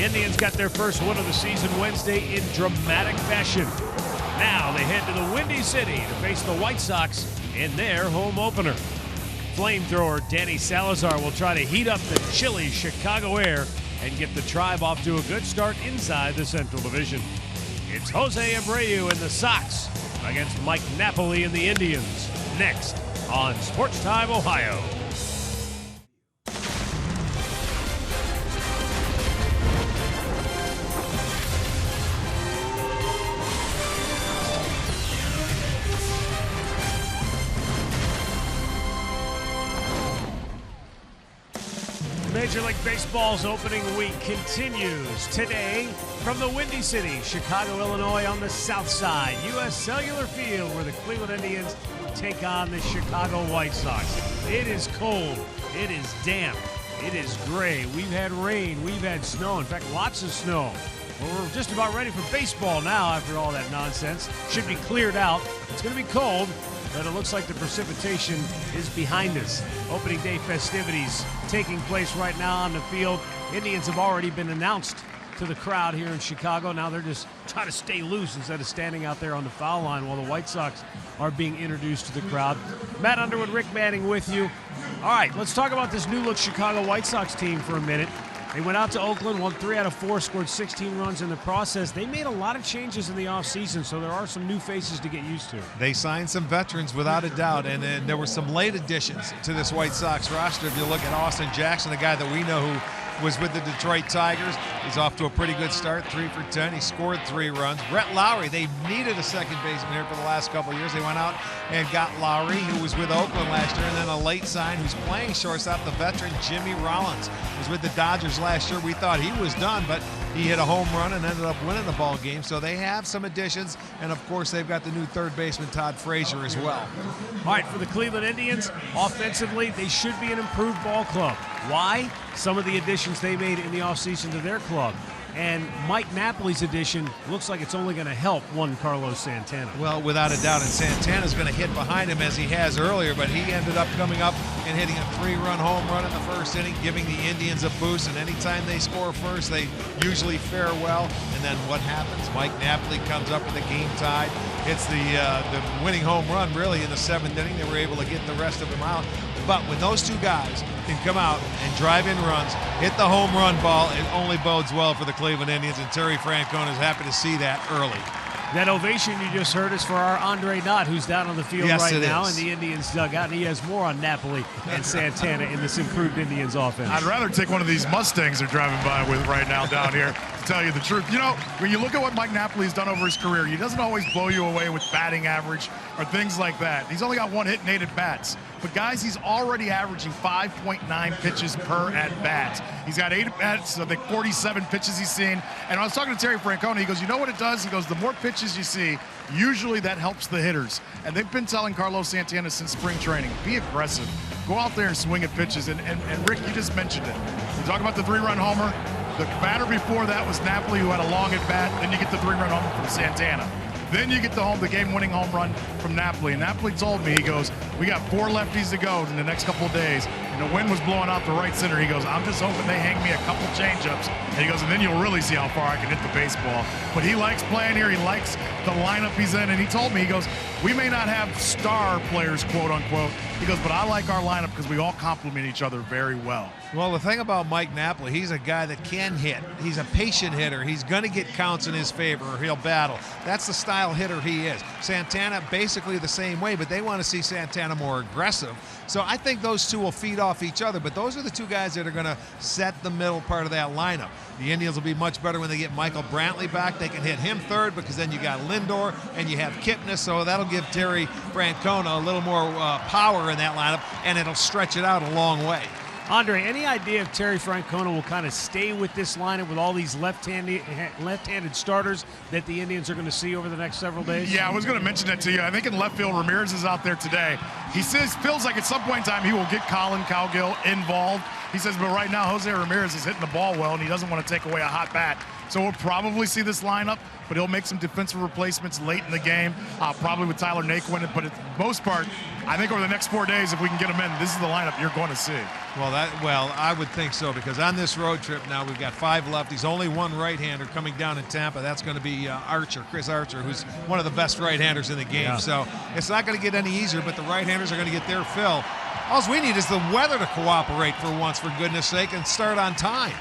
The Indians got their first win of the season Wednesday in dramatic fashion. Now they head to the Windy City to face the White Sox in their home opener. Flamethrower Danny Salazar will try to heat up the chilly Chicago air and get the Tribe off to a good start inside the Central Division. It's Jose Abreu and the Sox against Mike Napoli and the Indians. Next on Sports Time Ohio. Major League Baseball's opening week continues today from the Windy City, Chicago, Illinois, on the south side. U.S. Cellular Field, where the Cleveland Indians take on the Chicago White Sox. It is cold. It is damp. It is gray. We've had rain. We've had snow. In fact, lots of snow. Well, we're just about ready for baseball now after all that nonsense. Should be cleared out. It's going to be cold, but it looks like the precipitation is behind us. Opening day festivities taking place right now on the field. Indians have already been announced to the crowd here in Chicago. Now they're just trying to stay loose instead of standing out there on the foul line while the White Sox are being introduced to the crowd. Matt Underwood, Rick Manning with you. All right, let's talk about this new-look Chicago White Sox team for a minute. They went out to Oakland, won 3 out of 4, scored 16 runs in the process. They made a lot of changes in the offseason, so there are some new faces to get used to. They signed some veterans without a doubt, and there were some late additions to this White Sox roster. If you look at Austin Jackson, the guy that we know who was with the Detroit Tigers, he's off to a pretty good start, 3 for 10. He scored 3 runs. Brett Lowry, they needed a second baseman here for the last couple of years. They went out and got Lowry, who was with Oakland last year, and then a late sign who's playing shortstop, the veteran Jimmy Rollins, was with the Dodgers last year. We thought he was done, but he hit a home run and ended up winning the ball game. So they have some additions, and of course they've got the new third baseman Todd Frazier as well. All right, for the Cleveland Indians, offensively, they should be an improved ball club. Why? Some of the additions they made in the offseason to their club. And Mike Napoli's addition looks like it's only going to help one Carlos Santana. Well, without a doubt, and Santana's going to hit behind him as he has earlier, but he ended up coming up and hitting a 3-run home run in the first inning, giving the Indians a boost, and anytime they score first, they usually fare well. And then what happens? Mike Napoli comes up with the game tied, hits the winning home run really in the 7th inning. They were able to get the rest of them out. But when those two guys can come out and drive in runs, hit the home run ball, it only bodes well for the Cleveland Indians, and Terry Francona is happy to see that early. That ovation you just heard is for our Andre Knott, who's down on the field right now in the Indians dugout, and he has more on Napoli and Santana in this improved Indians offense. I'd rather take one of these Mustangs they're driving by with right now down here, to tell you the truth. You know, when you look at what Mike Napoli's done over his career, he doesn't always blow you away with batting average or things like that. He's only got 1 hit and 8 at bats. But guys, he's already averaging 5.9 pitches per at bat. He's got 8 at bats, I think 47 pitches he's seen. And I was talking to Terry Francona, he goes, you know what it does? He goes, the more pitches you see, usually that helps the hitters. And they've been telling Carlos Santana since spring training, be aggressive. Go out there and swing at pitches. And Rick, you just mentioned it. You talk about the 3-run homer. The batter before that was Napoli, who had a long at bat. Then you get the 3-run homer from Santana. Then you get the game-winning home run from Napoli. And Napoli told me, he goes, we got 4 lefties to go in the next couple of days. And the wind was blowing out the right center. He goes, I'm just hoping they hang me a couple change-ups. And he goes, and then you'll really see how far I can hit the baseball. But he likes playing here. He likes the lineup he's in. And he told me, he goes, we may not have star players, quote-unquote. He goes, but I like our lineup because we all complement each other very well. Well, the thing about Mike Napoli, he's a guy that can hit. He's a patient hitter. He's going to get counts in his favor or he'll battle. That's the style hitter he is. Santana, basically the same way, but they want to see Santana more aggressive. So I think those two will feed off each other, but those are the two guys that are going to set the middle part of that lineup. The Indians will be much better when they get Michael Brantley back. They can hit him third because then you got Lindor and you have Kipnis, so that'll give Terry Francona a little more power in that lineup, and it'll stretch it out a long way. Andre, any idea if Terry Francona will kind of stay with this lineup with all these left-handed starters that the Indians are going to see over the next several days? Yeah, I was going to mention that to you. I think in left field, Ramirez is out there today. He says, feels like at some point in time he will get Colin Cowgill involved. He says, but right now Jose Ramirez is hitting the ball well, and he doesn't want to take away a hot bat. So we'll probably see this lineup, but he'll make some defensive replacements late in the game, probably with Tyler Naquin. But for the most part, I think over the next 4 days, if we can get him in, this is the lineup you're going to see. Well, I would think so, because on this road trip now we've got 5 lefties, only 1 right-hander coming down in Tampa. That's going to be Chris Archer, who's one of the best right-handers in the game. Yeah. So it's not going to get any easier, but the right-handers are going to get their fill. All we need is the weather to cooperate for once, for goodness sake, and start on time.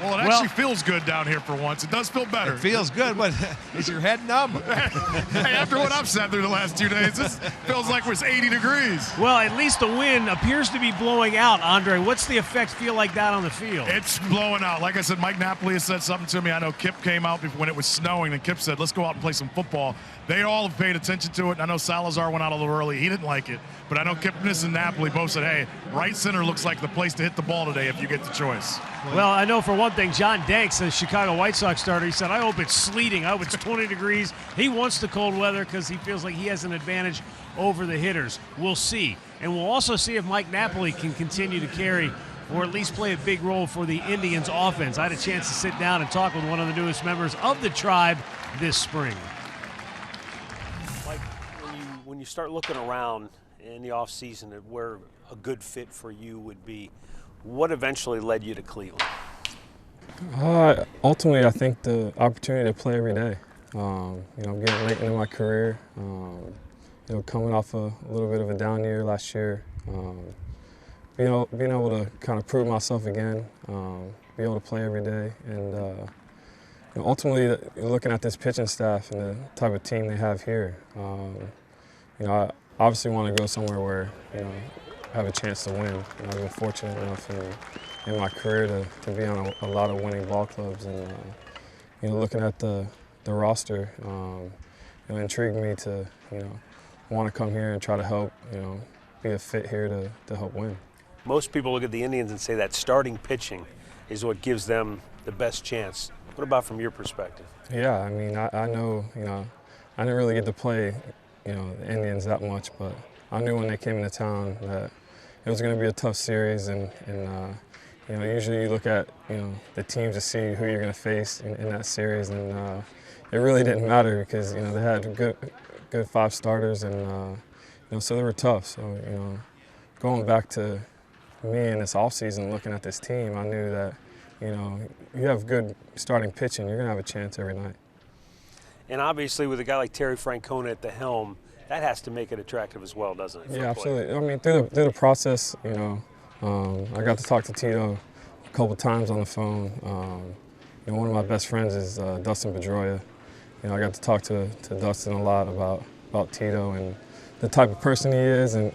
Well, it actually feels good down here for once. It does feel better. It feels good, but is your head numb? Hey, after what I've sat through the last 2 days, this feels like it's 80 degrees. Well, at least the wind appears to be blowing out, Andre. What's the effect feel like that on the field? It's blowing out. Like I said, Mike Napoli has said something to me. I know Kip came out when it was snowing, and Kip said, let's go out and play some football. They all have paid attention to it. I know Salazar went out a little early. He didn't like it. But I know Kipnis and Napoli both said, hey, right center looks like the place to hit the ball today if you get the choice. Well, I know for one thing, John Danks, the Chicago White Sox starter, he said, I hope it's sleeting. I hope it's 20 degrees. He wants the cold weather because he feels like he has an advantage over the hitters. We'll see. And we'll also see if Mike Napoli can continue to carry or at least play a big role for the Indians offense. I had a chance to sit down and talk with one of the newest members of the tribe this spring. Mike, when you start looking around in the offseason at where a good fit for you would be, what eventually led you to Cleveland? Ultimately, I think the opportunity to play every day. Getting late into my career, coming off a little bit of a down year last year, being able to kind of prove myself again, be able to play every day, and ultimately looking at this pitching staff and the type of team they have here, I obviously want to go somewhere where I have a chance to win. I've been fortunate enough in my career to be on a lot of winning ball clubs, and looking at the roster, intrigued me to want to come here and try to help be a fit here to help win. Most people look at the Indians and say that starting pitching is what gives them the best chance. What about from your perspective? Yeah, I mean, I know, I didn't really get to play, the Indians that much, but I knew when they came into town that it was going to be a tough series, and usually you look at, the teams to see who you're going to face in that series, and it really didn't matter because, they had good 5 starters, and, so they were tough. So, going back to me in this offseason, looking at this team, I knew that, you have good starting pitching, you're going to have a chance every night. And obviously with a guy like Terry Francona at the helm, that has to make it attractive as well, doesn't it? Yeah, absolutely. I mean, through the process, I got to talk to Tito a couple times on the phone. One of my best friends is Dustin Pedroia. I got to talk to Dustin a lot about Tito and the type of person he is, and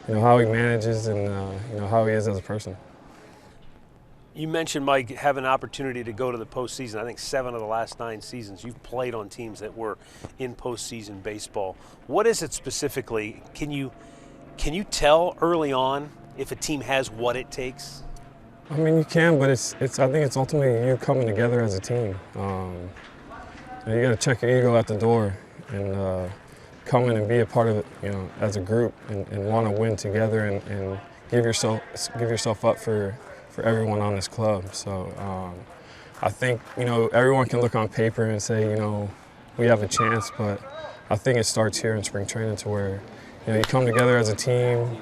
how he manages, and how he is as a person. You mentioned, Mike, having an opportunity to go to the postseason. I think 7 of the last 9 seasons you've played on teams that were in postseason baseball. What is it specifically? Can you tell early on if a team has what it takes? I mean, you can, but I think it's ultimately you coming together as a team. You got to check your ego at the door and come in and be a part of it, as a group, and want to win together, and give yourself up for everyone on this club. So I think, everyone can look on paper and say, we have a chance, but I think it starts here in spring training to where, you come together as a team,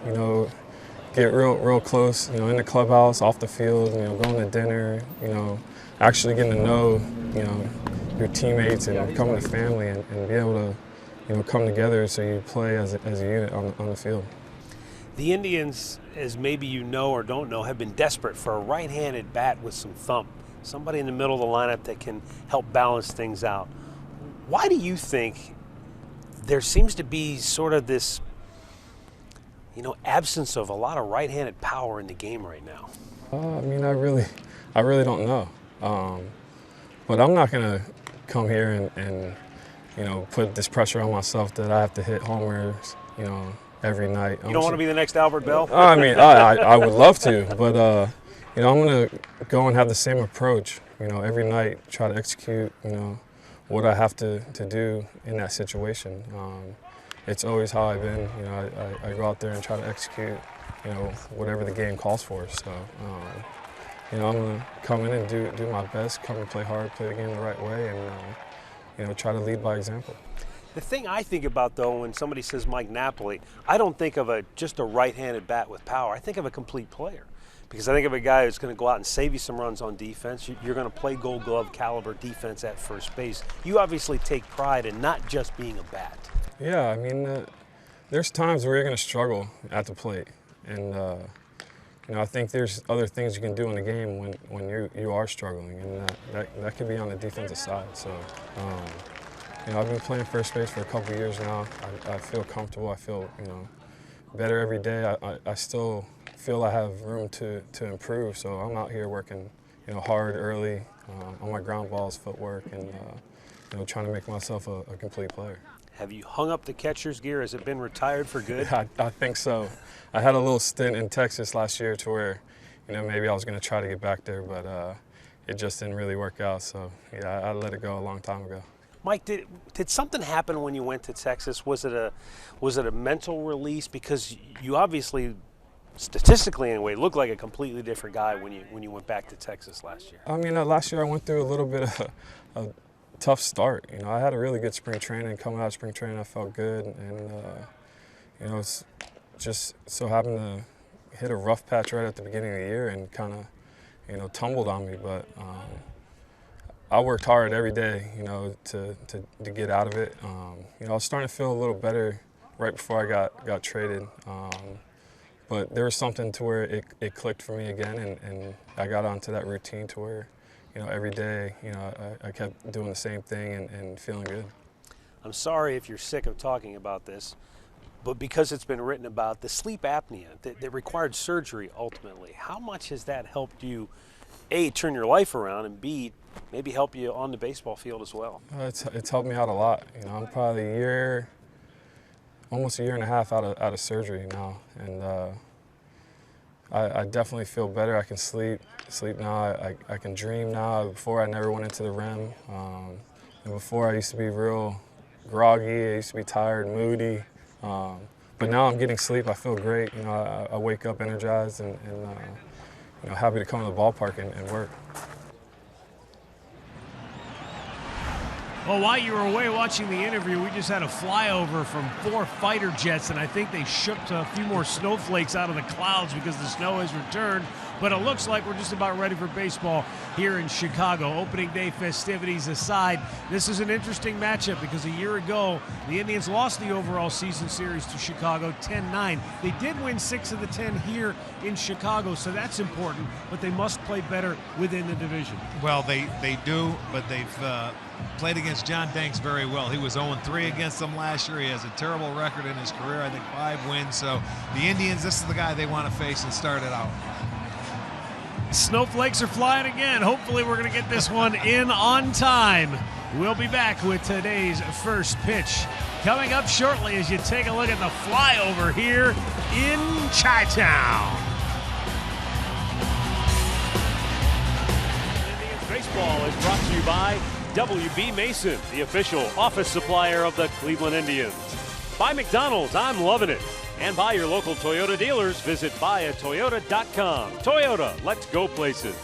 get real close, in the clubhouse, off the field, going to dinner, actually getting to know, your teammates and becoming a family, and be able to, come together so you play as a unit on the field. The Indians, as maybe you know or don't know, have been desperate for a right-handed bat with some thump, somebody in the middle of the lineup that can help balance things out. Why do you think there seems to be sort of this, absence of a lot of right-handed power in the game right now? I mean, I really don't know. But I'm not going to come here and put this pressure on myself that I have to hit homers, every night. You don't want to be the next Albert Bell? I mean, I would love to, but I'm going to go and have the same approach. Every night, try to execute. What I have to do in that situation. it's always how I've been. You know, I go out there and try to execute, you know, whatever the game calls for. So, you know, I'm going to come in and do my best, come and play hard, play the game the right way, and, you know, try to lead by example. The thing I think about, though, when somebody says Mike Napoli, I don't think of just a right-handed bat with power. I think of a complete player. Because I think of a guy who's going to go out and save you some runs on defense. You're going to play Gold Glove caliber defense at first base. You obviously take pride in not just being a bat. Yeah, I mean, there's times where you're going to struggle at the plate. And, you know, I think there's other things you can do in the game when you are struggling. And that could be on the defensive side. So, you know, I've been playing first base for a couple of years now. I feel comfortable. I feel, you know, better every day. I still feel I have room to improve, so I'm out here working, you know, hard early on my ground balls, footwork, and you know, trying to make myself a complete player. Have you hung up the catcher's gear? Has it been retired for good? I think so. I had a little stint in Texas last year to where, you know, maybe I was going to try to get back there, but it just didn't really work out. So yeah, I let it go a long time ago. Mike, did something happen when you went to Texas? Was it a mental release? Because you obviously, statistically anyway, looked like a completely different guy when you went back to Texas last year. I mean, last year I went through a little bit of a tough start. You know, I had a really good spring training. Coming out of spring training, I felt good, and you know, it's just so happened to hit a rough patch right at the beginning of the year and kind of, you know, tumbled on me. But I worked hard every day, you know, to get out of it. You know, I was starting to feel a little better right before I got traded. But there was something to where it clicked for me again, and I got onto that routine to where, you know, every day, you know, I kept doing the same thing and feeling good. I'm sorry if you're sick of talking about this, but because it's been written about, the sleep apnea that required surgery ultimately, how much has that helped you, A, turn your life around, and B, maybe help you on the baseball field as well? It's helped me out a lot. You know, I'm probably almost a year and a half out of surgery now, and I definitely feel better. I can sleep now. I can dream now. Before, I never went into the REM, and before I used to be real groggy. I used to be tired, moody, but now I'm getting sleep. I feel great. You know, I wake up energized and you know, happy to come to the ballpark and work. Well, while you were away watching the interview, we just had a flyover from 4 fighter jets, and I think they shook a few more snowflakes out of the clouds because the snow has returned. But it looks like we're just about ready for baseball here in Chicago. Opening day festivities aside, this is an interesting matchup because a year ago, the Indians lost the overall season series to Chicago 10-9. They did win 6 of the 10 here in Chicago, so that's important, but they must play better within the division. Well, they do, but they've played against John Danks very well. He was 0-3 against them last year. He has a terrible record in his career, I think 5 wins. So the Indians, this is the guy they want to face and start it out. Snowflakes are flying again. Hopefully we're going to get this one in on time. We'll be back with today's first pitch coming up shortly as you take a look at the flyover here in Chi-Town. Indians baseball is brought to you by WB Mason, the official office supplier of the Cleveland Indians. By McDonald's, I'm loving it. And by your local Toyota dealers, visit buyatoyota.com. Toyota, let's go places.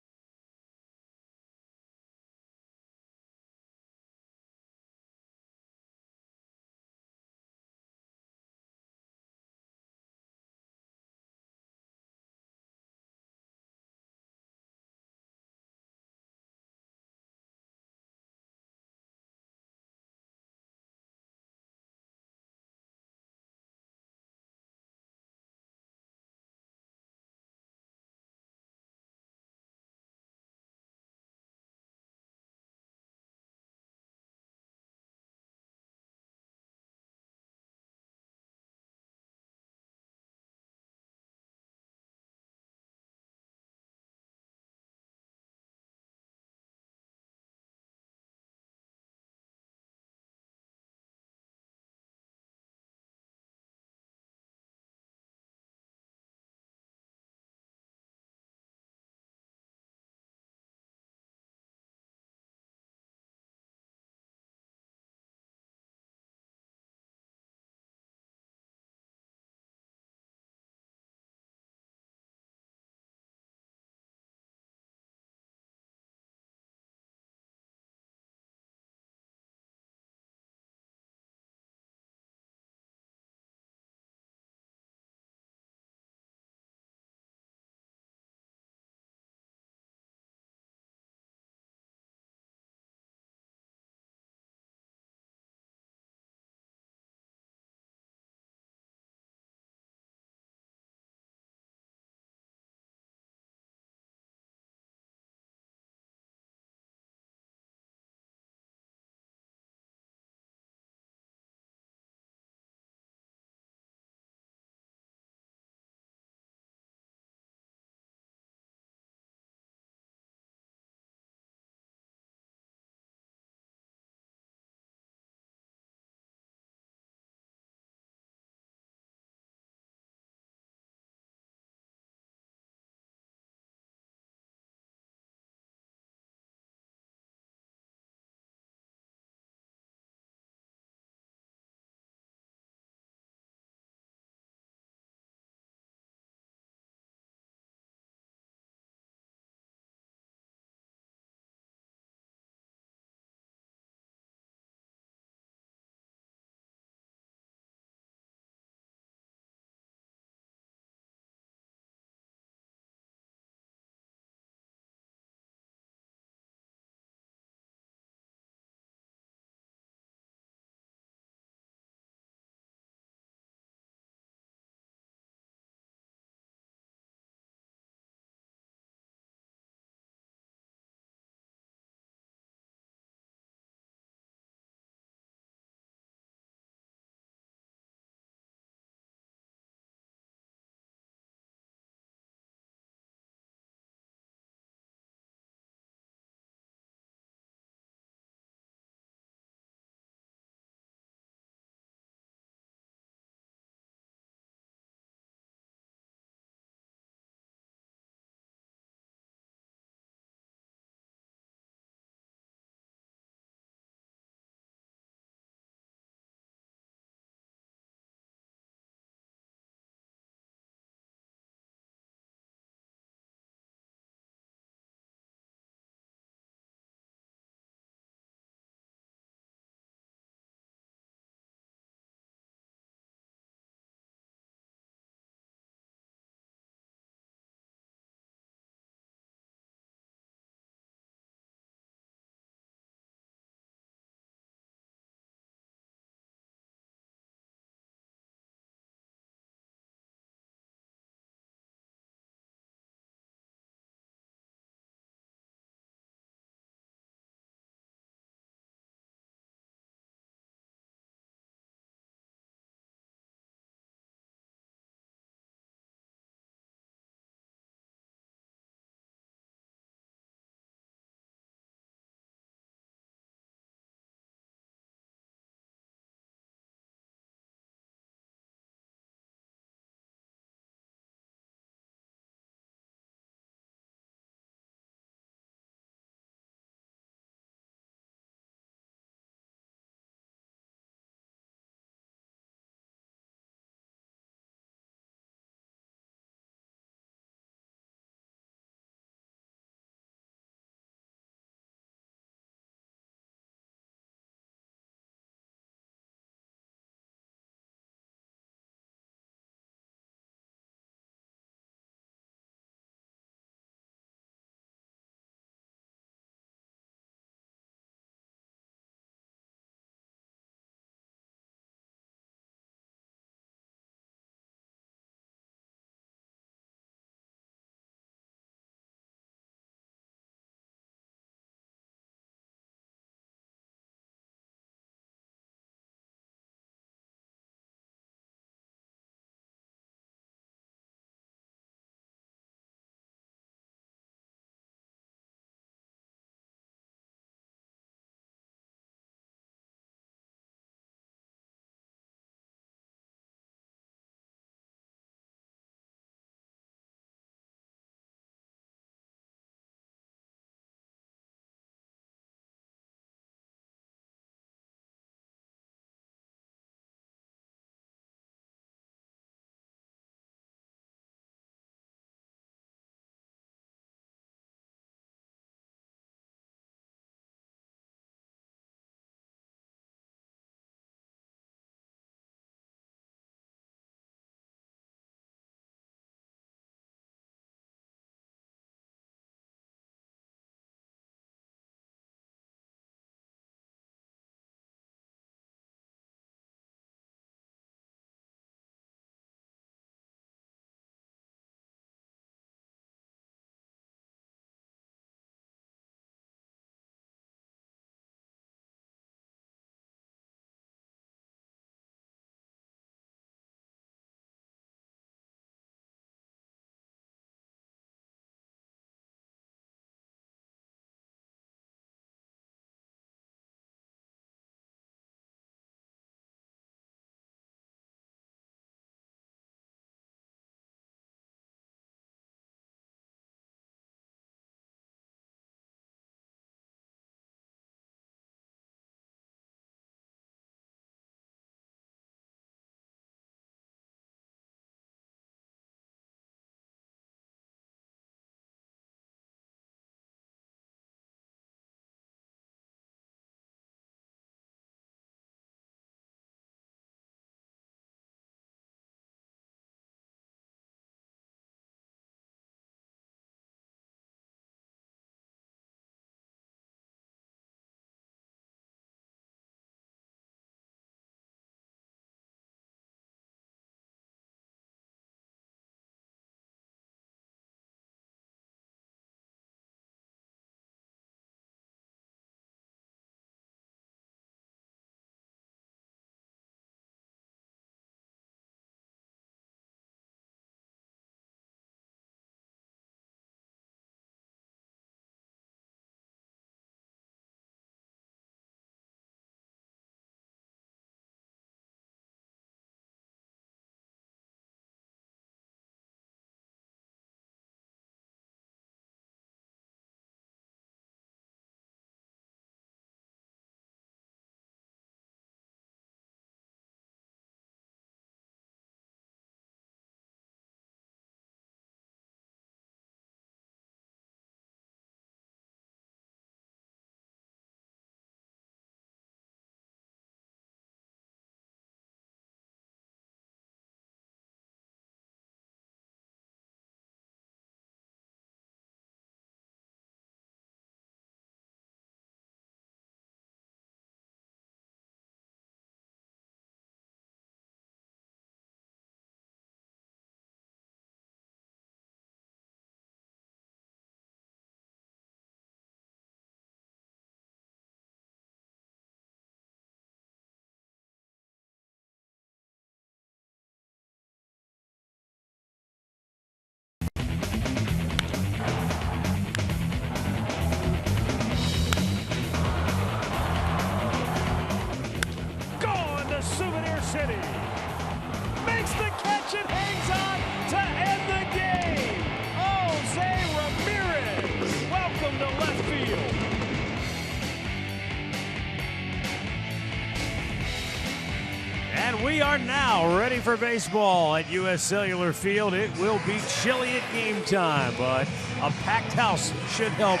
We are now ready for baseball at U.S. Cellular Field. It will be chilly at game time, but a packed house should help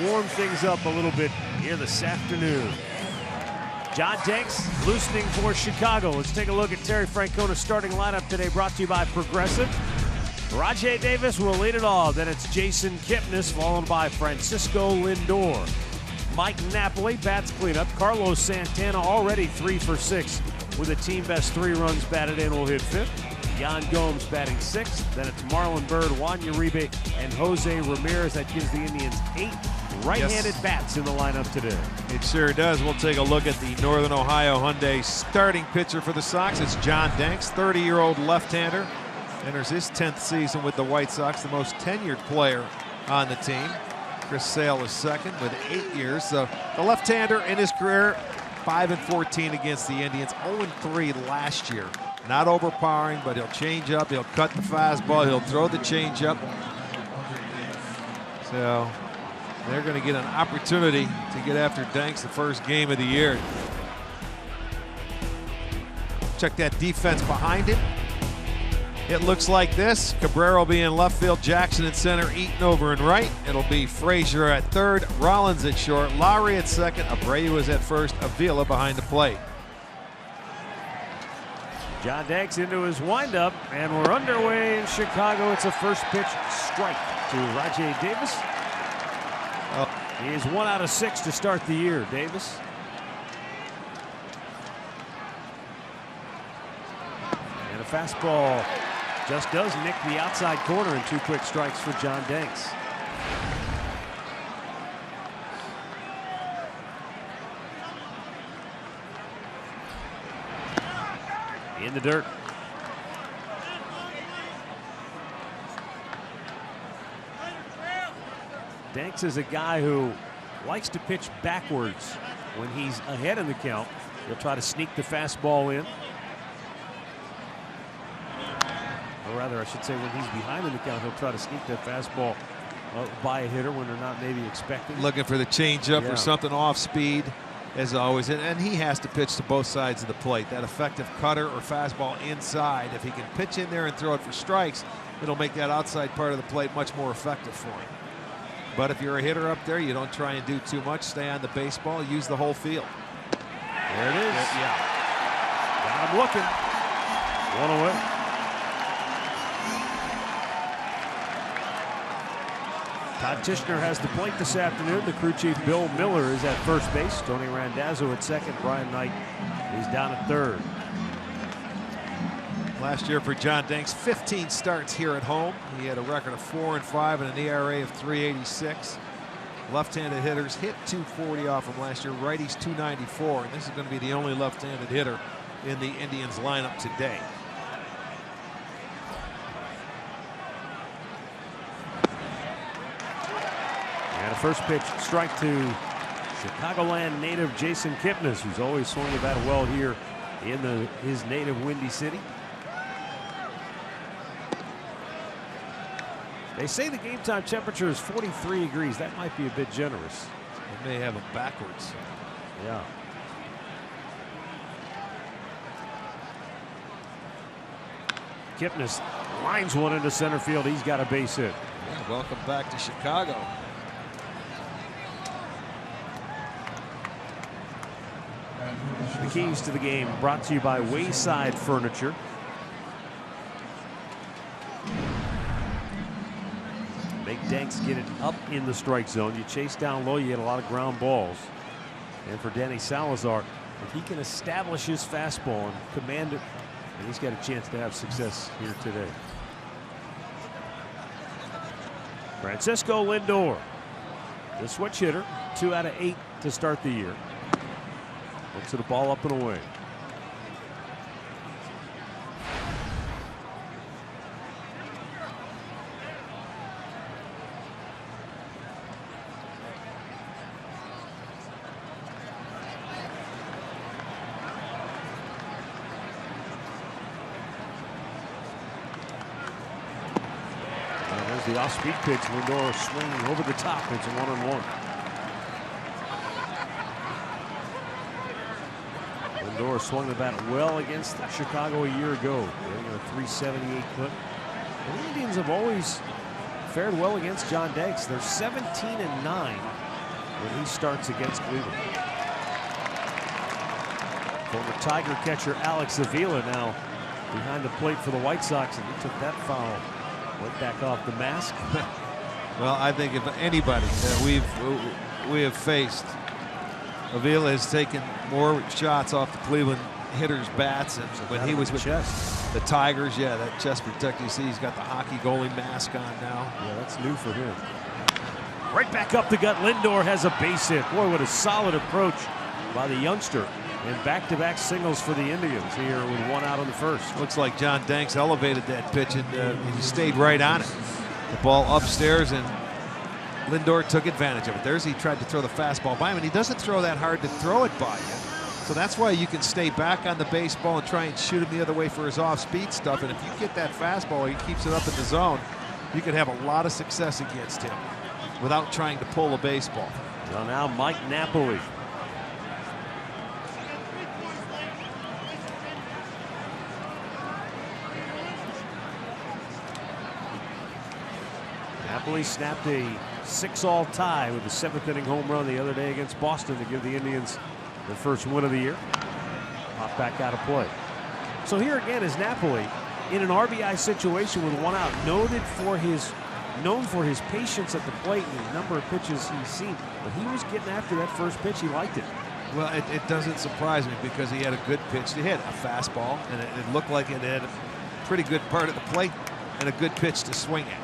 warm things up a little bit here this afternoon. John Danks loosening for Chicago. Let's take a look at Terry Francona's starting lineup today, brought to you by Progressive. Rajai Davis will lead it off. Then it's Jason Kipnis, followed by Francisco Lindor. Mike Napoli bats cleanup. Carlos Santana already 3 for 6 with a team best 3 runs batted in, will hit 5th. Yan Gomes batting 6th. Then it's Marlon Byrd, Juan Uribe, and Jose Ramirez. That gives the Indians 8 right-handed bats in the lineup today. It sure does. We'll take a look at the Northern Ohio Hyundai starting pitcher for the Sox. It's John Danks, 30-year-old left-hander. Enters his 10th season with the White Sox, the most tenured player on the team. Chris Sale is second with 8 years. So the left-hander in his career, 5-14 against the Indians, 0-3 last year. Not overpowering, but he'll change up. He'll cut the fastball. He'll throw the changeup. So they're going to get an opportunity to get after Danks the first game of the year. Check that defense behind him. It looks like this. Cabrera will be in left field, Jackson at center, Eaton over in right. It'll be Frazier at third, Rollins at short, Lowry at second, Abreu is at first, Avila behind the plate. John Danks into his windup, and we're underway in Chicago. It's a first pitch strike to Rajai Davis. He is 1 out of 6 to start the year, Davis. And a fastball just does nick the outside corner, and 2 quick strikes for John Danks. In the dirt. Danks is a guy who likes to pitch backwards when he's ahead in the count. He'll try to sneak the fastball in. Or rather, I should say, when he's behind in the count, he'll try to sneak that fastball by a hitter when they're not maybe expecting. Looking for the changeup or something off speed, as always. And he has to pitch to both sides of the plate. That effective cutter or fastball inside, if he can pitch in there and throw it for strikes, it'll make that outside part of the plate much more effective for him. But if you're a hitter up there, you don't try and do too much. Stay on the baseball, use the whole field. There it is. Got him looking. 1 away. Todd Tishner has the plate this afternoon. The crew chief Bill Miller is at first base. Tony Randazzo at second. Brian Knight is down at third. Last year for John Danks, 15 starts here at home. He had a record of 4-5 and an ERA of 3.86. Left-handed hitters hit 240 off him last year. Righties 294, and this is going to be the only left-handed hitter in the Indians lineup today. And a first pitch strike to Chicagoland native Jason Kipnis, who's always swung the bat well here in his native Windy City. They say the game time temperature is 43 degrees. That might be a bit generous. They may have him backwards. Yeah. Kipnis lines one into center field. He's got a base hit. Yeah, welcome back to Chicago. The keys to the game brought to you by Wayside Furniture. Make Danks get it up in the strike zone. You chase down low, you get a lot of ground balls. And for Danny Salazar, if he can establish his fastball and command it, and he's got a chance to have success here today. Francisco Lindor, the switch hitter, 2 out of 8 to start the year. Looks at the ball up and away. The off-speed pitch, Lindor swinging over the top. It's a 1-on-1. Lindor swung the bat well against Chicago a year ago, getting a 378 clip. And the Indians have always fared well against John Danks. They're 17-9 when he starts against Cleveland. Former Tiger catcher Alex Avila now behind the plate for the White Sox, and he took that foul. Went back off the mask. Well, I think if anybody that we have faced, Avila has taken more shots off the Cleveland hitters' bats, and when he was with the Tigers, yeah, that chest protector. You see, he's got the hockey goalie mask on now. Yeah, that's new for him. Right back up the gut. Lindor has a base hit. Boy, what a solid approach by the youngster. And back-to-back singles for the Indians here with one out on the first. Looks like John Danks elevated that pitch, and he stayed right on it. The ball upstairs, and Lindor took advantage of it. He tried to throw the fastball by him, and he doesn't throw that hard to throw it by you. So that's why you can stay back on the baseball and try and shoot him the other way for his off-speed stuff. And if you get that fastball, he keeps it up in the zone, you can have a lot of success against him without trying to pull a baseball. Well, now Mike Napoli. Napoli snapped a 6-all tie with a 7th-inning home run the other day against Boston to give the Indians their first win of the year. Popped back out of play. So here again is Napoli in an RBI situation with one out, known for his patience at the plate and the number of pitches he's seen. But he was getting after that first pitch. He liked it. Well, it doesn't surprise me because he had a good pitch to hit, a fastball, and it looked like it had a pretty good part of the plate and a good pitch to swing at.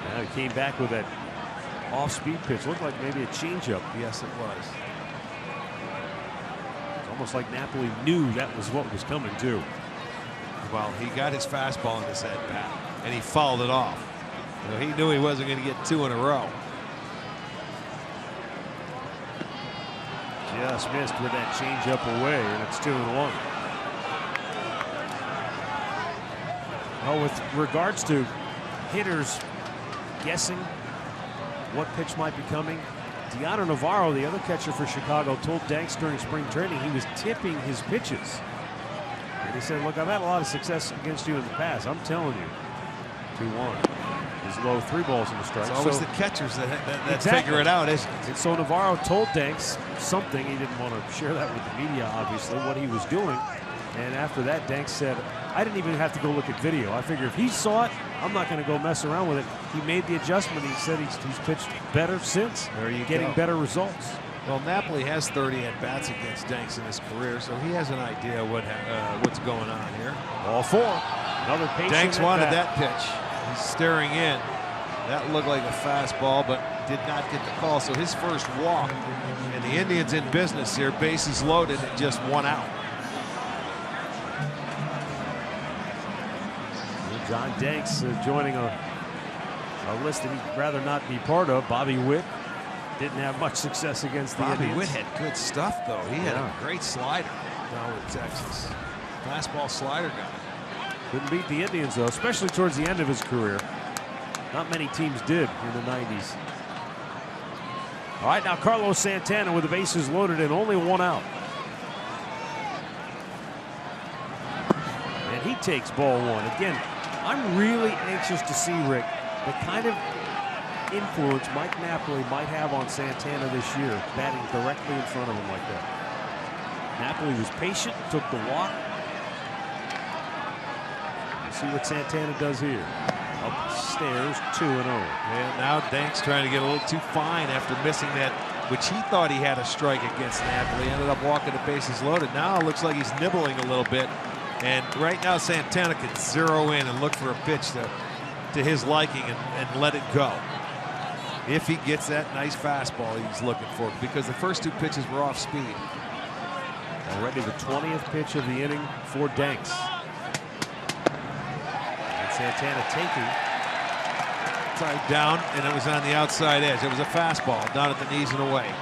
Now he came back with that off-speed pitch. Looked like maybe a changeup. Yes, it was. It's almost like Napoli knew that was what was coming too. Well, he got his fastball in his head, Pat, and he fouled it off. You know, he knew he wasn't going to get 2 in a row. Just missed with that changeup away, and it's 2-1. Well, with regards to hitters guessing what pitch might be coming, Deanna Navarro, the other catcher for Chicago, told Danks during spring training he was tipping his pitches. And he said, look, I've had a lot of success against you in the past. I'm telling you. 2-1. He's low, 3 balls in the strike. It's always the catchers that figure it out, isn't it? And so Navarro told Danks something. He didn't want to share that with the media, obviously, what he was doing. And after that, Danks said, I didn't even have to go look at video. I figure if he saw it, I'm not going to go mess around with it. He made the adjustment. He said he's pitched better since. There you getting go. better results. Well, Napoli has 30 at-bats against Danks in his career, so he has an idea what's going on here. All 4. Another patient Danks wanted that pitch. He's staring in. That looked like a fastball, but did not get the call. So his first walk, and the Indians in business here, bases loaded and just 1 out. John Danks joining a list that he'd rather not be part of. Bobby Witt didn't have much success against the Bobby Indians. Witt had good stuff, though. He had a great slider down with Texas. Fastball slider guy. Couldn't beat the Indians, though, especially towards the end of his career. Not many teams did in the 90s. All right, now Carlos Santana with the bases loaded and only 1 out. And he takes ball 1. Again, I'm really anxious to see, Rick, the kind of influence Mike Napoli might have on Santana this year, batting directly in front of him like that. Napoli was patient, took the walk. Let's see what Santana does here. Upstairs, 2-0. And now Danks trying to get a little too fine after missing that, which he thought he had a strike against Napoli. Ended up walking the bases loaded. Now it looks like he's nibbling a little bit. And right now Santana can zero in and look for a pitch to his liking and let it go. If he gets that nice fastball he's looking for, because the first 2 pitches were off speed. Already the 20th pitch of the inning for Danks. And Santana taking. Tied down, and it was on the outside edge. It was a fastball down at the knees and away.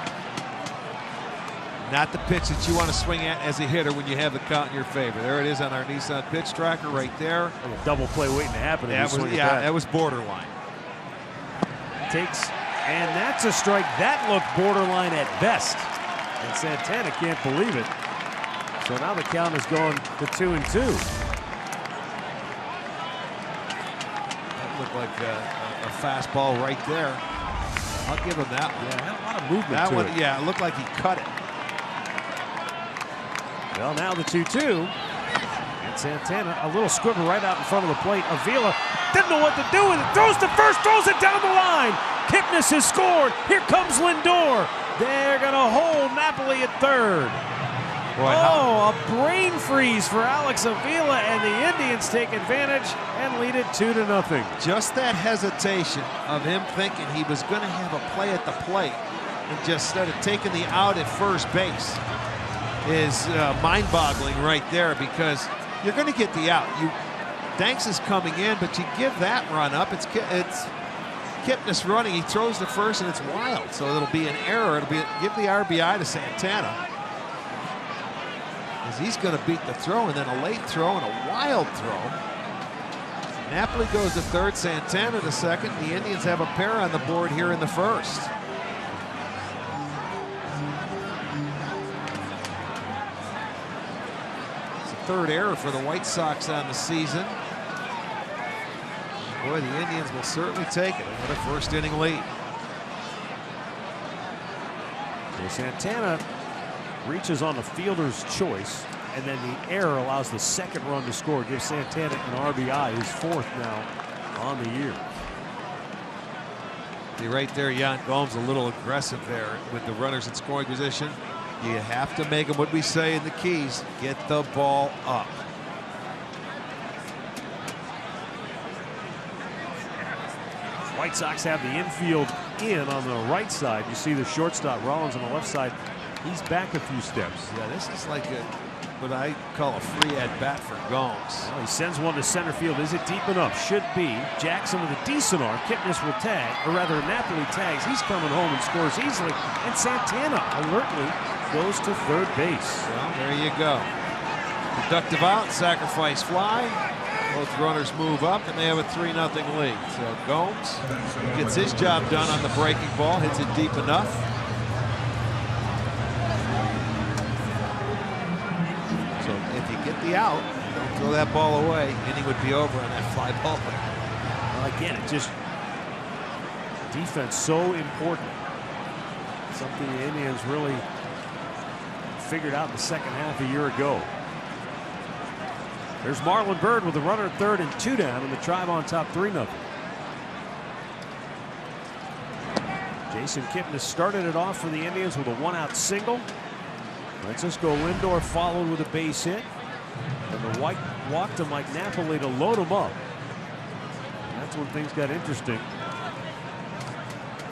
Not the pitch that you want to swing at as a hitter when you have the count in your favor. There it is on our Nissan pitch tracker right there. Like a double play waiting to happen. That was borderline. Takes And that's a strike that looked borderline at best. And Santana can't believe it. So now the count has gone to 2-2. That looked like a fastball right there. I'll give him that one. Yeah, had a lot of movement That to one, it. yeah, it looked like he cut it. Well, now the 2-2. And Santana, a little squiver right out in front of the plate. Avila didn't know what to do with it. Throws to first, throws it down the line. Kipnis has scored. Here comes Lindor. They're going to hold Napoli at third. Boy, a brain freeze for Alex Avila, and the Indians take advantage and lead it 2-0. just that hesitation of him thinking he was going to have a play at the plate and just started taking the out at first base is mind-boggling right there, because you're going to get the out. Danks is coming in, but you give that run up. It's Kipnis running. He throws to first, and it's wild. So it'll be an error. It'll be give the RBI to Santana, as he's going to beat the throw, and then a late throw and a wild throw. Napoli goes to third, Santana to second. The Indians have a pair on the board here in the first. It's a third error for the White Sox on the season. Boy, the Indians will certainly take it. Another first inning lead. So Santana reaches on the fielder's choice, and then the error allows the second run to score. Gives Santana an RBI, his fourth now on the year. See right there, Yan Gomes a little aggressive there with the runners in scoring position. You have to make them what we say in the keys, get the ball up. White Sox have the infield in on the right side. You see the shortstop, Rollins, on the left side. He's back a few steps. Yeah, this is like what I call a free at bat for Gomes. Well, he sends one to center field. Is it deep enough? Should be. Jackson with a decent arm. Kipnis will tag, or rather Napoli tags. He's coming home and scores easily. And Santana alertly goes to third base. Well, there you go. Productive out, sacrifice fly. Both runners move up, and they have a 3-0 lead. So Gomes gets his job done on the breaking ball, hits it deep enough. So if you get the out, don't throw that ball away, inning would be over on that fly ball. Well, again, it just defense so important. Something the Indians really figured out in the second half a year ago. There's Marlon Byrd with a runner at third and 2 down, and the Tribe on top 3-0. Jason Kipnis started it off for the Indians with a 1-out single. Francisco Lindor followed with a base hit. And the White walked to Mike Napoli to load him up. And that's when things got interesting.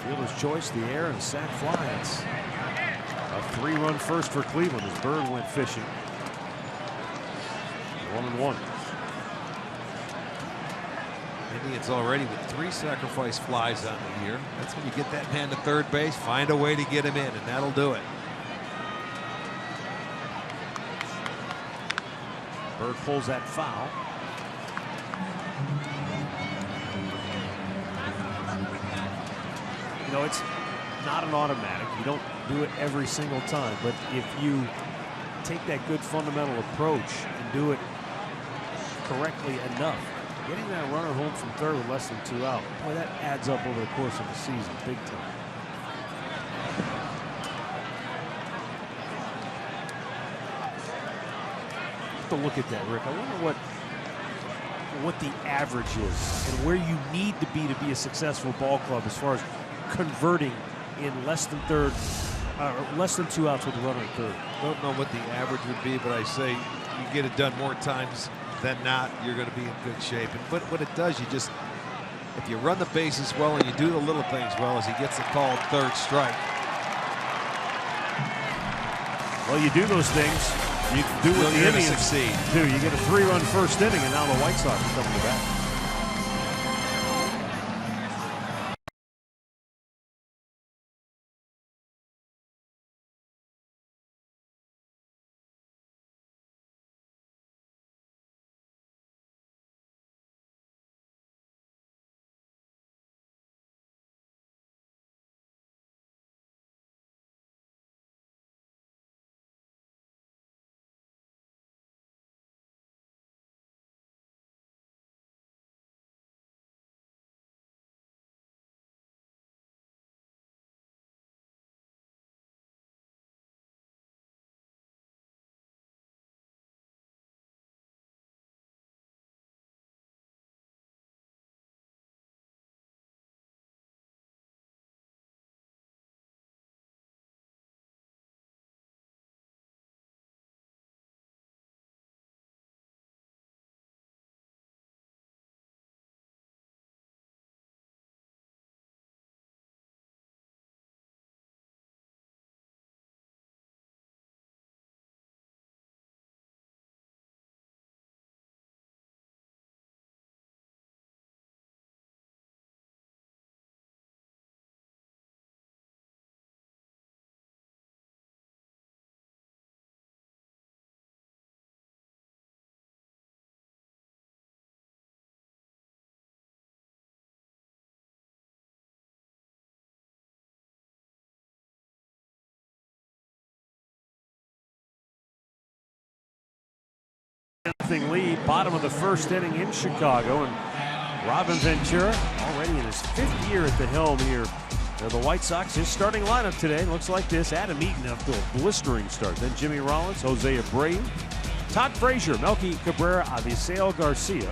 Fielder's choice, the air, and a sac fly. It's a 3-run first for Cleveland as Byrd went fishing. 1-1. Indians already with 3 sacrifice flies on the year. That's when you get that man to third base, find a way to get him in, and that'll do it. Byrd pulls that foul. You know, it's not an automatic. You don't do it every single time, but if you take that good fundamental approach and do it correctly enough, getting that runner home from third with less than 2 out, boy, that adds up over the course of the season big time. Have to look at that, Rick. I wonder what the average is and where you need to be a successful ball club as far as converting in less than 2 outs with the runner at third. Don't know what the average would be, but I say you get it done more times than not, you're going to be in good shape. And what it does, if you run the bases well and you do the little things well, as he gets the called third strike. Well, you do those things, you do what the Indians succeed. do. You get a 3-run first inning, and now the White Sox are coming back. 1-0 lead, bottom of the first inning in Chicago, and Robin Ventura already in his 5th year at the helm here. The White Sox, his starting lineup today looks like this. Adam Eaton up to a blistering start. Then Jimmy Rollins, Jose Abreu, Todd Frazier, Melky Cabrera, Aviseo Garcia,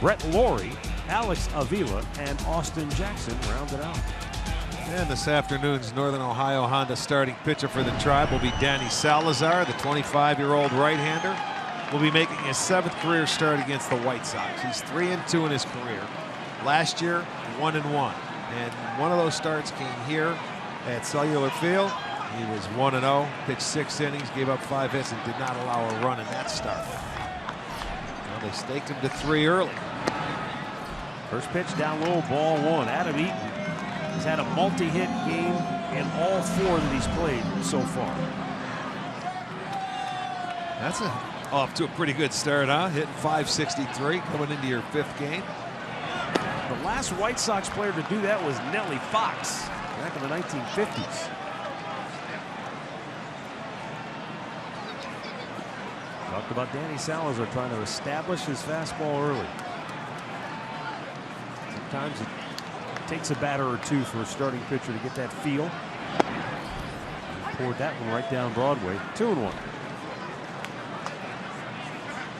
Brett Laurie, Alex Avila, and Austin Jackson rounded out. And this afternoon's Northern Ohio Honda starting pitcher for the Tribe will be Danny Salazar, the 25-year-old right-hander. Will be making his 7th career start against the White Sox. He's 3-2 in his career. Last year, 1-1. And one of those starts came here at Cellular Field. He was 1-0, pitched 6 innings, gave up 5 hits, and did not allow a run in that start. Well, they staked him to 3 early. First pitch down low, ball 1. Adam Eaton has had a multi-hit game in all 4 that he's played so far. That's off to a pretty good start, huh? Hitting .563 coming into your 5th game. The last White Sox player to do that was Nellie Fox back in the 1950s. Talked about Danny Salazar trying to establish his fastball early. Sometimes it takes a batter or two for a starting pitcher to get that feel. He poured that one right down Broadway. 2-1.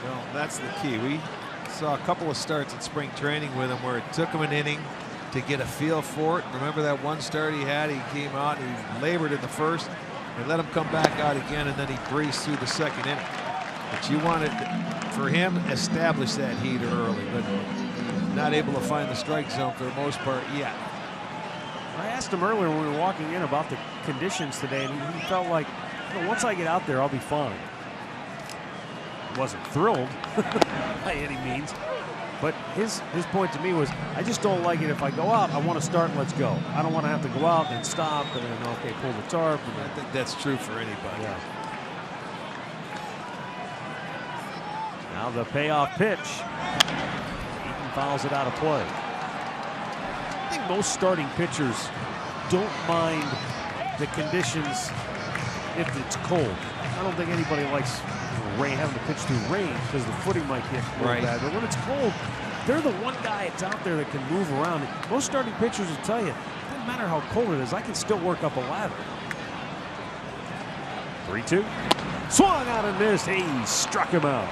Well, that's the key. We saw a couple of starts at spring training with him where it took him an inning to get a feel for it. Remember that one start he had? He came out and he labored in the first and let him come back out again, and then he breezed through the 2nd inning. But you wanted, for him, establish that heater early, but not able to find the strike zone for the most part yet. I asked him earlier when we were walking in about the conditions today, and he felt like, you know, once I get out there, I'll be fine. Wasn't thrilled by any means, but his point to me was, I just don't like it if I go out, I want to start and let's go. I don't want to have to go out and stop and then, okay, pull the tarp. And I think that's true for anybody. Yeah. Now the payoff pitch. Eaton fouls it out of play. I think most starting pitchers don't mind the conditions if it's cold. I don't think anybody likes rain, having to pitch through rain because the footing might get really bad. But when it's cold, they're the one guy that's out there that can move around. Most starting pitchers will tell you, it doesn't matter how cold it is, I can still work up a ladder. 3-2. Swung out and missed. He struck him out.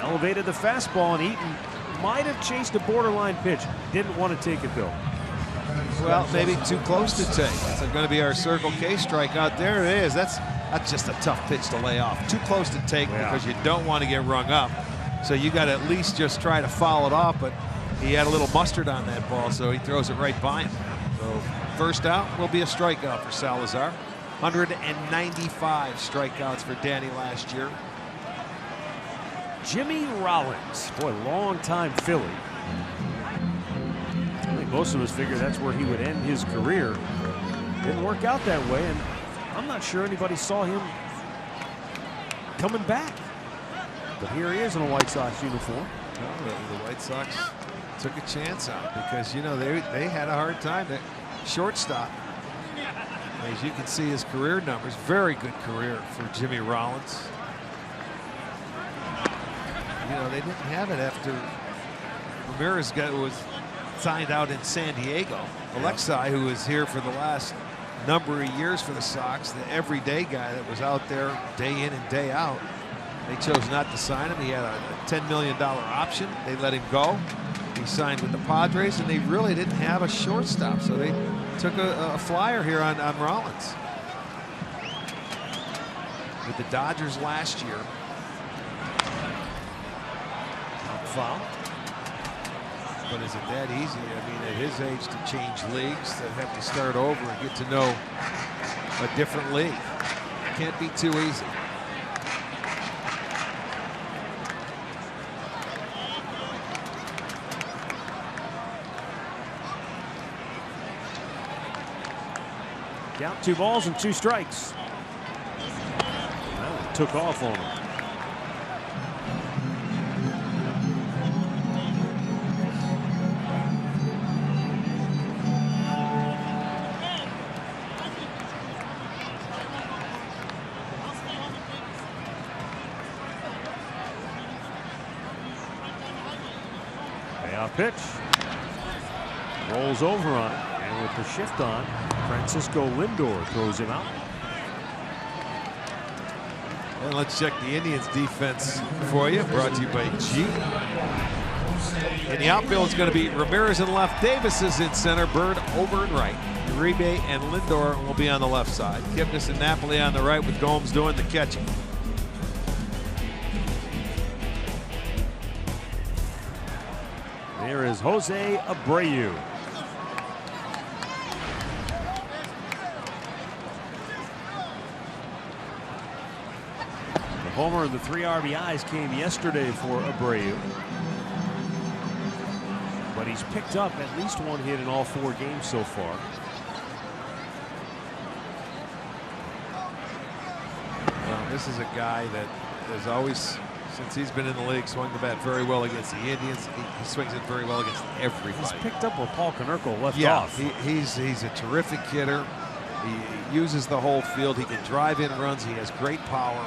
Elevated the fastball, and Eaton might have chased a borderline pitch. Didn't want to take it, though. Well, maybe too close to take. It's going to be our Circle K strikeout. There it is. That's just a tough pitch to lay off. Too close to take because you don't want to get rung up. So you got to at least just try to foul it off, but he had a little mustard on that ball, so he throws it right by him. So first out will be a strikeout for Salazar. 195 strikeouts for Danny last year. Jimmy Rollins, boy, long-time Philly. I think most of us figured that's where he would end his career. Didn't work out that way, and I'm not sure anybody saw him coming back. But here he is in a White Sox uniform. Well, the White Sox took a chance on it because, you know, they had a hard time at shortstop. As you can see his career numbers, very good career for Jimmy Rollins. You know, they didn't have it after Ramirez was signed out in San Diego. Alexei, who was here for the last number of years for the Sox, the everyday guy that was out there day in and day out, they chose not to sign him. He had a $10 million option. They let him go. He signed with the Padres, and they really didn't have a shortstop, so they took a flyer here on Rollins. With the Dodgers last year. Foul. But is it that easy? I mean, at his age to change leagues, to have to start over and get to know a different league. Can't be too easy. Count 2 balls and 2 strikes. That one took off on him. pitch. Rolls over on it. And with the shift on, Francisco Lindor throws him out. And let's check the Indians defense for you. Brought to you by G. In the outfield, it's going to be Ramirez in left. Davis is in center. Bird over and right. Uribe and Lindor will be on the left side. Kipnis and Napoli on the right with Gomes doing the catching. There is Jose Abreu. The homer and the 3 RBIs came yesterday for Abreu. But he's picked up at least 1 hit in all 4 games so far. Well, this is a guy that has always, since he's been in the league, swung the bat very well against the Indians. He swings it very well against everybody. He's picked up where Paul Konerko left yeah, off. He's a terrific hitter. He uses the whole field. He can drive in runs. He has great power.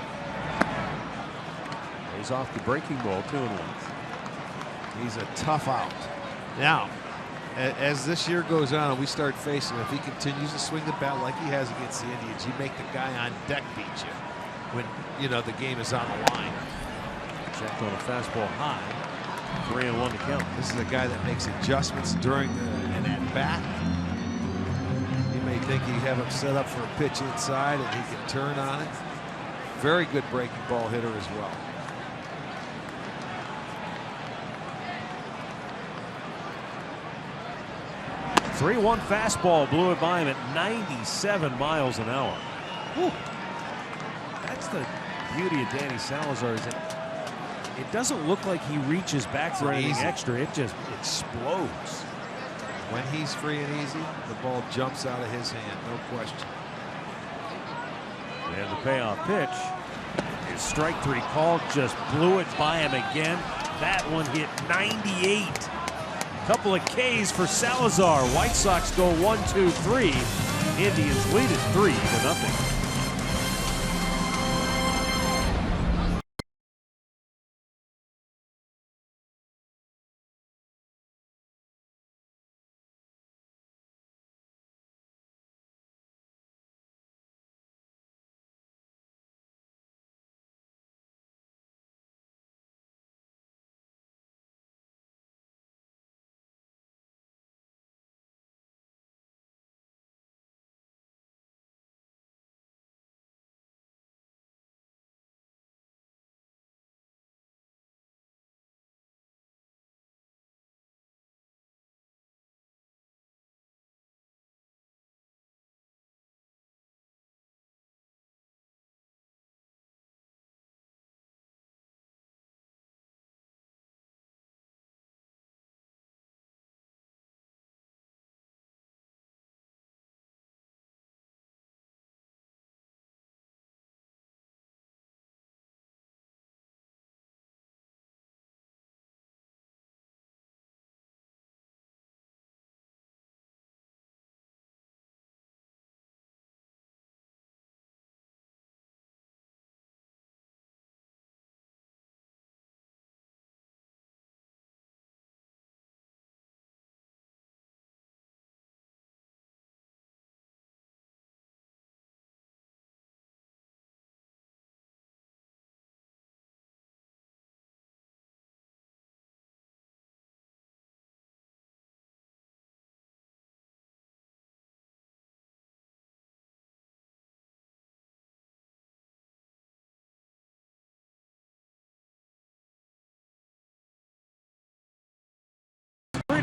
He's off the breaking ball, 2-1. He's a tough out. Now, as this year goes on and we start facing him, if he continues to swing the bat like he has against the Indians, you make the guy on deck beat you when, you know, the game is on the line. Checked on a fastball high. 3-1 to count. This is a guy that makes adjustments during an at-bat. You may think you have him set up for a pitch inside and he can turn on it. Very good breaking ball hitter as well. A 3-1 fastball blew it by him at 97 miles an hour. Whew. That's the beauty of Danny Salazar, is that it doesn't look like he reaches back for anything extra. It just explodes. When he's free and easy, the ball jumps out of his hand, no question. And the payoff pitch is strike 3 called, just blew it by him again. That one hit 98. Couple of Ks for Salazar. White Sox go 1-2-3. Indians lead it 3-0.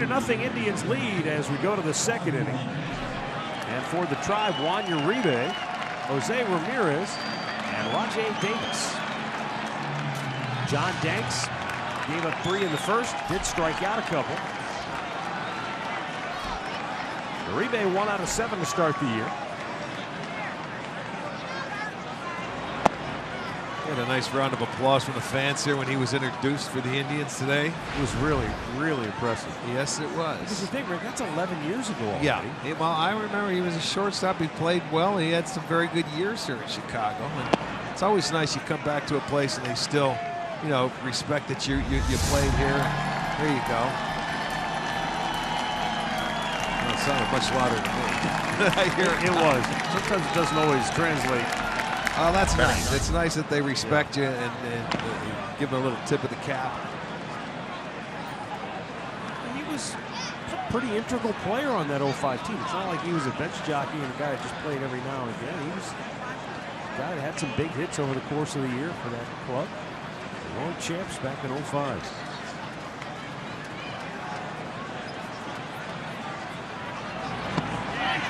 Nothing Indians lead as we go to the 2nd inning. And for the Tribe, Juan Uribe, Jose Ramirez, and Rajay Davis. John Danks gave up 3 in the first, did strike out a couple. Uribe 1 out of 7 to start the year. Had a nice round of applause from the fans here when he was introduced for the Indians today. It was really, really impressive. Yes, it was. Because you think, Rick, that's 11 years ago already. Yeah. Well, I remember he was a shortstop. He played well. He had some very good years here in Chicago. And it's always nice you come back to a place and they still, you know, respect that you played here. There you go. sounded much louder than me. I hear It was. Sometimes it doesn't always translate. Oh, that's nice. It's nice that they respect you and give them a little tip of the cap. He was a pretty integral player on that 05 team. It's not like he was a bench jockey and a guy that just played every now and again. He was a guy that had some big hits over the course of the year for that club. The world champs back in 05.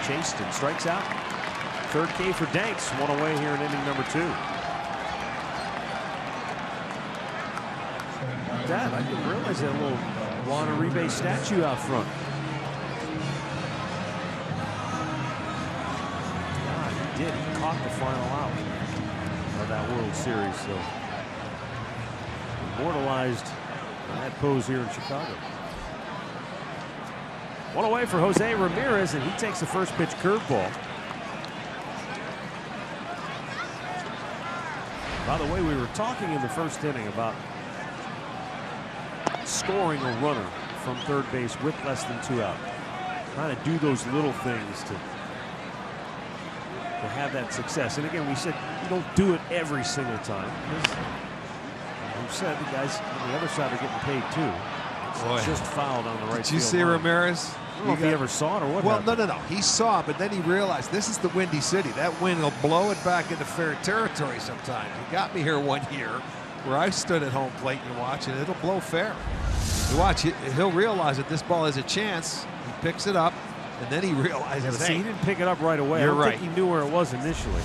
Chased and strikes out. Third K for Danks. One away here in inning number 2. Dad, I didn't realize that little Juan Uribe statue out front. God, he did. He caught the final out of that World Series. So immortalized in that pose here in Chicago. One away for Jose Ramirez, and he takes the first pitch curveball. By the way, we were talking in the first inning about scoring a runner from third base with less than 2 out. Trying to do those little things to have that success. And again, we said you don't do it every single time. We've said the guys on the other side are getting paid too. Boy. Just fouled on the right. Did you see Ramirez? I don't know if he ever saw it or what. Well, happened. no. He saw it, but then he realized this is the Windy City. That wind will blow it back into fair territory sometimes. He got me here one year where I stood at home plate and watch, and it'll blow fair. You watch, he'll realize that this ball has a chance. He picks it up, and then he realizes, See, he didn't pick it up right away. You're I don't right. think he knew where it was initially.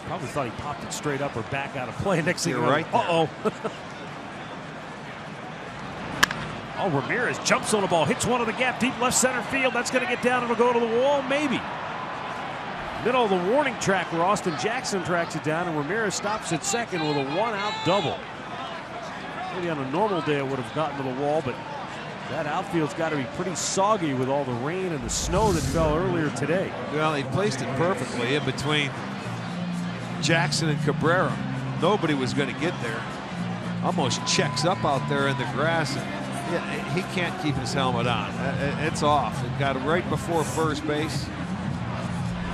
Probably thought he popped it straight up or back out of play. Next thing You're you know, right. uh-oh. Oh, Ramirez jumps on the ball, hits one of the gap, deep left center field. That's going to get down. It'll go to the wall, maybe. Middle of the warning track where Austin Jackson tracks it down, and Ramirez stops at second with a 1-out double. Maybe on a normal day it would have gotten to the wall, but that outfield's got to be pretty soggy with all the rain and the snow that fell earlier today. Well, he placed it perfectly in between Jackson and Cabrera. Nobody was going to get there. Almost checks up out there in the grass. And he can't keep his helmet on. It's off. It got right before first base.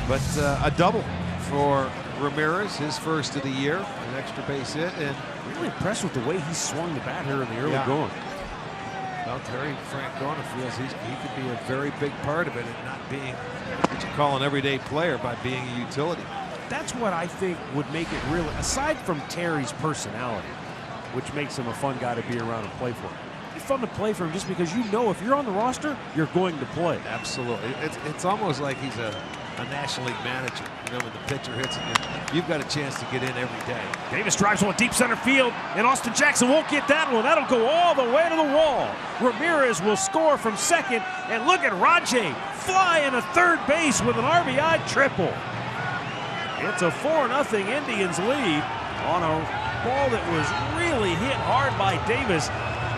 But a double for Ramirez, his first of the year, an extra base hit. And really impressed with the way he swung the bat here in the early going. Well, Terry Francona feels he could be a very big part of it and not being what you call an everyday player by being a utility. That's what I think would make it really, aside from Terry's personality, which makes him a fun guy to be around and play for. It's fun to play for him just because you know if you're on the roster, you're going to play. Absolutely. It's almost like he's a National League manager. You know, when the pitcher hits it, you've got a chance to get in every day. Davis drives one deep center field, and Austin Jackson won't get that one. That'll go all the way to the wall. Ramirez will score from second, and look at Rajay flying to third base with an RBI triple. It's a 4-0 Indians lead on a ball that was really hit hard by Davis.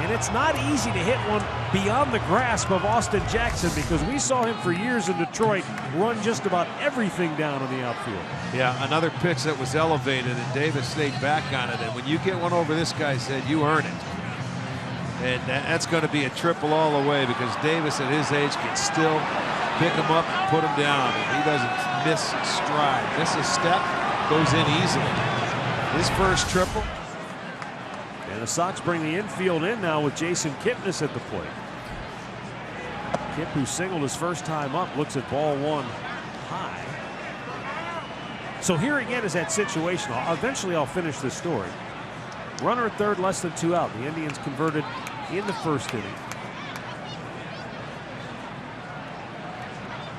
And it's not easy to hit one beyond the grasp of Austin Jackson because we saw him for years in Detroit run just about everything down in the outfield. Yeah, another pitch that was elevated, and Davis stayed back on it. And when you get one over this guy's head, you earn it. And that's going to be a triple all the way because Davis at his age can still pick him up and put him down. And he doesn't miss stride. Miss a step, goes in easily. His first triple. And the Sox bring the infield in now with Jason Kipnis at the plate. Kip, who singled his first time up, looks at ball one high. So here again is that situation. Eventually I'll finish this story. Runner at third, less than 2 out. The Indians converted in the first inning.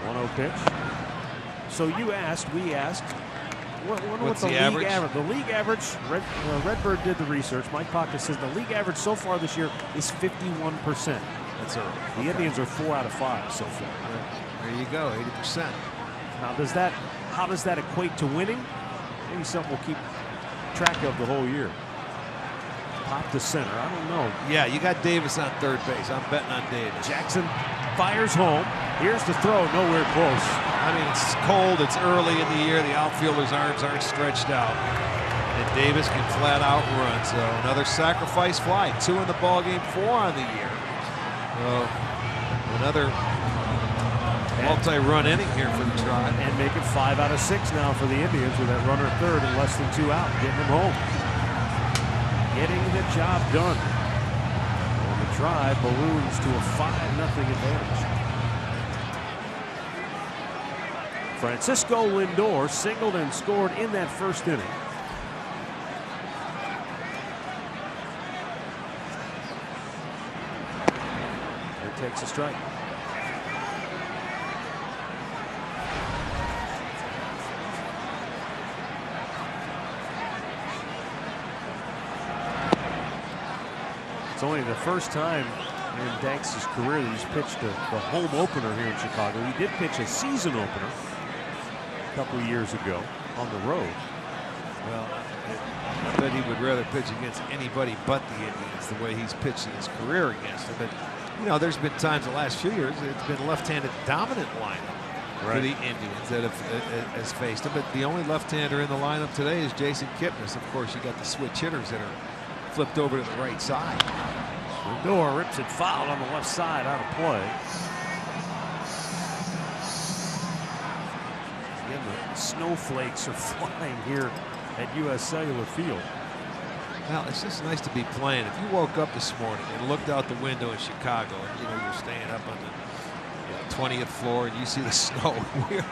1-0 pitch. So you asked, we asked, what's the league average? The league average, Redbird did the research. Mike Pocket says the league average so far this year is 51%. That's early. The Indians are 4 out of 5 so far. There you go, 80%. Now, how does that equate to winning? Maybe something we'll keep track of the whole year. Pop to center, I don't know. Yeah, you got Davis on third base. I'm betting on Davis. Jackson fires home. Here's the throw, nowhere close. I mean, it's cold, it's early in the year. The outfielder's arms aren't stretched out. And Davis can flat out run. So another sacrifice fly. 2 in the ballgame, 4 on the year. So another multi-run inning here for the Tribe. And make it 5 out of 6 now for the Indians with that runner at third and less than 2 out, getting him home. Getting the job done. And the Tribe balloons to a 5-0 advantage. Francisco Lindor singled and scored in that first inning. Here takes a strike. It's only the first time in Danks' career that he's pitched the home opener here in Chicago. He did pitch a season opener a couple of years ago on the road. Well, I bet he would rather pitch against anybody but the Indians the way he's pitched in his career against them. But, you know, there's been times the last few years it's been left-handed dominant lineup for the Indians that has faced him. But the only left-hander in the lineup today is Jason Kipnis. Of course, you got the switch hitters that are flipped over to the right side. Lindor rips it foul on the left side, out of play. Again, the snowflakes are flying here at U.S. Cellular Field. Well, it's just nice to be playing. If you woke up this morning and looked out the window in Chicago, and you know you're staying up on the 20th floor, and you see the snow, we're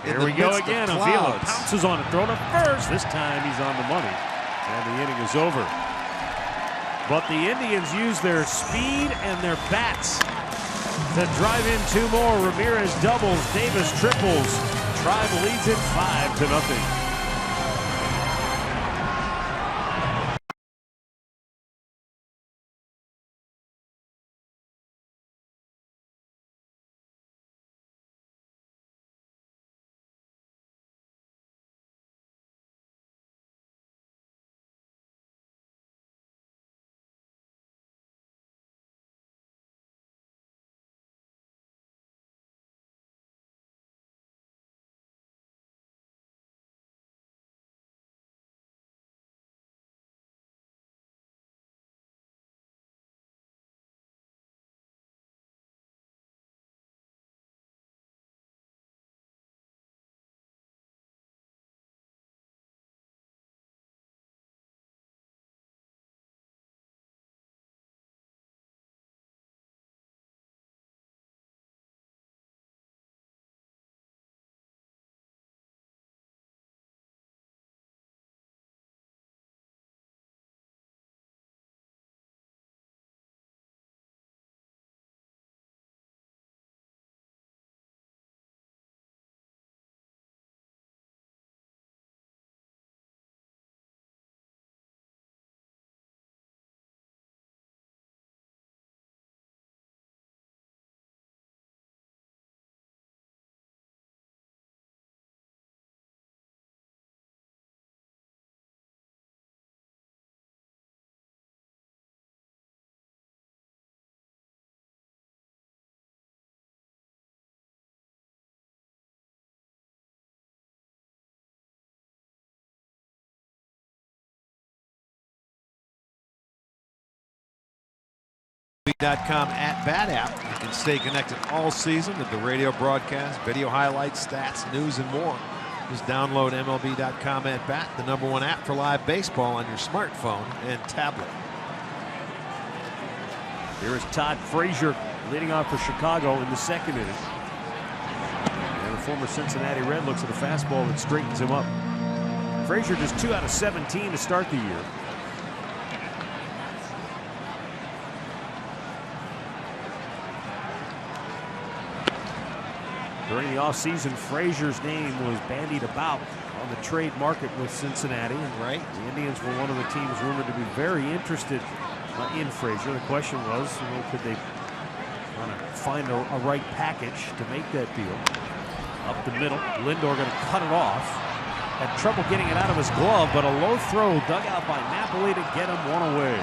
here we go again. Avila pounces on it, thrown to first. This time he's on the money, and the inning is over. But the Indians use their speed and their bats to drive in 2 more. Ramirez doubles, Davis triples. Tribe leads it 5-0. MLB.com @bat app. You can stay connected all season with the radio broadcast, video highlights, stats, news, and more. Just download MLB.com @bat, the #1 app for live baseball on your smartphone and tablet. Here is Todd Frazier leading off for Chicago in the second inning. And the former Cincinnati Red looks at a fastball that straightens him up. Frazier just 2 out of 17 to start the year. During the offseason, Frazier's name was bandied about on the trade market with Cincinnati. And the Indians were one of the teams rumored to be very interested in Frazier. The question was, could they find a right package to make that deal? Up the middle, Lindor going to cut it off. Had trouble getting it out of his glove, but a low throw dug out by Napoli to get him one away.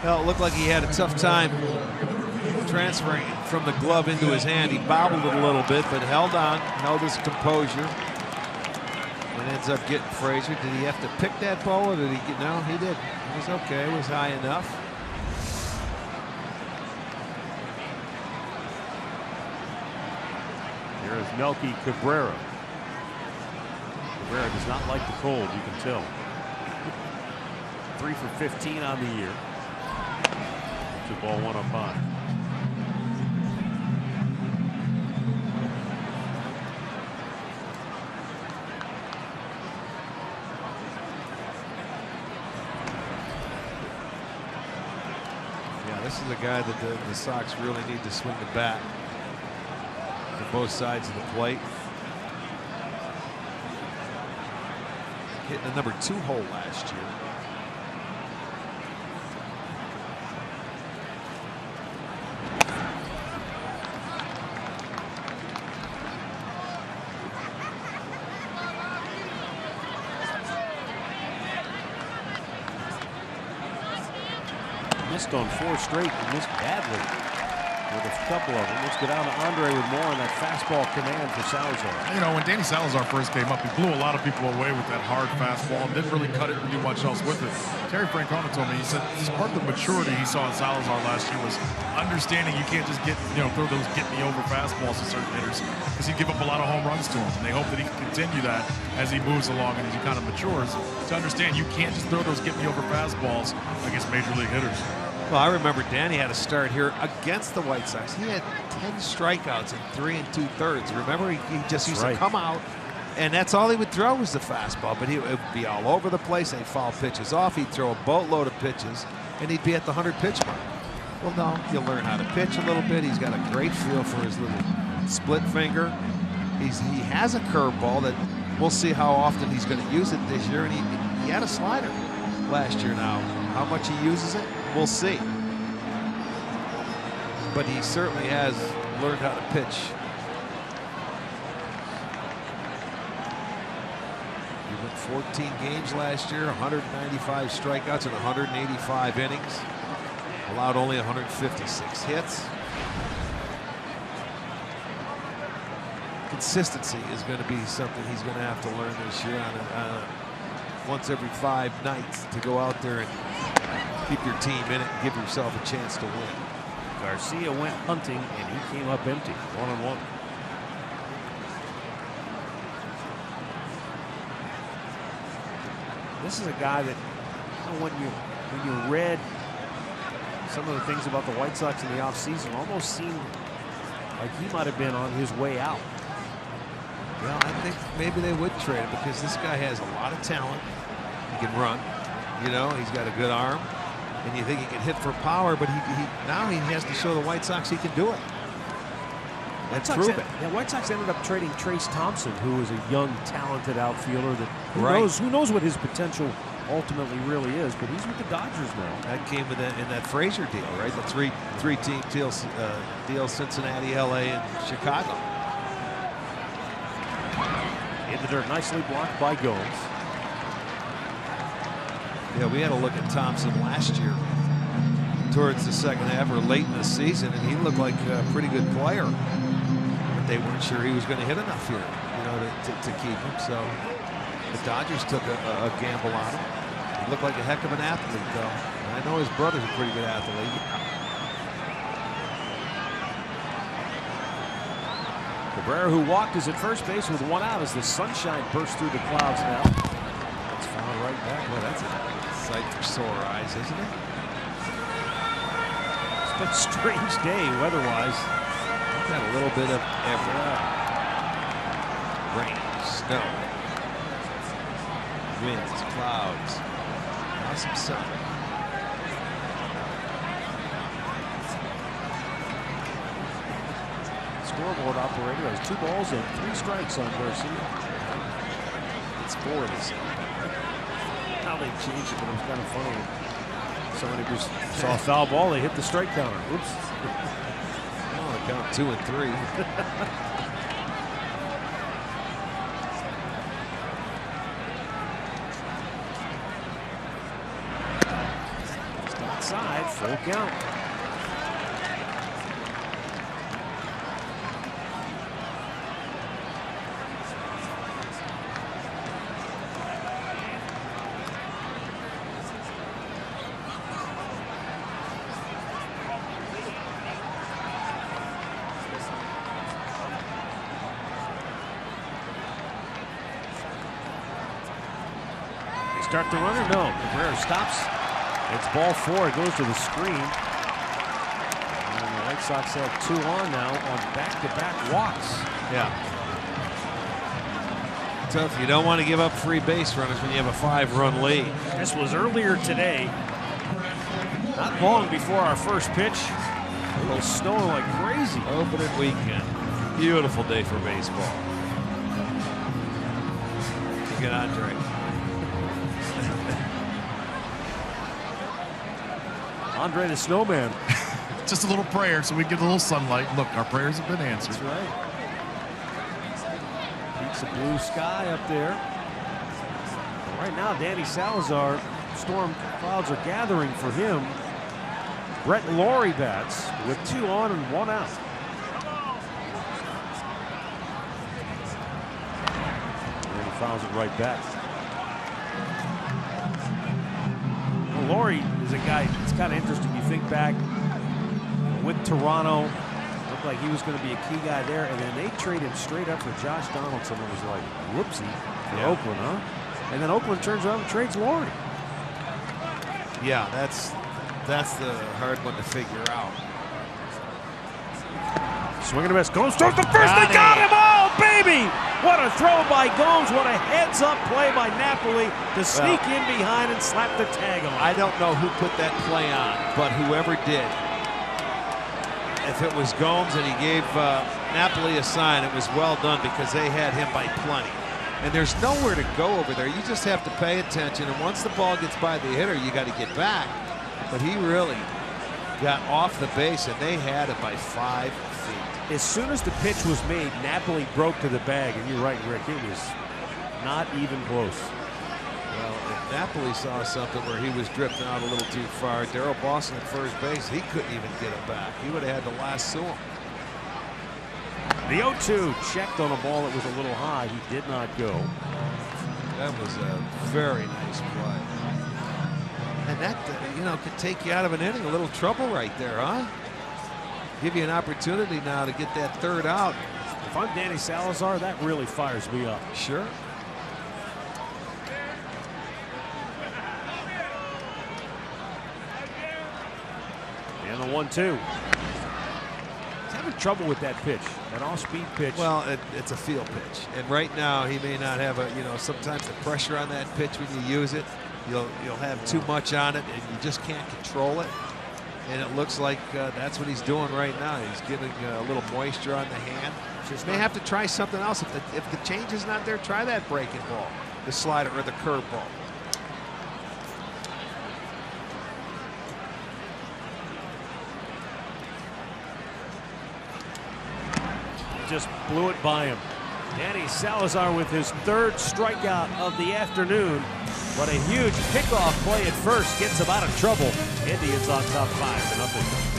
Well, it looked like he had a tough time transferring from the glove into his hand. He bobbled it a little bit, but held on, held his composure, and ends up getting Frazier. Did he have to pick that ball, or did he get? No, he didn't. It was okay. It was high enough. Here is Melky Cabrera. Cabrera does not like the cold, you can tell. 3 for 15 on the year. 2-1 on 5. Yeah, this is a guy that the Sox really need to swing the bat on both sides of the plate. Hitting the number 2 hole last year. Missed on 4 straight and missed badly with a couple of them. Let's go down to Andre with more on that fastball command for Salazar. You know, when Danny Salazar first came up, he blew a lot of people away with that hard fastball and didn't really cut it and do much else with it. Terry Francona told me, he said this is part of the maturity he saw in Salazar last year was understanding you can't just throw those get-me-over fastballs to certain hitters because he'd give up a lot of home runs to him. And they hope that he can continue that as he moves along and as he kind of matures to understand you can't just throw those get-me-over fastballs against major league hitters. Well, I remember Danny had a start here against the White Sox. He had 10 strikeouts in 3 2/3. Remember, he just used to come out, and that's all he would throw was the fastball. But it would be all over the place. They'd foul pitches off. He'd throw a boatload of pitches, and he'd be at the 100-pitch mark. Well, no, you'll learn how to pitch a little bit. He's got a great feel for his little split finger. He has a curveball that we'll see how often he's going to use it this year. And he had a slider last year. Now, how much he uses it, we'll see. But he certainly has learned how to pitch. He went 14 games last year, 195 strikeouts in 185 innings. Allowed only 156 hits. Consistency is going to be something he's going to have to learn this year on once every 5 nights to go out there and keep your team in it and give yourself a chance to win. Garcia went hunting and he came up empty. 1-1. This is a guy that, when you read some of the things about the White Sox in the offseason, almost seemed like he might have been on his way out. Well, I think maybe they would trade him because this guy has a lot of talent. He can run. You know, he's got a good arm. And you think he can hit for power, but now he has to show the White Sox he can do it. That's proven. Yeah, White Sox ended up trading Trace Thompson, who is a young, talented outfielder that who knows what his potential ultimately really is, but he's with the Dodgers now. That came in that Frazier deal, right? The three-team deal, Cincinnati, LA, and Chicago. In the dirt, nicely blocked by Gomes. Yeah, we had a look at Thompson last year towards the second half or late in the season, and he looked like a pretty good player. But they weren't sure he was going to hit enough here, to keep him. So the Dodgers took a gamble on him. He looked like a heck of an athlete, though. And I know his brother's a pretty good athlete. Cabrera, who walked, is at first base with 1 out as the sunshine bursts through the clouds now. That's fouled right back. Well, that's a sight for sore eyes, isn't it? It's been a strange day weather-wise. We've got a little bit of everything. Rain, snow, winds, clouds, now some sun. Scoreboard operator has 2 balls and 3 strikes on Garcia. It's 4 of this. How they changed it, but it was kind of funny. Somebody just saw a foul ball, they hit the strike counter. Oops. Oh, they count 2 and 3. Just outside, full count. Start the runner? No. Cabrera stops. It's ball 4. It goes to the screen. And the White Sox have 2 on now on back-to-back walks. Yeah. Tough. You don't want to give up free base runners when you have a 5-run lead. This was earlier today. Not long before our first pitch. It was snowing like crazy. Opening weekend. Beautiful day for baseball. Look at Andre. Andre the Snowman. Just a little prayer so we get a little sunlight. Look, our prayers have been answered. That's right. Beats the blue sky up there. Right now, Danny Salazar, storm clouds are gathering for him. Brett Laurie bats with 2 on and 1 out. And he fouls it right back. Well, Laurie is a guy, it's kind of interesting. You think back with Toronto, looked like he was going to be a key guy there, and then they trade him straight up for Josh Donaldson. It was like, whoopsie for Oakland, huh? And then Oakland turns around and trades Laurie. Yeah, that's the hard one to figure out. Swing and a miss. Gomes towards the first. They got him! Oh, baby! What a throw by Gomes. What a heads-up play by Napoli to sneak in behind and slap the tag on. I don't know who put that play on, but whoever did. If it was Gomes and he gave Napoli a sign, it was well done because they had him by plenty. And there's nowhere to go over there. You just have to pay attention. And once the ball gets by the hitter, you got to get back. But he really got off the base, and they had it by 5 feet. As soon as the pitch was made, Napoli broke to the bag. And you're right, Rick. It was not even close. Well, if Napoli saw something where he was drifting out a little too far, Darrell Boston at first base, he couldn't even get him back. He would have had to lasso him. The 0-2 checked on a ball that was a little high. He did not go. That was a very nice play. And that, could take you out of an inning. A little trouble right there, huh? Give you an opportunity now to get that 3rd out. If I'm Danny Salazar, that really fires me up. Sure. And the 1-2. He's having trouble with that pitch, that off-speed pitch. Well, it's a field pitch, and right now he may not have sometimes the pressure on that pitch when you use it, you'll have too much on it, and you just can't control it. And it looks like that's what he's doing right now. He's getting a little moisture on the hand. Just may have to try something else. If the change is not there, try that breaking ball, the slider, or the curve ball. Just blew it by him. Danny Salazar with his 3rd strikeout of the afternoon. But a huge pickoff play at first gets him out of trouble. Indians on top 5-0.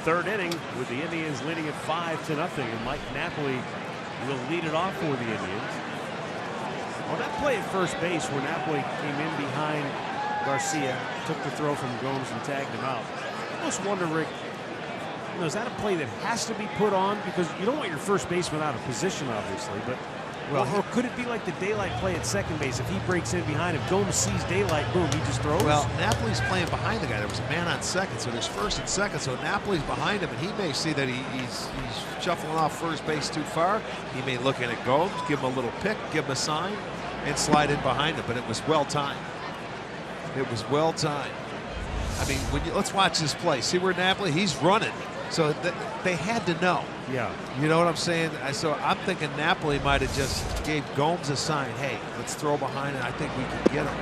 third inning with the Indians leading at 5-0, and Mike Napoli will lead it off for the Indians. On that play at first base where Napoli came in behind Garcia, took the throw from Gomes and tagged him out. I almost wonder, Rick, is that a play that has to be put on? Because you don't want your first baseman out of position, obviously, but or could it be like the daylight play at second base? If he breaks in behind him, Gomes sees daylight, boom, he just throws? Well, Napoli's playing behind the guy. There was a man on second, so there's first and second. So Napoli's behind him, and he may see that he's shuffling off first base too far. He may look in at Gomes, give him a little pick, give him a sign, and slide in behind him. But it was well timed. It was well timed. I mean, let's watch this play. See where Napoli, he's running. So they had to know. Yeah. You know what I'm saying? So I'm thinking Napoli might have just gave Gomes a sign. Hey, let's throw behind it. I think we can get him.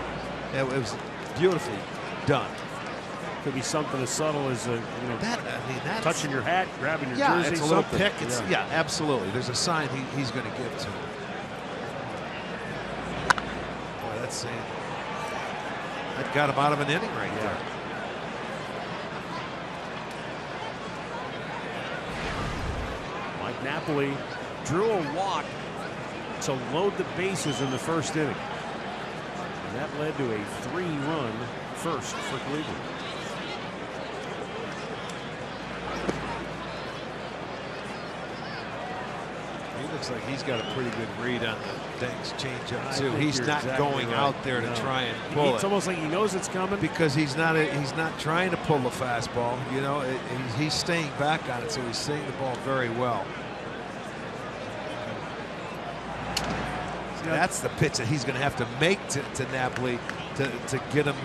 It was beautifully done. Could be something as subtle as that's touching your hat, grabbing your yeah, jersey. it's a little something. pick. It's, yeah, absolutely. There's a sign he's going to give to him. Boy, that's saying that got him out of an inning right there. Napoli drew a walk to load the bases in the first inning. And that led to a 3-run first for Cleveland. He looks like he's got a pretty good read on the Dank's changeup too. He's not exactly going out there to try and pull It's almost like he knows it's coming. because he's not trying to pull the fastball. You know, he's staying back on it, so he's seeing the ball very well. That's the pitch that he's going to have to make to Napoli to get him,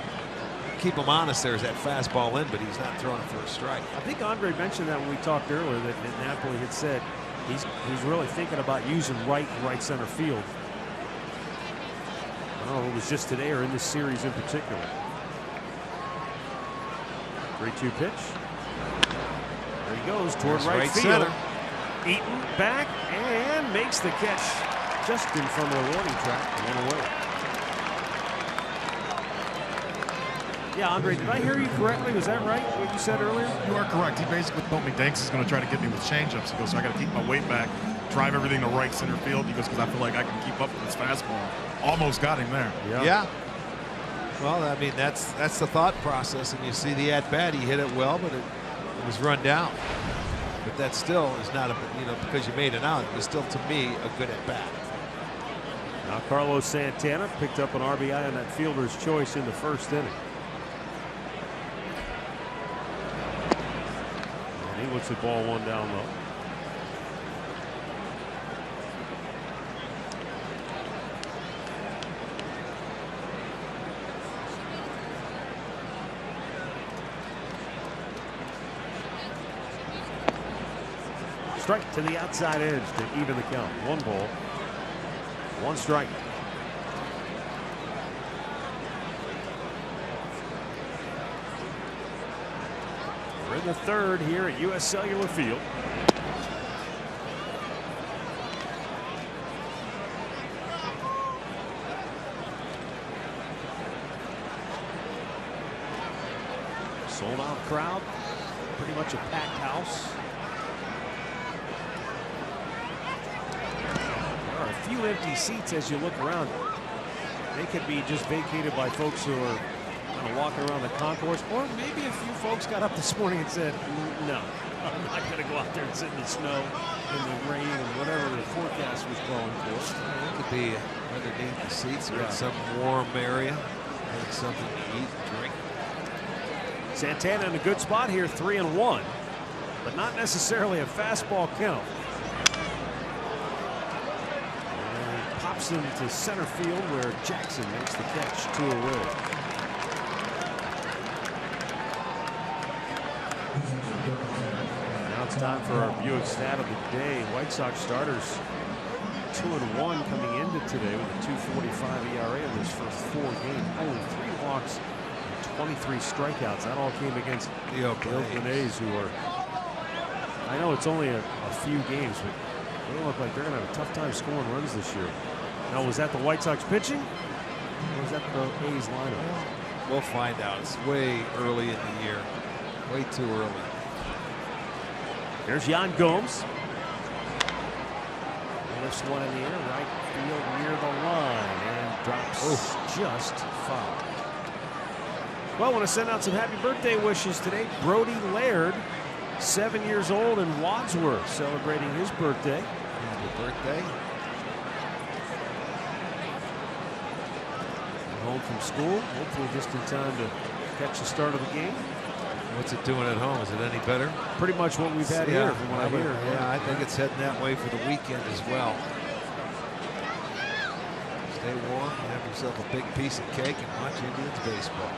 keep him honest. There's that fastball in, but he's not throwing it for a strike. I think Andre mentioned that when we talked earlier that Napoli had said he's really thinking about using right center field. I don't know if it was just today or in this series in particular. 3-2 pitch. There he goes toward right field. Center. Eaton back and makes the catch. Just in front of the warning track and went away. Yeah, Andre, did I hear you correctly? Was that right, what you said earlier? You are correct. He basically told me Danks is going to try to get me with changeups. He goes, so I got to keep my weight back, drive everything to right center field. He goes, because I feel like I can keep up with this fastball. Almost got him there. Yeah. Well, I mean, that's the thought process, and you see the at-bat. He hit it well, but it was run down. But that still is not because you made it out, it was still, to me, a good at-bat. Now Carlos Santana picked up an RBI on that fielder's choice in the first inning. And he looks at ball one down low. Strike to the outside edge to even the count. 1 ball. 1 strike. We're in the third here at U.S. Cellular Field. Sold out crowd. Pretty much a packed house. Few empty seats as you look around. They could be just vacated by folks who are kind of walking around the concourse, or maybe a few folks got up this morning and said, no, I'm not going to go out there and sit in the snow, in the rain, and whatever the forecast was calling for. It could be underneath the seats or in some warm area, having something to eat and drink. Santana in a good spot here, 3-1, but not necessarily a fastball count. Into center field where Jackson makes the catch, 2 away. Now it's time for our Buick stat of the day. White Sox starters 2-1 coming into today with a 2.45 ERA in this first 4 games. Only 3 walks and 23 strikeouts. That all came against the Oakland A's, who are, I know it's only a few games, but they look like they're going to have a tough time scoring runs this year. Now, was that the White Sox pitching, or was that the A's lineup? We'll find out. It's way early in the year. Way too early. There's Yan Gomes. Lifts one in the air, right field near the line, and drops just foul. Well, I want to send out some happy birthday wishes today. Brody Laird, 7 years old in Wadsworth, celebrating his birthday. Happy birthday. Home from school, hopefully just in time to catch the start of the game. What's it doing at home? Is it any better? Pretty much what we've had here from what I hear. Yeah, I think it's heading that way for the weekend as well. Stay warm, have yourself a big piece of cake, and watch Indians baseball.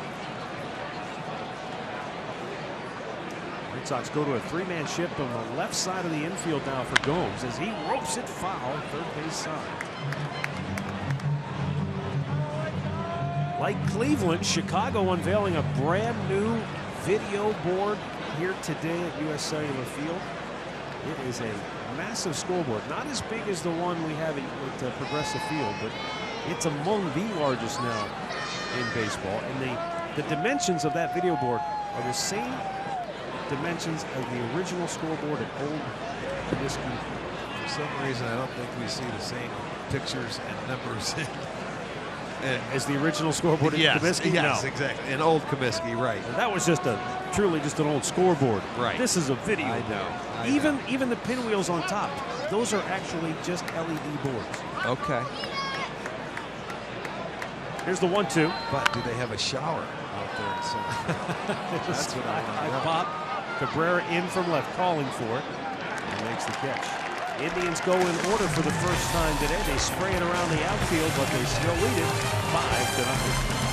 Red Sox go to a three-man shift on the left side of the infield now for Gomes as he ropes it foul, third base side. Like Cleveland, Chicago unveiling a brand new video board here today at U.S. Cellular Field. It is a massive scoreboard, not as big as the one we have at Progressive Field, but it's among the largest now in baseball. And the dimensions of that video board are the same dimensions as the original scoreboard at Old Comiskey. For some reason, I don't think we see the same pictures and numbers as the original scoreboard at Comiskey? Yes, no. exactly. In Old Comiskey, right. And that was just truly just an old scoreboard. Right. This is a video I board. know. Even the pinwheels on top, those are actually just LED boards. Okay. Here's the 1-2. But do they have a shower out there in center? That's what I want to know. Pop. Cabrera in from left, calling for it. And makes the catch. Indians go in order for the first time today. They spray it around the outfield, but they still lead it 5-0.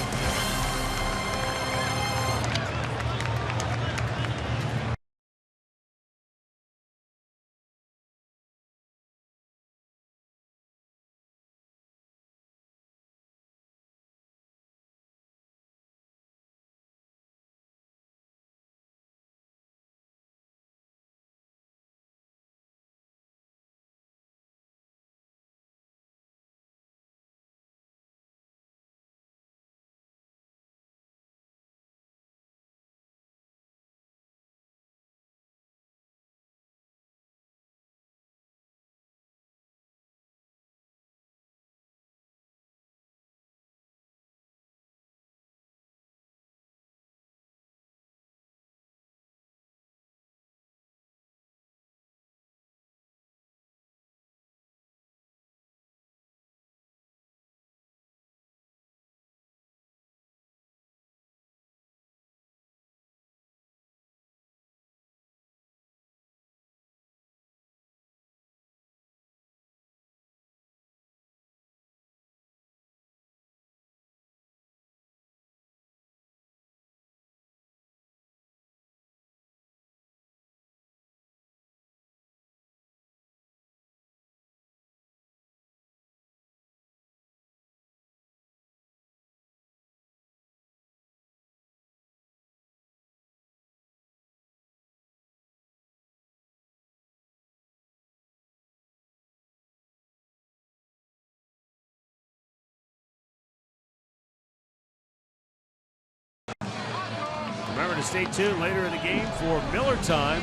Remember to stay tuned later in the game for Miller Time,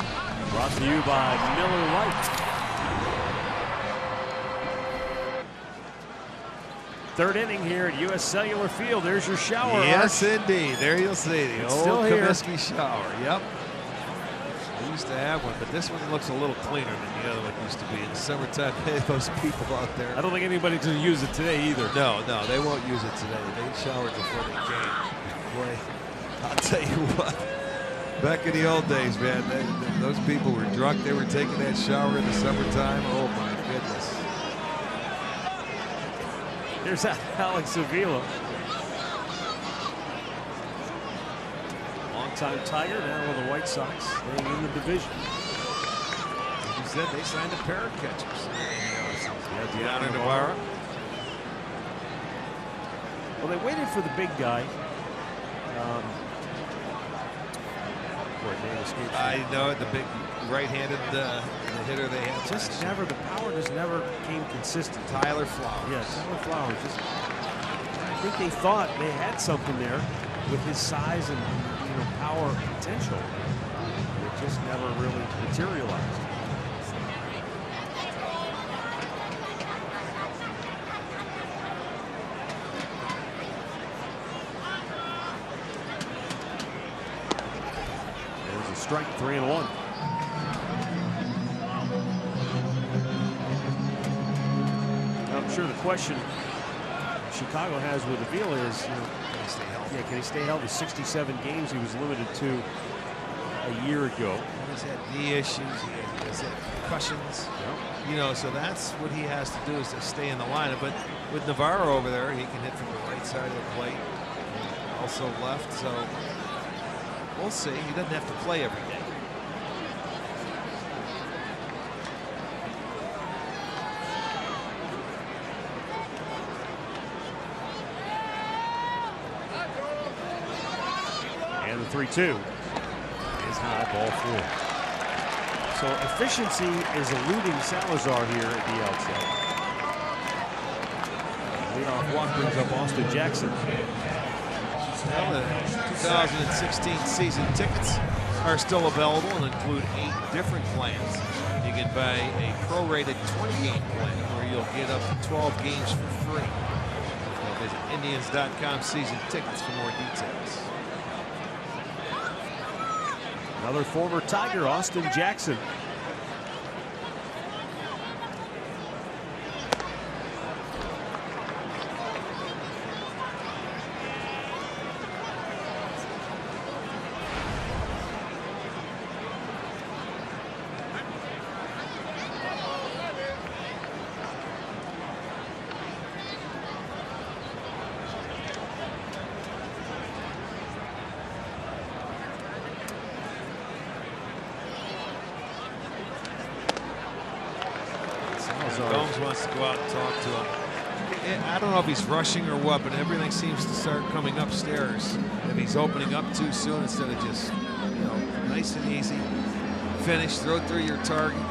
brought to you by Miller Lite. Third inning here at U.S. Cellular Field. There's your shower. Yes, Arch. indeed. There you'll see the It's old still here. Comiskey shower. Yep. We used to have one, but this one looks a little cleaner than the other one used to be. In the summertime, those people out there. I don't think anybody's going to use it today either. No, they won't use it today. They showered before they came. Boy, I'll tell you what. Back in the old days, man, those people were drunk. They were taking that shower in the summertime. Oh, my goodness. Here's Alex Avila. Longtime Tiger, now with the White Sox, staying in the division. As you said, they signed a pair of catchers. Yeah, Deanna Navarro. Well, they waited for the big guy. I know it, the big right-handed hitter they had. Just never, the power just never came consistent. Tyler Flowers. Yeah, Tyler Flowers. I think they thought they had something there with his size and power potential. It just never really materialized. There's a strike, 3-1. I'm sure the question Chicago has with Avila is, you know, can he stay healthy? 67 games he was limited to a year ago. He's had knee issues, he has had concussions. Yep. You know, so that's what he has to do, is to stay in the lineup. But with Navarro over there, he can hit from the right side of the plate, and also left. So we'll see. He doesn't have to play every day. And the 3-2 is high, ball 4. So efficiency is eluding Salazar here at the outset. Leadoff walk brings up Austin Jackson. Well, the 2016 season tickets are still available and include 8 different plans. You can buy a prorated 20-game plan where you'll get up to 12 games for free. So visit Indians.com season tickets for more details. Another former Tiger, Austin Jackson. Gomes wants to go out and talk to him. I don't know if he's rushing or what, but everything seems to start coming upstairs. If he's opening up too soon instead of just, you know, nice and easy, finish, throw through your target.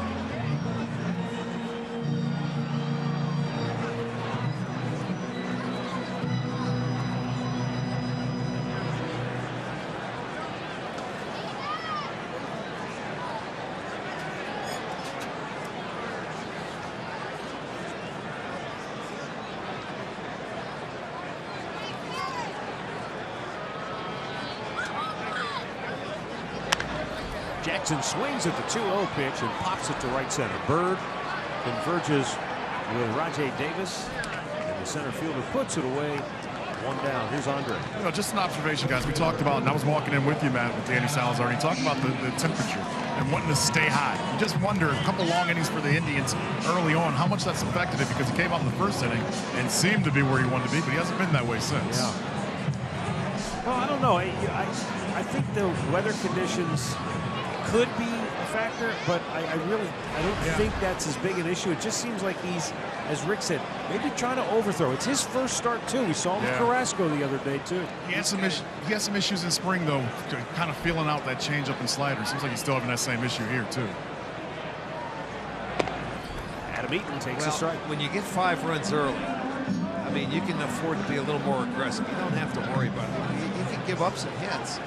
Jackson swings at the 2-0 pitch and pops it to right center. Bird converges with Rajay Davis, and the center fielder puts it away. 1 down. Here's Andre. You know, just an observation, guys. We talked about, and I was walking in with you, Matt, with Danny Salazar, and he talked about the temperature and wanting to stay high. You just wonder, a couple long innings for the Indians early on, how much that's affected it, because he came out in the first inning and seemed to be where he wanted to be, but he hasn't been that way since. Yeah. Well, I don't know. I think the weather conditions could be a factor, but I don't think that's as big an issue. It just seems like he's, as Rick said, maybe trying to overthrow. It's his first start too. We saw him with Carrasco the other day too. He had some issues in spring though, kind of feeling out that changeup and slider. Seems like he's still having that same issue here too. Adam Eaton takes a strike. When you get 5 runs early, I mean, you can afford to be a little more aggressive. You don't have to worry about it. You can give up some hits.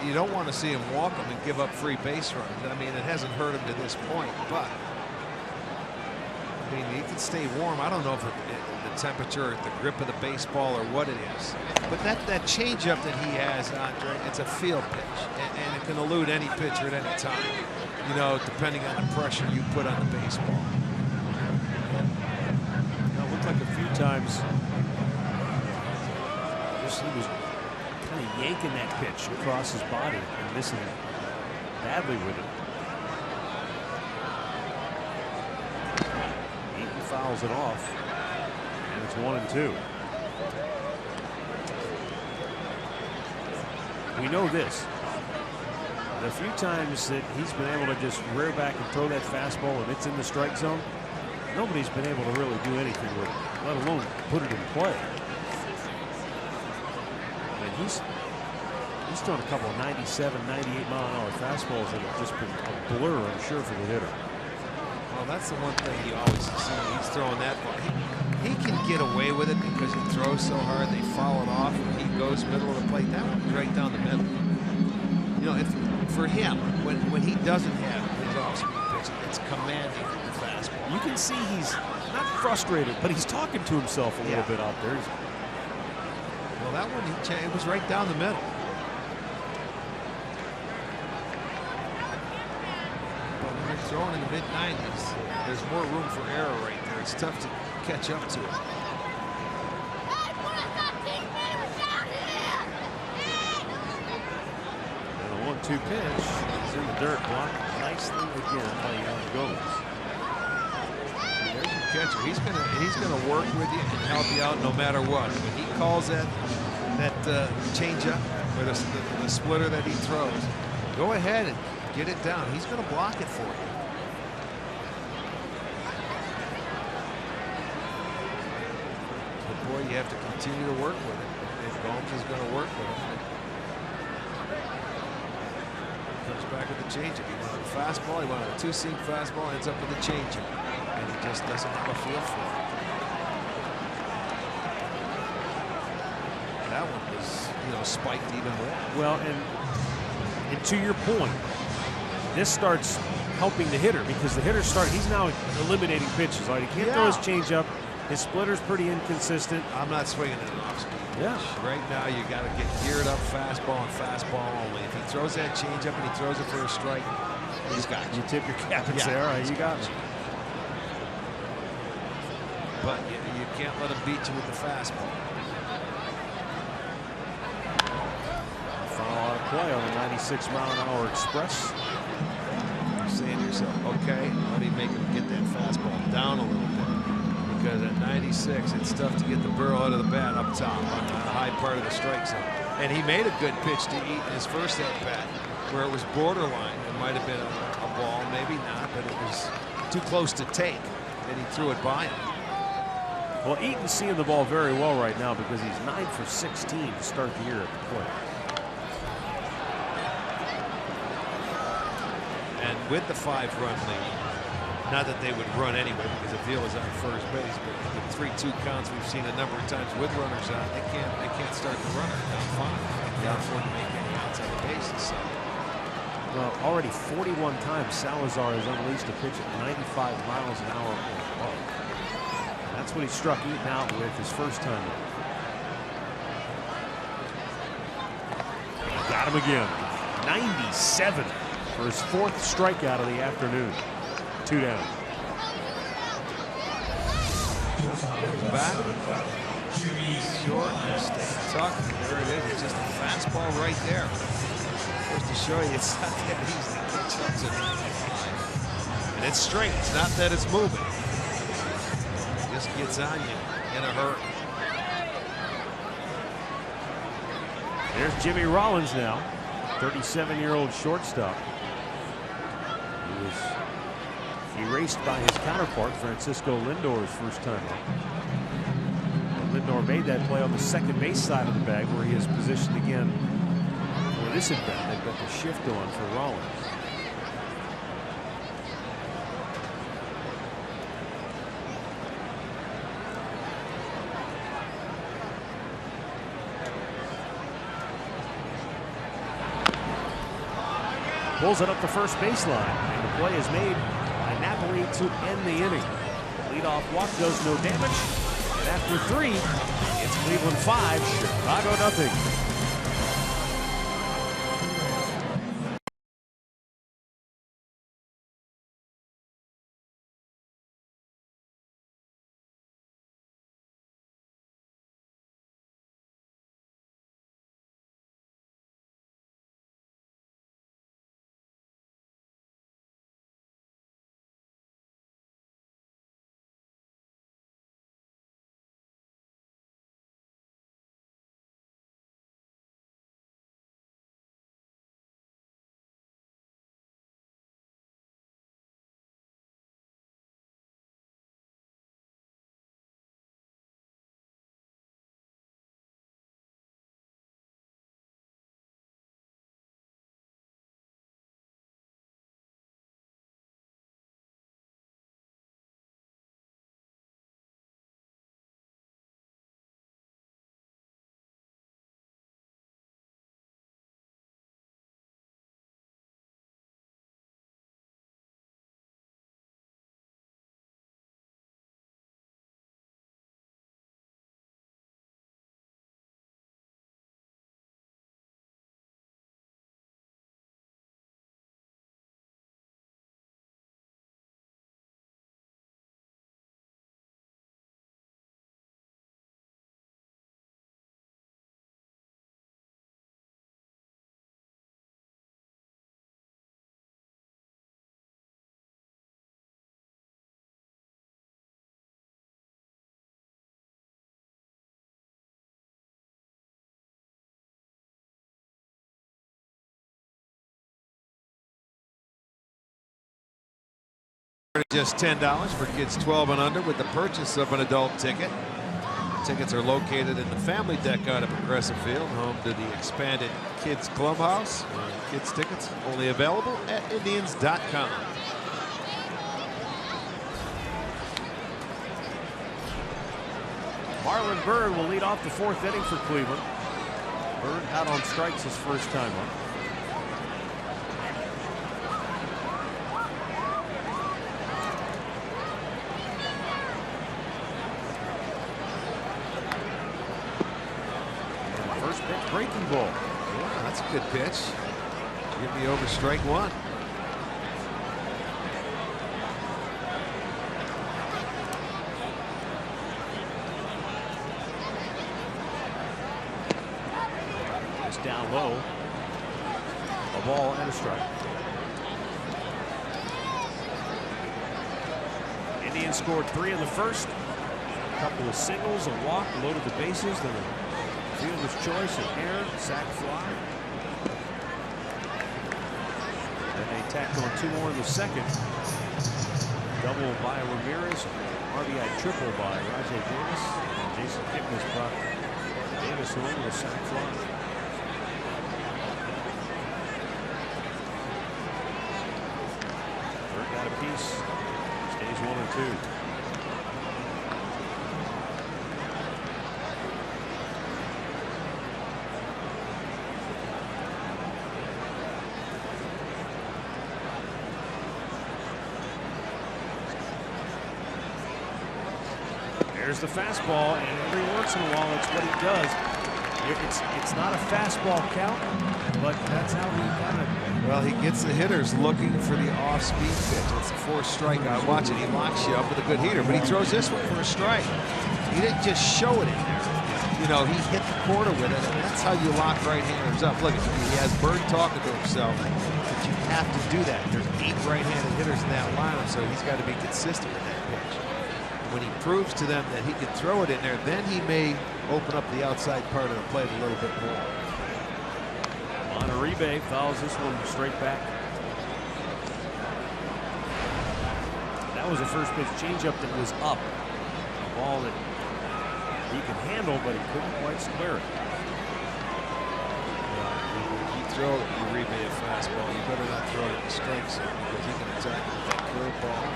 You don't want to see him walk them and give up free base runs. I mean, it hasn't hurt him to this point, but I mean, he can stay warm. I don't know if the temperature, the grip of the baseball, or what it is. But that changeup that he has, Andre, it's a field pitch, and it can elude any pitcher at any time. You know, depending on the pressure you put on the baseball. It looked like a few times. He was kind of yanking that pitch across his body and missing badly with it. Eaton fouls it off, and it's 1-2. We know this. The few times that he's been able to just rear back and throw that fastball and it's in the strike zone, nobody's been able to really do anything with it, let alone put it in play. He's thrown a couple of 97, 98-mile-an-hour fastballs that have just been a blur, I'm sure, for the hitter. Well, that's the one thing he always sees. He's throwing that ball. He can get away with it because he throws so hard, they foul it off, and he goes middle of the plate. That one right down the middle. You know, if for him, when he doesn't have his off-speed pitch, it's commanding the fastball. You can see he's not frustrated, but he's talking to himself a little bit out there. Well, that one, it was right down the middle. But when you're throwing in the mid-90s, there's more room for error right there. It's tough to catch up to it. And a 1-2 pitch is in the dirt, blocked nicely again by GOMES. There's your catcher. He's gonna work with you and help you out no matter what. When he calls that changeup or the splitter that he throws, go ahead and get it down. He's gonna block it for you. But boy, you have to continue to work with it. If GOMES is gonna work with him. Comes back with the changeup. He wanted a fastball. He wanted a two-seam fastball. Ends up with a changeup, and he just doesn't have a feel for it. That one was, spiked even more. Well, and to your point, this starts helping the hitter because the hitter he's now eliminating pitches. Like he can't throw his changeup. His splitter's pretty inconsistent. I'm not swinging it off speed. Yeah. Right now, you got to get geared up fastball and fastball only. If he throws that changeup and he throws it for a strike, he's got you. You tip your cap and say, all right, you got me. But you can't let him beat you with the fastball. Final out of play on the 96-mile-an-hour express. You're saying to yourself, okay, let me make him get that fastball down a little bit. Because at 96, it's tough to get the barrel out of the bat up top on the high part of the strike zone. And he made a good pitch to Eaton his first at bat, where it was borderline. It might have been a ball, maybe not, but it was too close to take, and he threw it by him. Well, Eaton's seeing the ball very well right now because he's 9 for 16 to start the year at the plate. And with the 5-run lead, not that they would run anyway because the field is on first base, but the 3-2 counts we've seen a number of times with runners on, they can't start the runner down 5. They can't afford to make any outside the bases. So. Well, already 41 times Salazar has unleashed a pitch at 95 miles an hour or above. That's what he struck Eaton out with his first time. Got him again. 97 for his 4th strikeout of the afternoon. 2 down. Back. Short. Stay tucked. There it is. It's just a fastball right there. Just to show you it's not that easy to catch up to. And it's straight. It's not that it's moving. It just gets on you in a hurry. There's Jimmy Rollins now. 37-year-old shortstop. He was erased by his counterpart, Francisco Lindor's first time up. And Lindor made that play on the second base side of the bag where he is positioned again for this at bat. They've got the shift on for Rollins. Pulls it up the first baseline, and the play is made by Napoli to end the inning. Leadoff walk does no damage, and after 3, it's Cleveland 5, Chicago nothing. Just $10 for kids 12 and under with the purchase of an adult ticket. Tickets are located in the family deck out at Progressive Field, home to the expanded Kids Clubhouse. Kids tickets only available at Indians.com. Marlon Byrd will lead off the 4th inning for Cleveland. Byrd out on strikes his first time up. Breaking ball. Yeah, that's a good pitch. Give me over strike one. Just down low. A ball and a strike. Indians scored 3 in the first. A couple of singles, a walk, loaded the bases, then a fielder's choice, an error, sac fly. Then they tacked on 2 more in the second. Double by Ramirez, RBI triple by Rajay Davis. And Jason Kipnis brought Davis home with a sac fly. Byrd got a piece. Stays 1 and 2. There's the fastball, and every once in a while, it's what he does. It's not a fastball count, but that's how he kind of. Well, he gets the hitters looking for the off-speed pitch. It's a 4th strikeout. Watch it. He locks you up with a good heater, but he throws this one for a strike. He didn't just show it in there. You know, he hit the corner with it, and that's how you lock right-handers up. Look, he has Byrd talking to himself, but you have to do that. There's 8 right-handed hitters in that lineup, so he's got to be consistent with that pitch. When he proves to them that he can throw it in there, then he may open up the outside part of the plate a little bit more. URIBE fouls this one straight back. That was a first pitch changeup that was up. A ball that he could handle, but he couldn't quite square it. You throw URIBE a fastball, you better not throw it in the strike zone because he can attack with that curveball.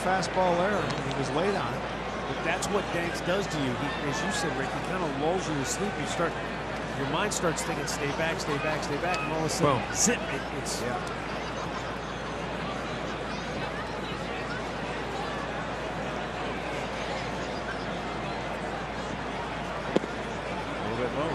Fastball there. He was late on it. But that's what Danks does to you. He, as you said, Rick, he kind of lulls you to sleep. Your mind starts thinking, stay back, stay back, stay back, and all of a sudden, boom, zip. It's yeah. A little bit low.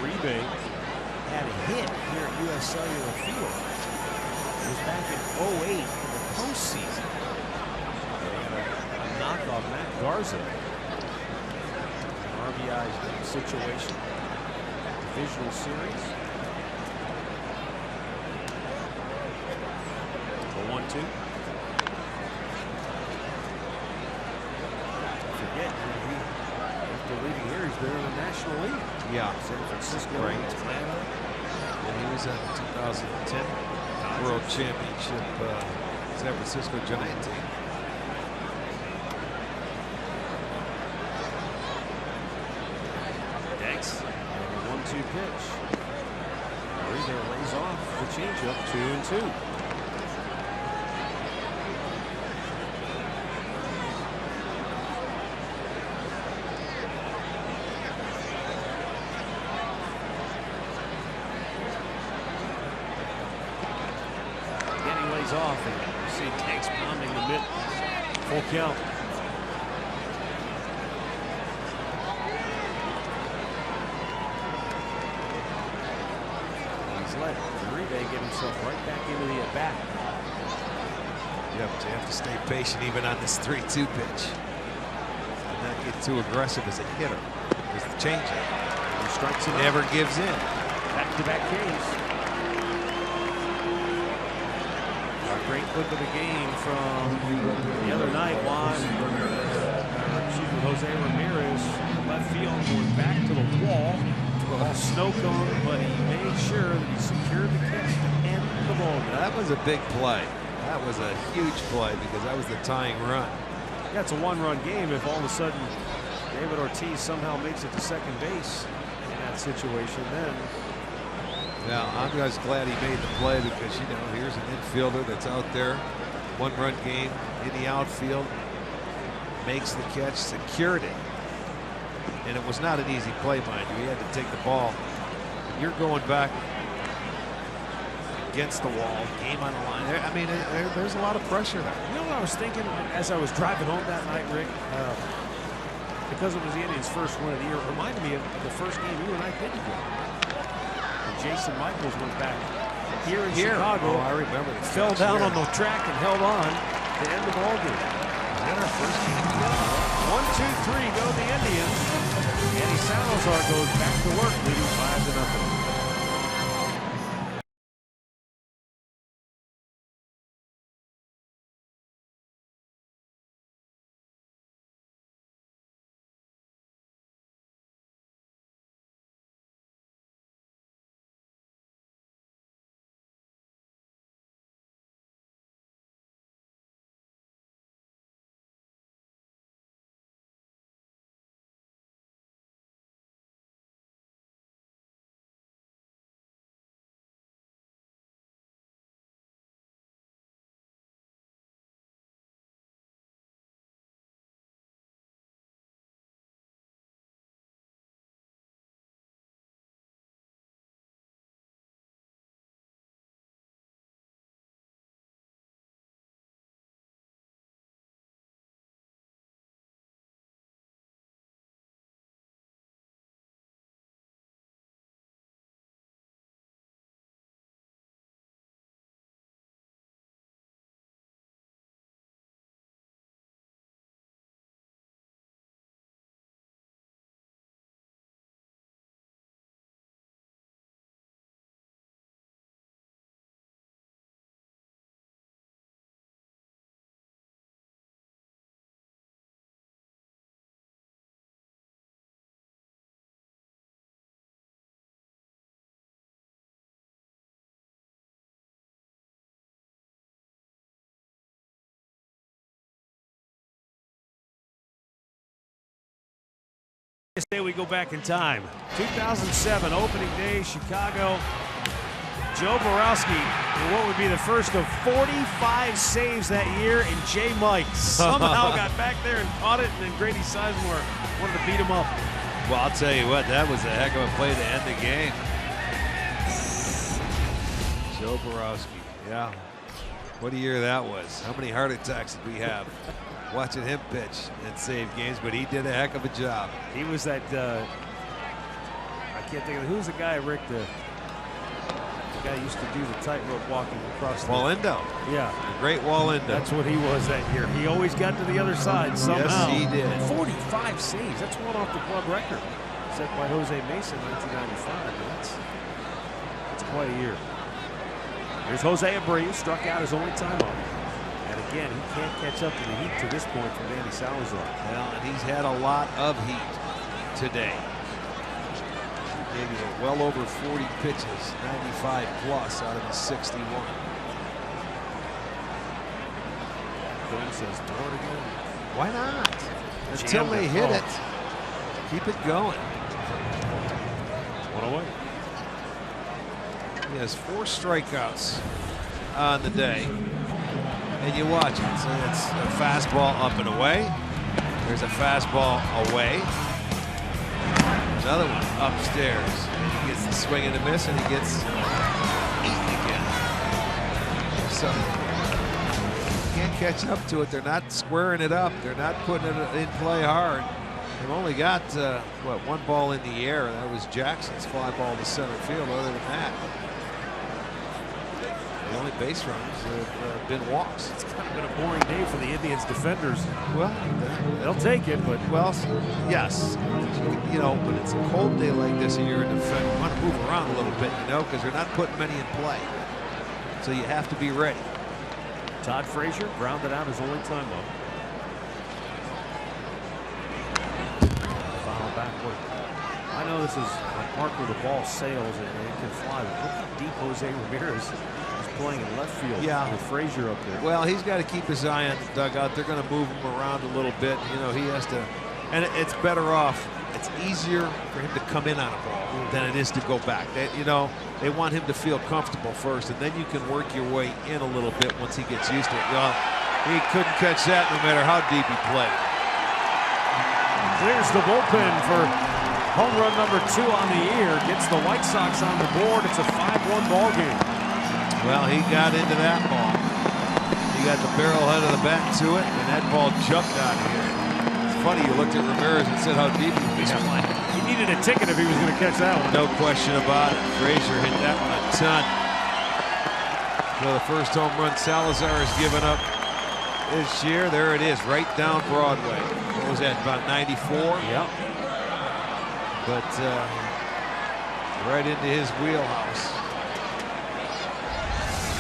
URIBE had a hit here at U.S. Cellular Field. It was back in 08 in the postseason. A knock off Matt Garza. An RBI situation. Divisional series. The 1-2. Forget, after leaving here, he's been in the National League. Yeah. San Francisco, right. Atlanta. And he was at the 2010 World Championship San Francisco Giant team. Danks, 1-2 pitch. URIBE lays off the changeup, 2-2. Off, and you see Danks pounding the mitt. Full count. He's let URIBE get himself right back into the at-bat. Yep, you have to stay patient even on this 3-2 pitch. And not get too aggressive as a hitter. Because the changeup, He strikes it never gives in. Back back-to-back Ks. A great clip of the game from the other night. Jose Ramirez, left field, going back to the wall. Snow cone, but he made sure that he secured the catch to end the ball game. That was a big play. That was a huge play because that was the tying run. Yeah, it's a one-run game if all of a sudden David Ortiz somehow makes it to second base in that situation. Then, yeah, I'm just glad he made the play because, you know, here's an infielder that's out there, one-run game in the outfield, makes the catch, secured it. And it was not an easy play, mind you. He had to take the ball. You're going back against the wall, game on the line. I mean, there's a lot of pressure there. You know what I was thinking as I was driving home that night, Rick? Because it was the Indians' first win of the year, it reminded me of the first game you and I did together. And Jason Michaels went back here in Chicago. Oh, I remember this. Fell down on the track and held on to end the ball game. Was that our first game together? 1, 2, 3, go the Indians. Andy Salazar goes back to work, leading 5-0. Say we go back in time. 2007 opening day, Chicago. Joe Borowski in what would be the first of 45 saves that year, and Jay Mike somehow got back there and caught it, and then Grady Sizemore wanted to beat him up. Well, I'll tell you what, that was a heck of a play to end the game. Joe Borowski, yeah. What a year that was. How many heart attacks did we have watching him pitch and save games, but he did a heck of a job. He was that, I can't think of, who's the guy, Rick, the guy used to do the tightrope walking across the... Walindo. Yeah. The great Walindo. That's what he was that year. He always got to the other side somehow. Yes, he did. 45 saves. That's one off the club record set by Jose Mesa in 1995. That's quite a year. Here's Jose Abreu, struck out his only time up. And again, he can't catch up to the heat to this point from Andy Salazar. Well, and he's had a lot of heat today. Maybe well over 40 pitches, 95 plus out of his 61. Glenn says, throw it again. Why not? Until they hit it. Keep it going. One away. He has 4 strikeouts on the day. And you watch it. So it's a fastball up and away. There's a fastball away. Another one upstairs. And he gets the swing and a miss, and he gets eaten again. So can't catch up to it. They're not squaring it up. They're not putting it in play hard. They've only got, what, 1 ball in the air. That was Jackson's fly ball to center field. Other than that, The only base runners have been walks. It's kind of been a boring day for the Indians defenders. Well, They'll take it, but well, yes. You know, when it's a cold day like this and you're a defender, you want to move around a little bit, you know, because they're not putting many in play. So you have to be ready. Todd Frazier grounded out his only time up. Foul backward. I know this is a park where the ball sails and it can fly, but look how deep Jose Ramirez is playing in left field with Frazier up there. Well, he's got to keep his eye on the dugout. They're going to move him around a little bit. You know, he has to, and it's better off. It's easier for him to come in on a ball than it is to go back. You know, they want him to feel comfortable first, and then you can work your way in a little bit once he gets used to it. Well, he couldn't catch that no matter how deep he played. Clears the bullpen for home run number 2 on the year. Gets the White Sox on the board. It's a 5-1 ball game. Well, he got into that ball. He got the barrel head of the bat to it, and that ball jumped out of here. It's funny, you looked at Ramirez and said how deep he was playing. He needed a ticket if he was going to catch that one. No question about it. Frazier hit that one a ton. So the first home run Salazar has given up this year. There it is, right down Broadway. What was that, about 94? Yeah. But right into his wheelhouse.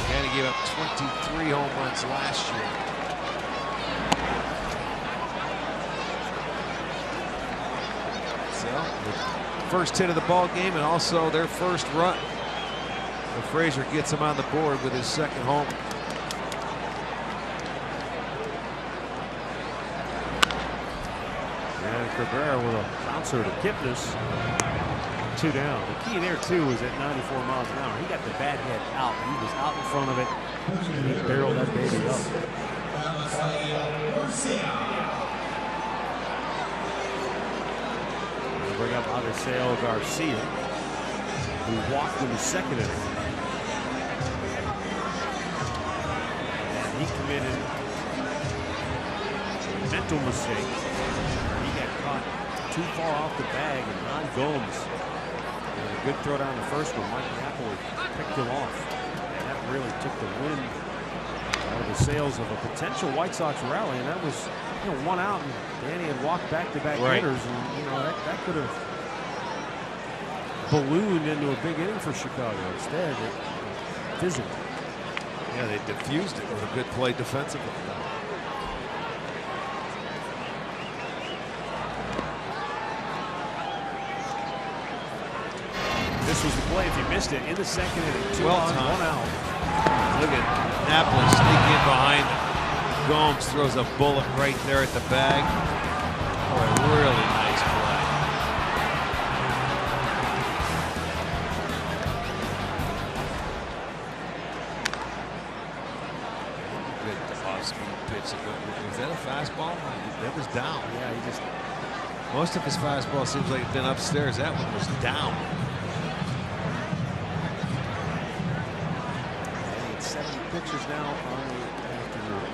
And he gave up 23 home runs last year. So the first hit of the ball game and also their first run. So Frazier gets him on the board with his second home. And Cabrera with a bouncer to Kipnis. 2 down. The key there too was at 94 miles an hour. He got the bat head out. He was out in front of it. And he barreled that baby up. We'll bring up Odiseo Garcia, who walked in the second inning. And he committed a mental mistake. He got caught too far off the bag, and Ron Gomes, and a good throw down the first one. Mike NAPOLI picked him off, and that really took the wind out of the sails of a potential White Sox rally. And that was, you know, 1 out, and Danny had walked back-to-back hitters, and you know that could have ballooned into a big inning for Chicago. Instead, it fizzled. Yeah, they diffused it with a good play defensively. This was the play, if you missed it, in the second inning. 2 on, 1 out. Look at Napoli sneak in behind him. Gomes throws a bullet right there at the bag. Boy, really nice play. Good off-speed pitch. Was that a fastball? That was down. Yeah, he just... Most of his fastball seems like it's been upstairs. That one was down. 70 pitchers now on the afternoon.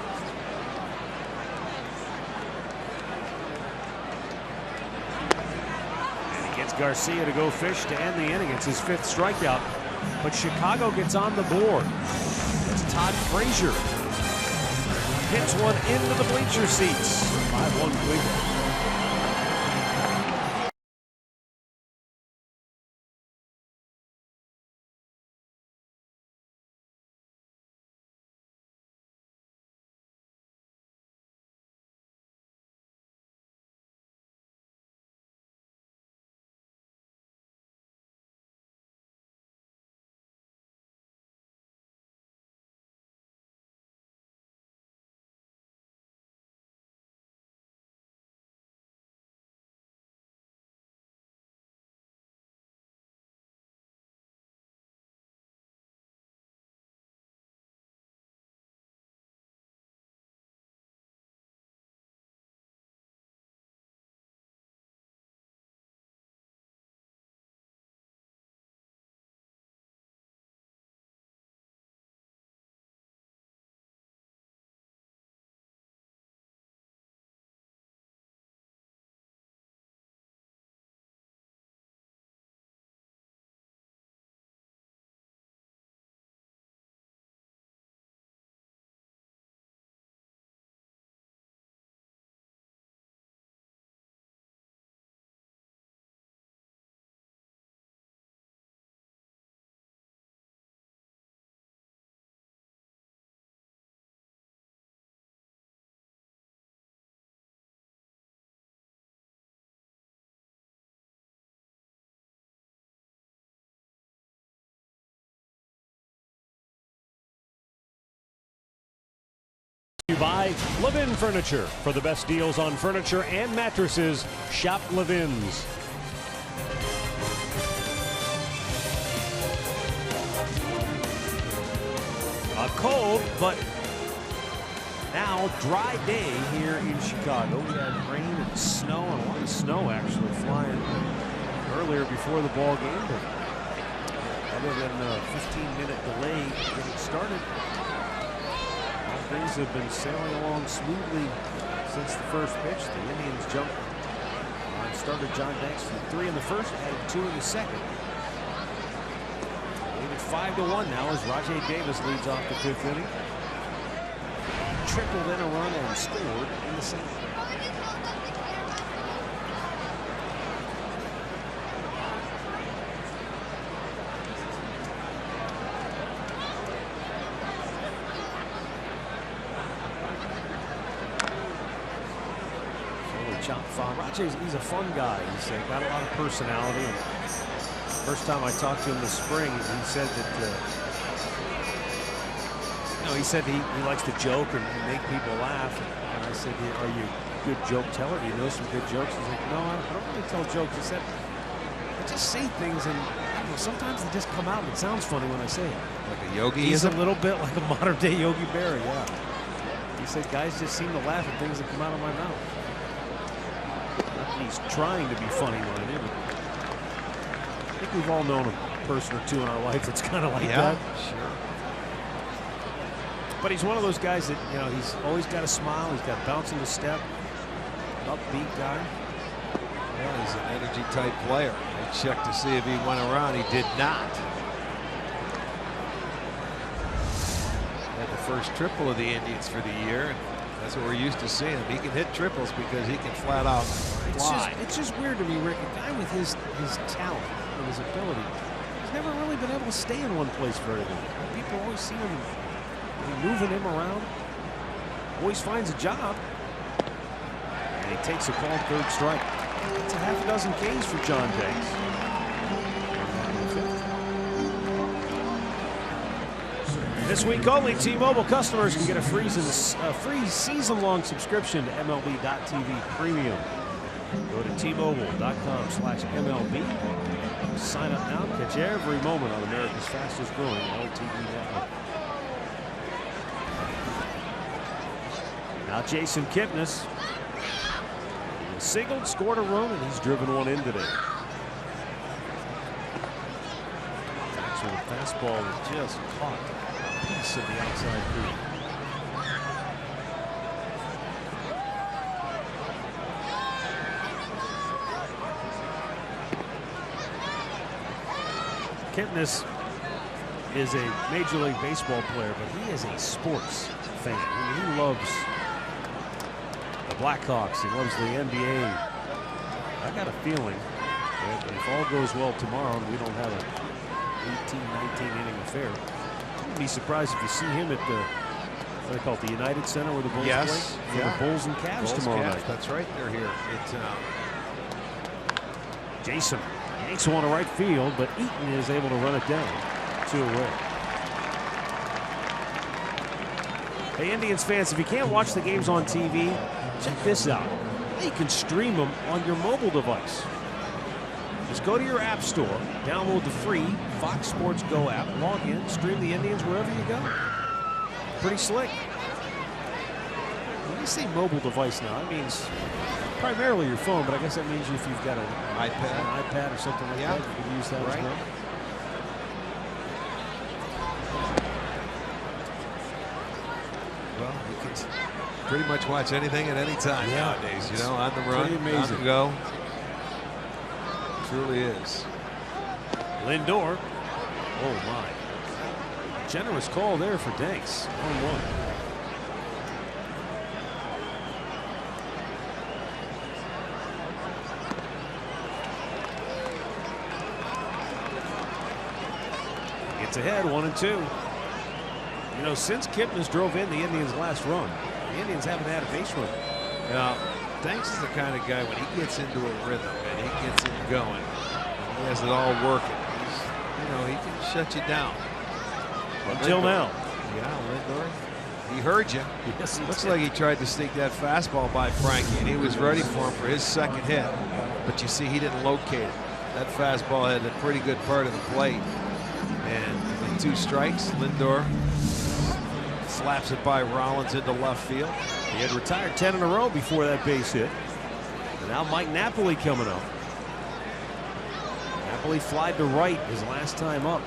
And he gets Garcia to go fish to end the inning. It's his 5th strikeout. But Chicago gets on the board. It's Todd Frazier. Hits one into the bleacher seats. 5-1 Cleveland. by Levin Furniture. For the best deals on furniture and mattresses, shop Levin's. A cold but now dry day here in Chicago. We had rain and snow, and a lot of snow actually flying earlier before the ball game. But other than a 15-minute delay getting started, all things have been sailing along smoothly since the first pitch. The Indians jumped on starter John Banks from 3 in the first, added 2 in the second. 5-1 now as Rajay Davis leads off the 5th inning. Tripled in a run and scored in the second. Chop foul. Rajay's, he's a fun guy. He's got a lot of personality. And first time I talked to him this spring, he said that he said he likes to joke and make people laugh. And I said, are you a good joke teller? Do you know some good jokes? He's like, no, I don't really tell jokes. He said, I just say things, and I don't know, sometimes they just come out and it sounds funny when I say it. Like a Yogi? He's a little bit like a modern day Yogi Berra, yeah. He said, guys just seem to laugh at things that come out of my mouth. He's trying to be funny when I do it. I think we've all known a person or two in our life that's kind of like that. Sure. But he's one of those guys that, you know, he's always got a smile. He's got bounce in the step. Upbeat guy. Yeah, he's an energy type player. I checked to see if he went around. He did not. Had the first triple of the Indians for the year. And that's what we're used to seeing him. He can hit triples because he can flat out fly. It's just weird to me, Rick. A guy with his talent and his ability, he's never really been able to stay in one place very long. People always see him moving him around. Always finds a job. And he takes a called third strike. It's a half a dozen Ks for John Banks. This week only, T-Mobile customers can get a free season-long subscription to MLB.TV Premium. Go to T-Mobile.com/MLB. Sign up now. Catch every moment on America's fastest-growing LTE network. Now Jason Kipnis. Singled, scored a run, and he's driven one in today. Actually, the fastball was just caught. Piece of the outside field. Kipnis is a Major League Baseball player, but he is a sports fan. I mean, he loves the Blackhawks. He loves the NBA. I got a feeling that if all goes well tomorrow and we don't have an 18-19 inning affair, I'd be surprised if you see him at the, what do they call it, the United Center where the Bulls play? For the Bulls and Cavs tomorrow night. That's right, they're here. Jason yanks one to right field, but Eaton is able to run it down. 2 away. Hey, Indians fans, if you can't watch the games on TV, check this out. You can stream them on your mobile device. Just go to your app store, download the free Fox Sports Go app, log in, stream the Indians wherever you go. Pretty slick. When you say mobile device now, that means primarily your phone, but I guess that means if you've got an iPad or something like that, you can use that as well. Well, you can pretty much watch anything at any time nowadays, you know, on the run, on the go. Truly is. Lindor. Oh my. Generous call there for Danks. 1-1. Gets ahead 1-2. You know, since Kipnis drove in the Indians' last run, the Indians haven't had a base run. Now, Danks is the kind of guy when he gets into a rhythm and he gets it going, he has it all working. He can shut you down. Until now. Yeah, Lindor. He heard you. Yes, he Looks did. like he tried to sneak that fastball by Frankie, and he was ready for him for his second hit. But you see, he didn't locate it. That fastball had a pretty good part of the plate. And with 2 strikes, Lindor slaps it by Rollins into left field. He had retired 10 in a row before that base hit. And now Mike Napoli coming up. Napoli flied to right his last time up.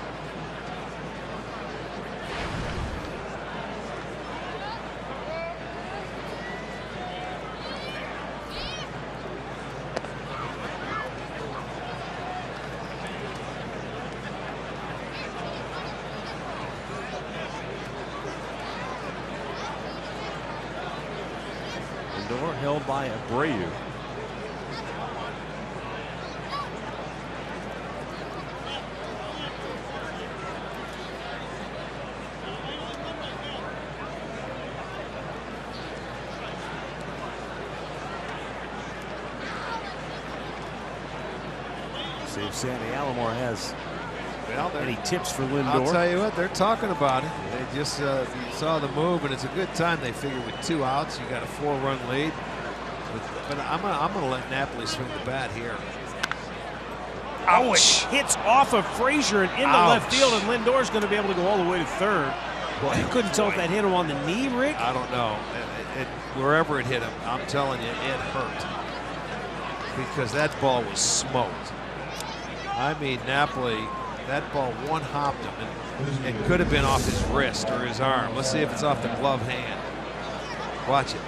Lindor held by Abreu. See if Sandy Alomar has any tips for Lindor. I'll tell you what, they're talking about it. They just saw the move, and it's a good time. They figure with 2 outs, you got a 4-run lead. But I'm gonna let Napoli swing the bat here. Ouch! Hits off of Frazier and into left field, and Lindor's going to be able to go all the way to third. Well, you couldn't tell if that hit him on the knee, Rick. I don't know. Wherever it hit him, I'm telling you, it hurt. Because that ball was smoked. I mean, Napoli, that ball one-hopped him, and it could have been off his wrist or his arm. Let's see if it's off the glove hand. Watch it.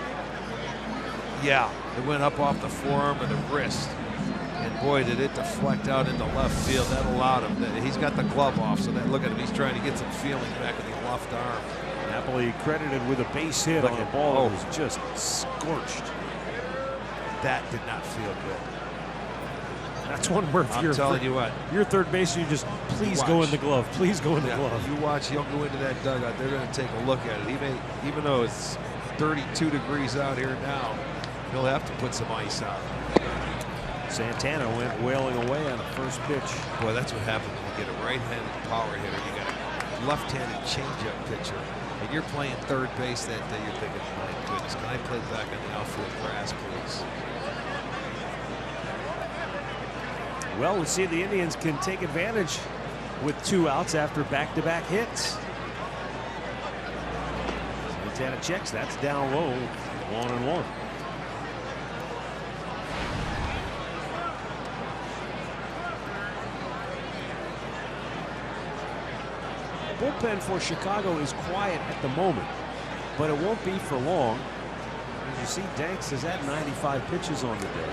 Yeah, it went up off the forearm or the wrist. And boy, did it deflect out into left field. That allowed him. He's got the glove off, so that, look at him. He's trying to get some feeling back in the left arm. Napoli credited with a base hit on a ball that was just scorched. That did not feel good. That's one where I'm telling you what. You're third base, you just please go in the glove. Please go in the glove. You watch, he'll go into that dugout. They're going to take a look at it. He may, even though it's 32 degrees out here now, he'll have to put some ice out. Santana went wailing away on the first pitch. Boy, that's what happens when you get a right-handed power hitter. You got a left-handed changeup pitcher, and you're playing third base that day. You're thinking, my goodness, can I play back on the outfield grass, please? Well, we'll see if the Indians can take advantage with 2 outs after back-to-back hits. Santana checks. That's down low. 1-1. The bullpen for Chicago is quiet at the moment, but it won't be for long. As you see, Danks has had 95 pitches on the day.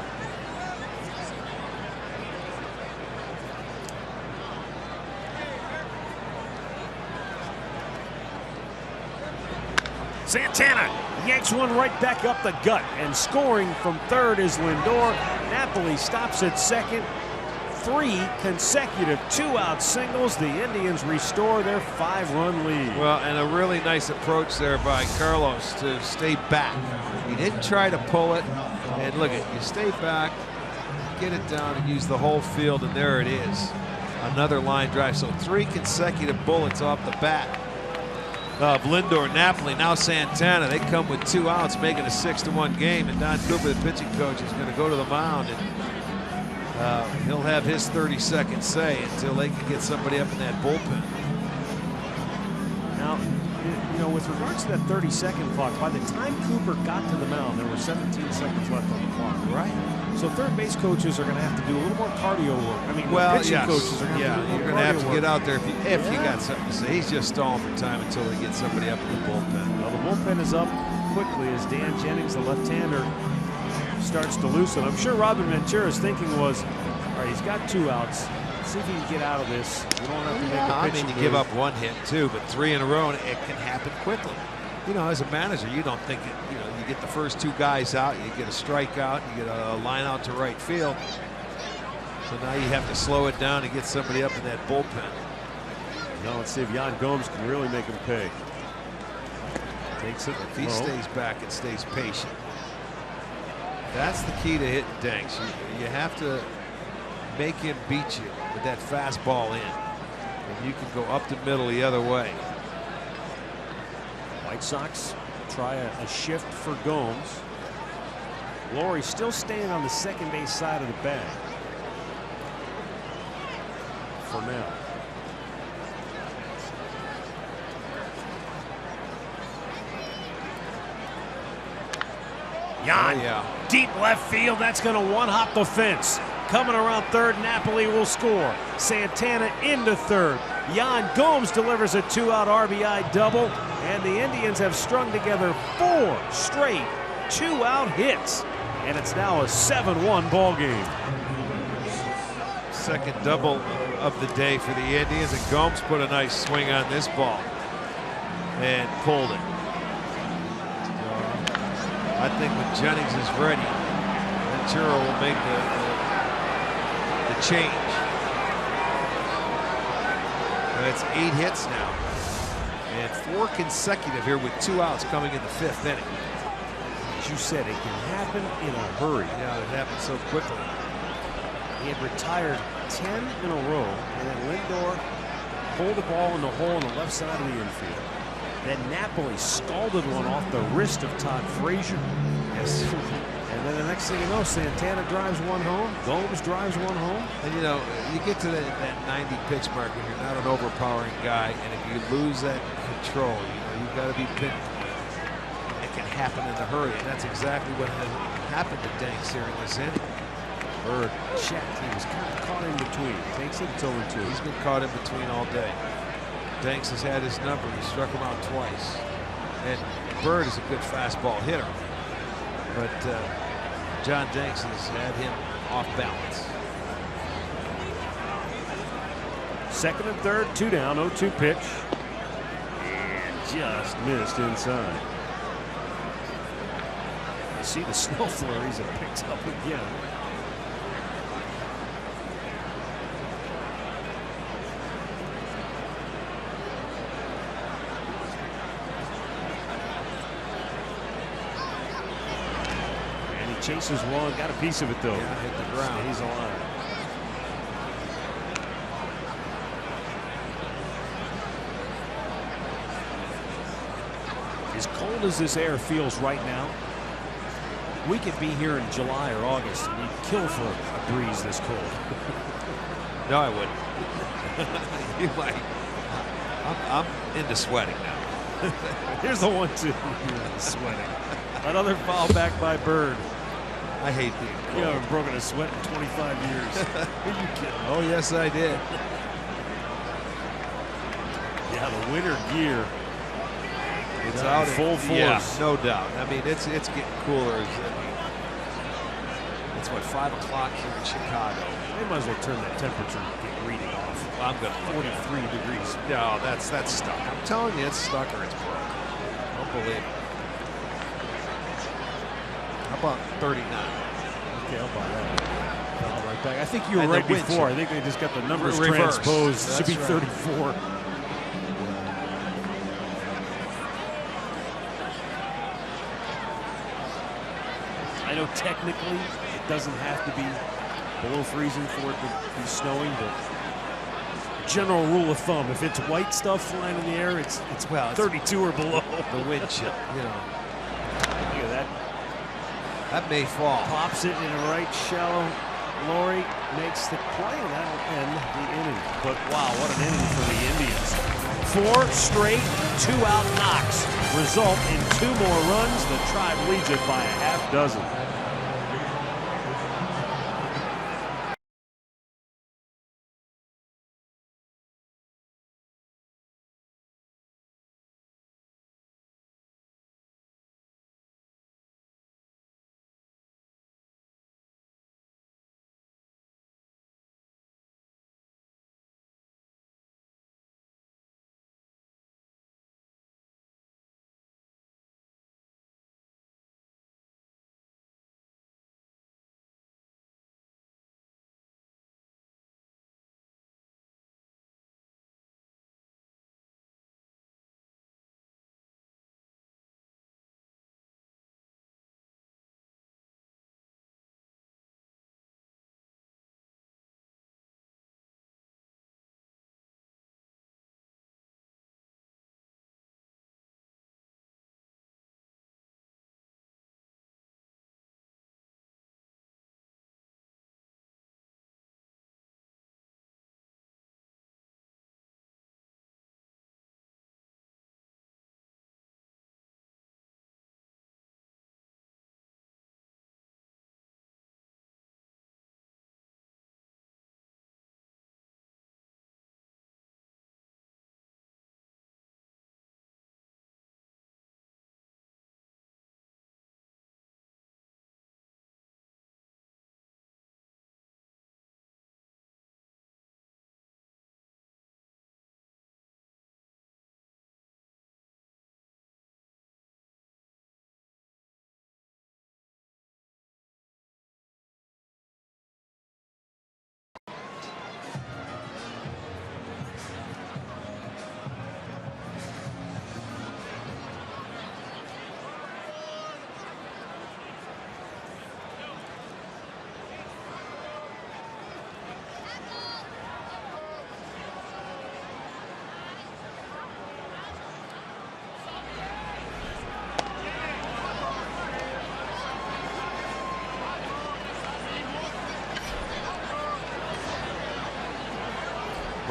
Santana yanks one right back up the gut, and scoring from third is Lindor. Napoli stops at second. 3 consecutive 2-out singles. The Indians restore their 5-run lead. Well, and a really nice approach there by Carlos to stay back. He didn't try to pull it, and look at you stay back, get it down, and use the whole field, and there it is. Another line drive. So 3 consecutive bullets off the bat of Lindor, Napoli, now Santana. They come with 2 outs, making a 6-1 game, and Don Cooper, the pitching coach, is going to go to the mound, and he'll have his 30-second say until they can get somebody up in that bullpen. Now, you know, with regards to that 30-second clock, by the time Cooper got to the mound, there were 17 seconds left on the clock. Right. So third base coaches are going to have to do a little more cardio work. I mean, well, pitching coaches are going to have to do a you're little going to have to cardio get work. out there if you got something to say. He's just stalling for time until they get somebody up in the bullpen. Well, the bullpen is up quickly as Dan Jennings, the left-hander, starts to loosen. I'm sure Robin Ventura's thinking was, all right, he's got 2 outs. Let's see if he can get out of this. We don't have to make a pitch. I mean, you give up 1 hit too, but 3 in a row, and it can happen quickly. You know, as a manager, you don't think it, you know, you get the first 2 guys out, you get a strikeout, you get a line out to right field. So now you have to slow it down and get somebody up in that bullpen. Now let's see if Yan Gomes can really make him pay. Takes it. If he stays back and stays patient. That's the key to hitting Danks. You have to make him beat you with that fastball in. And you can go up the middle the other way. White Sox try a shift for Gomes. Laurie still staying on the second base side of the bag for now. Yan, deep left field. That's going to one-hop the fence. Coming around third, Napoli will score. Santana into third. Yan Gomes delivers a 2-out RBI double, and the Indians have strung together 4 straight 2-out hits, and it's now a 7-1 ball game. Second double of the day for the Indians, and Gomes put a nice swing on this ball and pulled it. I think when Jennings is ready, Ventura will make the change. And it's 8 hits now, and 4 consecutive here with 2 outs coming in the 5th inning. As you said, it can happen in a hurry. Yeah, it happened so quickly. He had retired 10 in a row, and then Lindor pulled the ball in the hole on the left side of the infield. Then Napoli scalded one off the wrist of Todd Frazier. Yes. And then the next thing you know, Santana drives one home, Gomes drives one home. And you know, you get to that 90 pitch mark when you're not an overpowering guy, and if you lose that control, you've got to be pinpoint. It can happen in a hurry, and that's exactly what has happened to Danks here in this inning. Bird checked. He was kind of caught in between. Takes it 0-2. He's been caught in between all day. Danks has had his number. He struck him out twice. And Bird is a good fastball hitter. But John Danks has had him off balance. Second and third, 2 down, 0-2 pitch. And just missed inside. You see the snow flurries have picked up again. Chases one, got a piece of it though. Yeah, hit the ground. He's alive. As cold as this air feels right now, we could be here in July or August and we'd kill for a breeze this cold. No, I wouldn't. You might. I'm into sweating now. Here's the 1-2. Sweating. Another foul back by Bird. I hate being cold. You haven't broken a sweat in 25 years. Are you kidding? Oh, yes, I did. Yeah, the winter gear. It's out in full force. Yeah, no doubt. I mean, it's getting cooler. It's what, 5 o'clock here in Chicago. They might as well turn that temperature reading off. I'm going to 43 degrees. No, that's stuck. I'm telling you, it's stuck or it's broke. Don't believe it. How about 39? Okay, I'll buy that. I'll right back. I think you were And right the wind before. chill. I think they just got the numbers Reverse. transposed. It should be That's right. 34. I know technically it doesn't have to be below freezing for it to be snowing, but general rule of thumb, if it's white stuff flying in the air, it's 32 or below. The wind chill, you know. Look at that. That may fall. Pops it in a right shallow. Laurie makes the play, and that'll end the inning. But wow, what an inning for the Indians. 4 straight 2-out knocks result in 2 more runs. The Tribe leads it by a half dozen.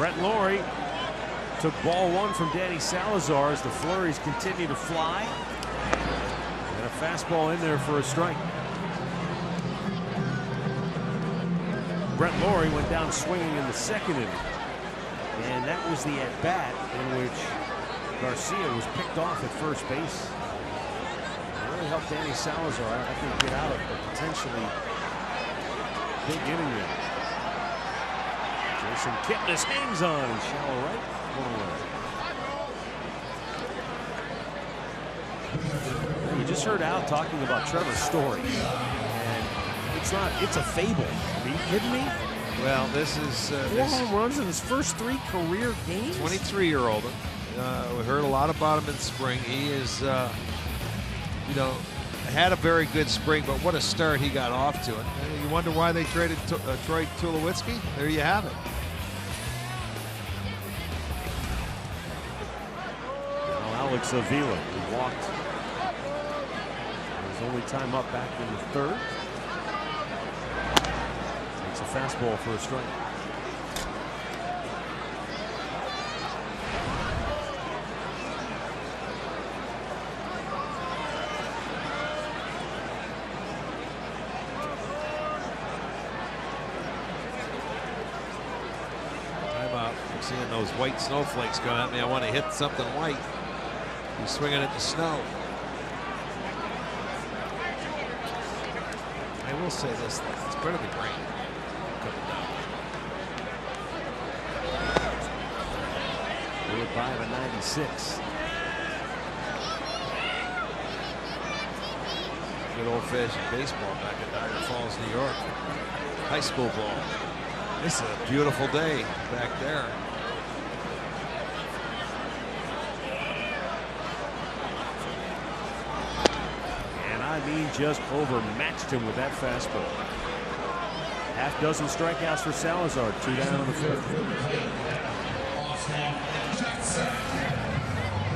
Brett Lawrie took ball one from Danny Salazar as the flurries continue to fly. And a fastball in there for a strike. Brett Lawrie went down swinging in the second inning. And that was the at-bat in which Garcia was picked off at first base. It really helped Danny Salazar, I think, get out of a potentially big inning there. Jason Kipnis hangs on in shallow right. 1 away. You just heard Al talking about Trevor's story. And it's a fable. Are you kidding me? Well, this is 4 home runs in his first 3 career games. 23-year-old. We heard a lot about him in spring. He is, you know, had a very good spring, but what a start he got off to. And you wonder why they traded Troy Tulowitzki? There you have it. Now Alex Avila, who walked his only time up back in the third. Takes a fastball for a strike. Seeing those white snowflakes going at me, I want to hit something white. He's swinging at the snow. I will say this, it's better than rain coming down. We're by a 96. Good old-fashioned baseball back at Niagara Falls, New York. High school ball. This is a beautiful day back there. Just overmatched him with that fastball. Half dozen strikeouts for Salazar, 2 down in the 5th.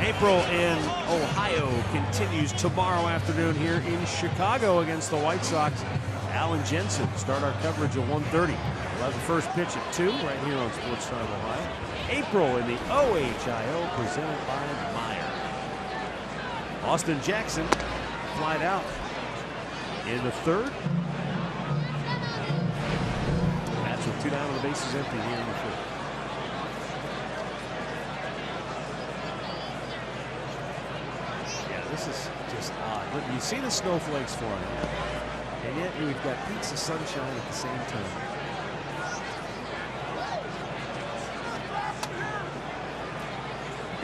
April in Ohio continues tomorrow afternoon here in Chicago against the White Sox. Alan Jensen start our coverage at 1:30. We'll have the first pitch at 2 right here on Sports Time Ohio. April in the OHIO presented by Meyer. Austin Jackson flied out in the 3rd. That's with 2 down and the bases empty here in the 5th. Yeah, this is just odd. Look, you see the snowflakes flying, and yet we've got peaks of sunshine at the same time.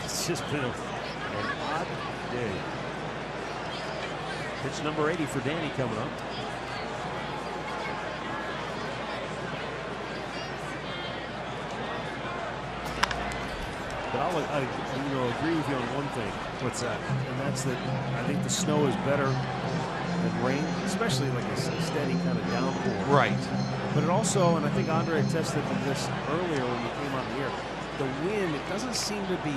It's just been an odd day. Pitch number 80 for Danny coming up. But I'll agree with you on one thing. What's that? And that's that I think the snow is better than rain, especially like a steady kind of downpour. Right. But it also, and I think Andre attested to this earlier when we came out here, the wind, it doesn't seem to be,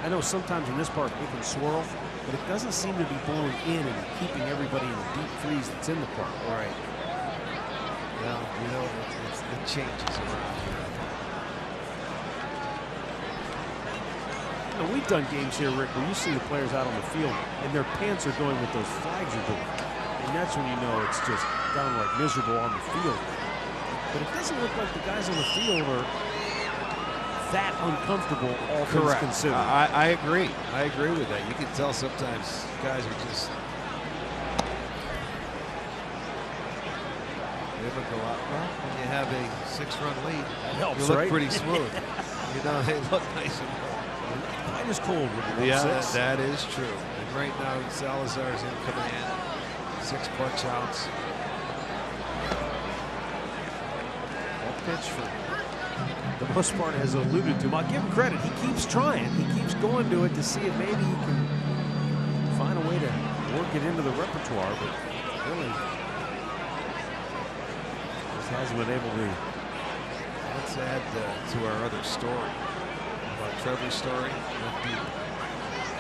I know sometimes in this park it can swirl, but it doesn't seem to be blowing in and keeping everybody in the deep freeze that's in the park. Right. Well, you know, it changes around here. You know, we've done games here, Rick, where you see the players out on the field and their pants are doing what those flags are doing. And that's when you know it's just downright miserable on the field. But it doesn't look like the guys on the field are that uncomfortable, all things considered. I agree. I agree with that. You can tell sometimes guys are just never go out. Well, when you have a 6-run lead, that helps, you look right? pretty smooth. You know, they look nice and cold. Mine is cold with the 1-6. That is true. And right now, Salazar's in command. 6 punch outs. That pitch for the most part has alluded to him. I'll give him credit. He keeps trying. He keeps going to it to see if maybe he can find a way to work it into the repertoire, but really just hasn't been able to. Let's add to our other story about Trevor's story.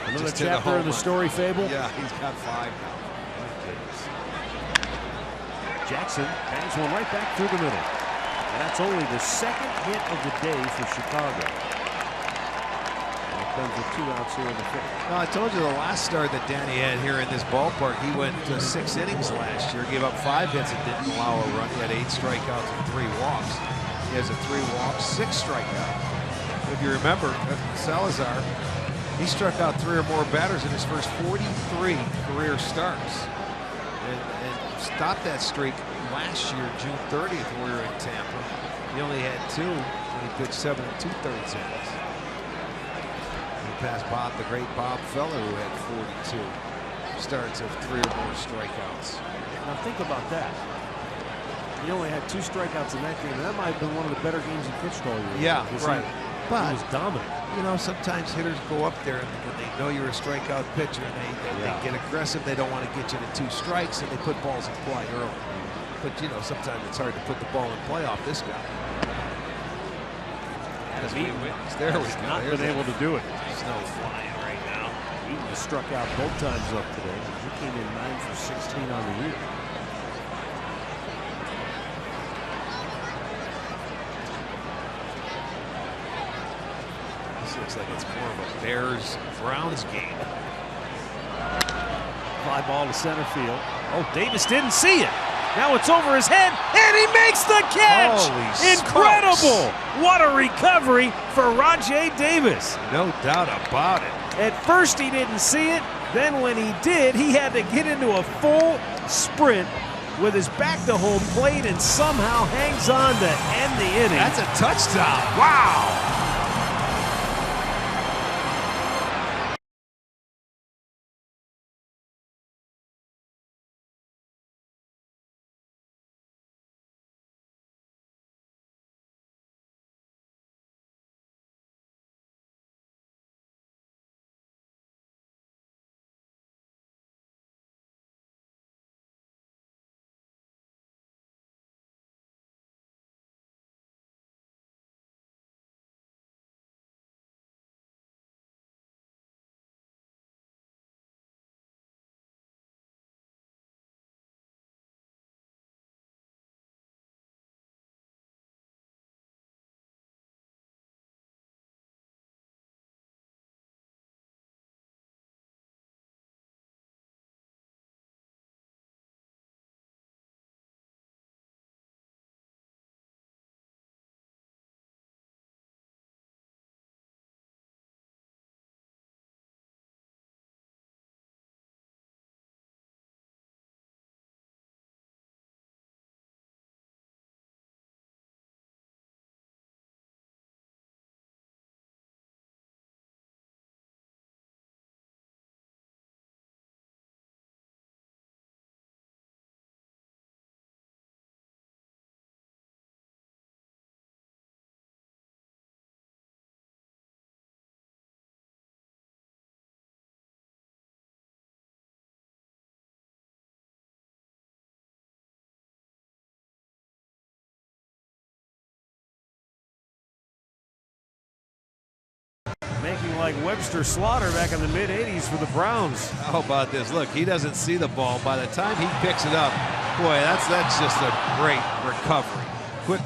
Another chapter in the story fable. Yeah, he's got 5 now. Jackson bangs one right back through the middle. And that's only the second hit of the day for Chicago. And it comes with 2 outs here in the 5th. Well, I told you the last start that Danny had here in this ballpark, he went 6 innings last year, gave up 5 hits and didn't allow a run. He had 8 strikeouts and 3 walks. He has a 3 walks, 6 strikeouts. If you remember, Salazar, he struck out 3 or more batters in his first 43 career starts. And stopped that streak last year, June 30th, when we were in Tampa. He only had 2 when he pitched 7 2/3 innings. He passed Bob, the great Bob Feller, who had 42 starts of 3 or more strikeouts. Now think about that. He only had 2 strikeouts in that game, and that might have been one of the better games he pitched all year. Yeah, right. He was dominant. You know, sometimes hitters go up there and when they know you're a strikeout pitcher and they get aggressive, they don't want to get you to 2 strikes and they put balls in play early. But, you know, sometimes it's hard to put the ball in play off this guy. As we witnessed, there we go. Not been able to do it. Snow flying right now. Eaton was struck out both times up today. He came in 9 for 16 on the year. This looks like it's more of a Bears-Browns game. Fly ball to center field. Oh, Davis didn't see it. Now it's over his head, and he makes the catch! Holy Incredible! smokes. What a recovery for Rajay Davis. No doubt about it. At first he didn't see it. Then when he did, he had to get into a full sprint with his back to home plate and somehow hangs on to end the inning. That's a touchdown. Wow! Making like Webster Slaughter back in the mid-'80s for the Browns. How about this? Look, he doesn't see the ball. By the time he picks it up, boy, that's just a great recovery. Quick,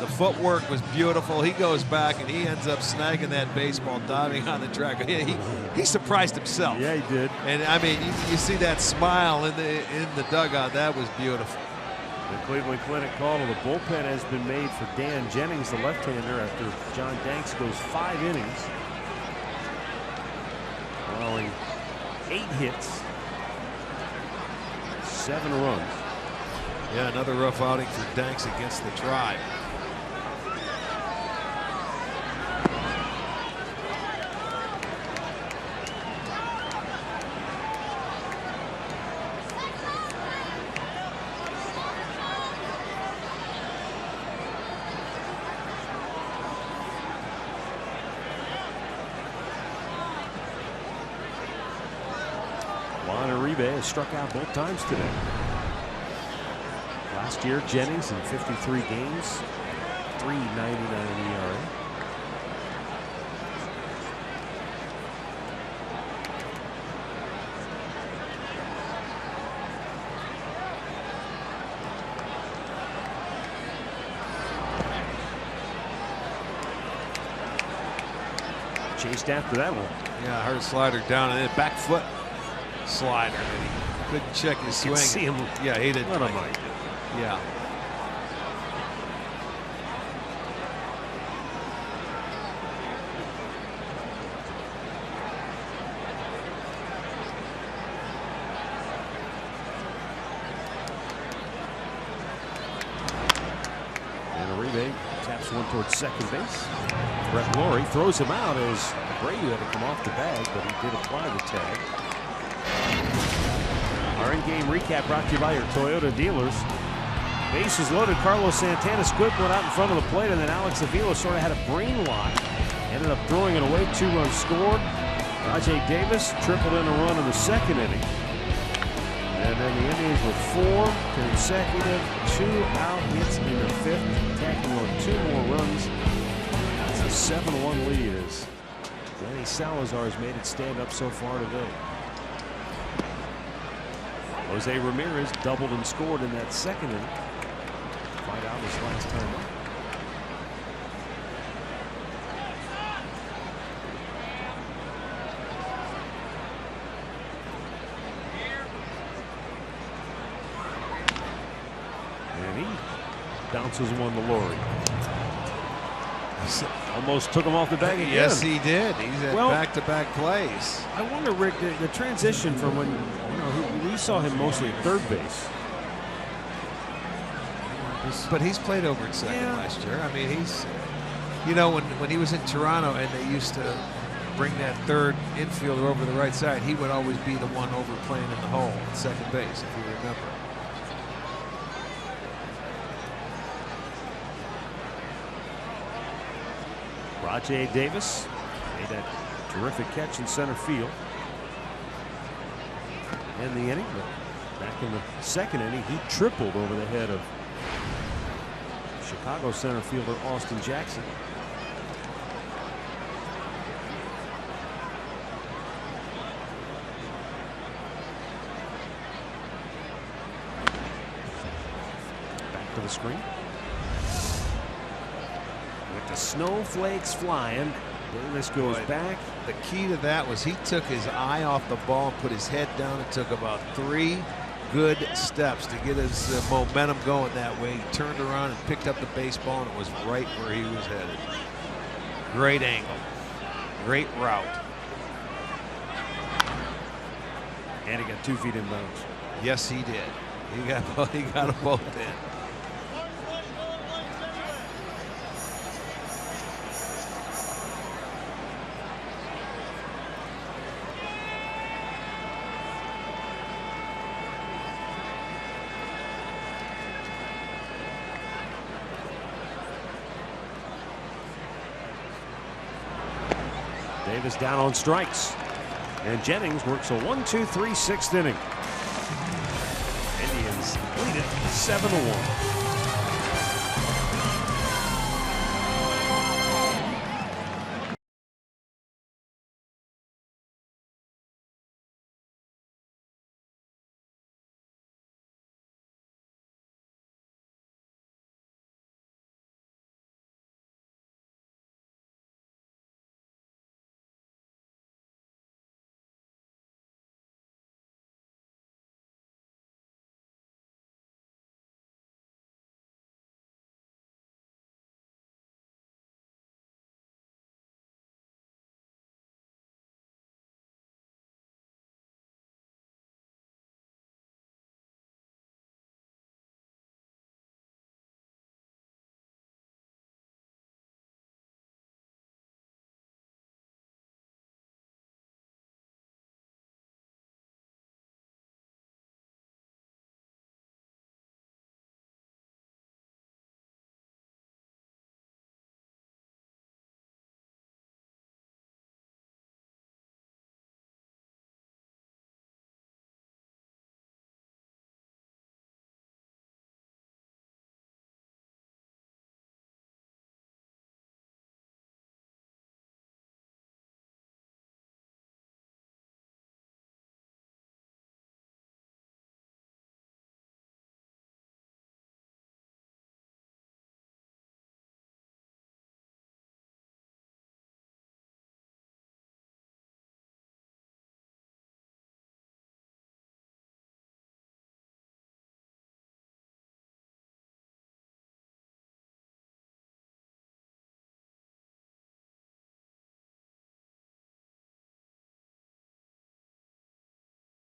the footwork was beautiful. He goes back and he ends up snagging that baseball, diving on the track. He surprised himself. Yeah, he did. And I mean, you see that smile in the dugout. That was beautiful. The Cleveland Clinic call to the bullpen has been made for Dan Jennings, the left-hander, after John Danks goes 5 innings, allowing 8 hits, 7 runs. Yeah, another rough outing for Danks against the Tribe. Uribe has struck out both times today. Last year, Jennings in 53 games, 3.99 ERA. chased after that one. Yeah, I heard a slider down and then back foot slider. And he couldn't check his swing. See him. Yeah, he didn't. What a like mind. it. Yeah. Uribe taps one towards second base. Brett Lawrie throws him out as Abreu had to come off the bag, but he did apply the tag. Our in-game recap brought to you by your Toyota dealers. Bases loaded. Carlos Santana scooped one out in front of the plate, and then Alex Avila sort of had a brain lock. Ended up throwing it away. 2 runs scored. Rajay Davis tripled in a run in the second inning. And then the Indians with 4 consecutive 2-out hits in the 5th, tacking on 2 more runs. That's a 7-1 lead as Danny Salazar has made it stand up so far today. Jose Ramirez doubled and scored in that second inning. Find out his last time up. And he bounces one to Lawrie. Almost took him off the bag again. Yes, he did. He's at back-to-back plays. I wonder, Rick, the transition from when we saw him mostly at third base. But he's played over at second last year. I mean, he's, you know, when he was in Toronto and they used to bring that third infielder over the right side, he would always be the one over playing in the hole at second base, if you remember. Rajay Davis made that terrific catch in center field in the inning. But back in the second inning, he tripled over the head of Chicago center fielder Austin Jackson. Back to the screen. With the snowflakes flying, Davis goes back. The key to that was he took his eye off the ball and put his head down. It took about 3 good steps to get his momentum going that way. He turned around and picked up the baseball, and it was right where he was headed. Great angle. Great route. And he got 2 feet in bounds. Yes, he did. He got them both in. Davis down on strikes. And Jennings works a 1-2-3 6th inning. Indians lead it 7-1.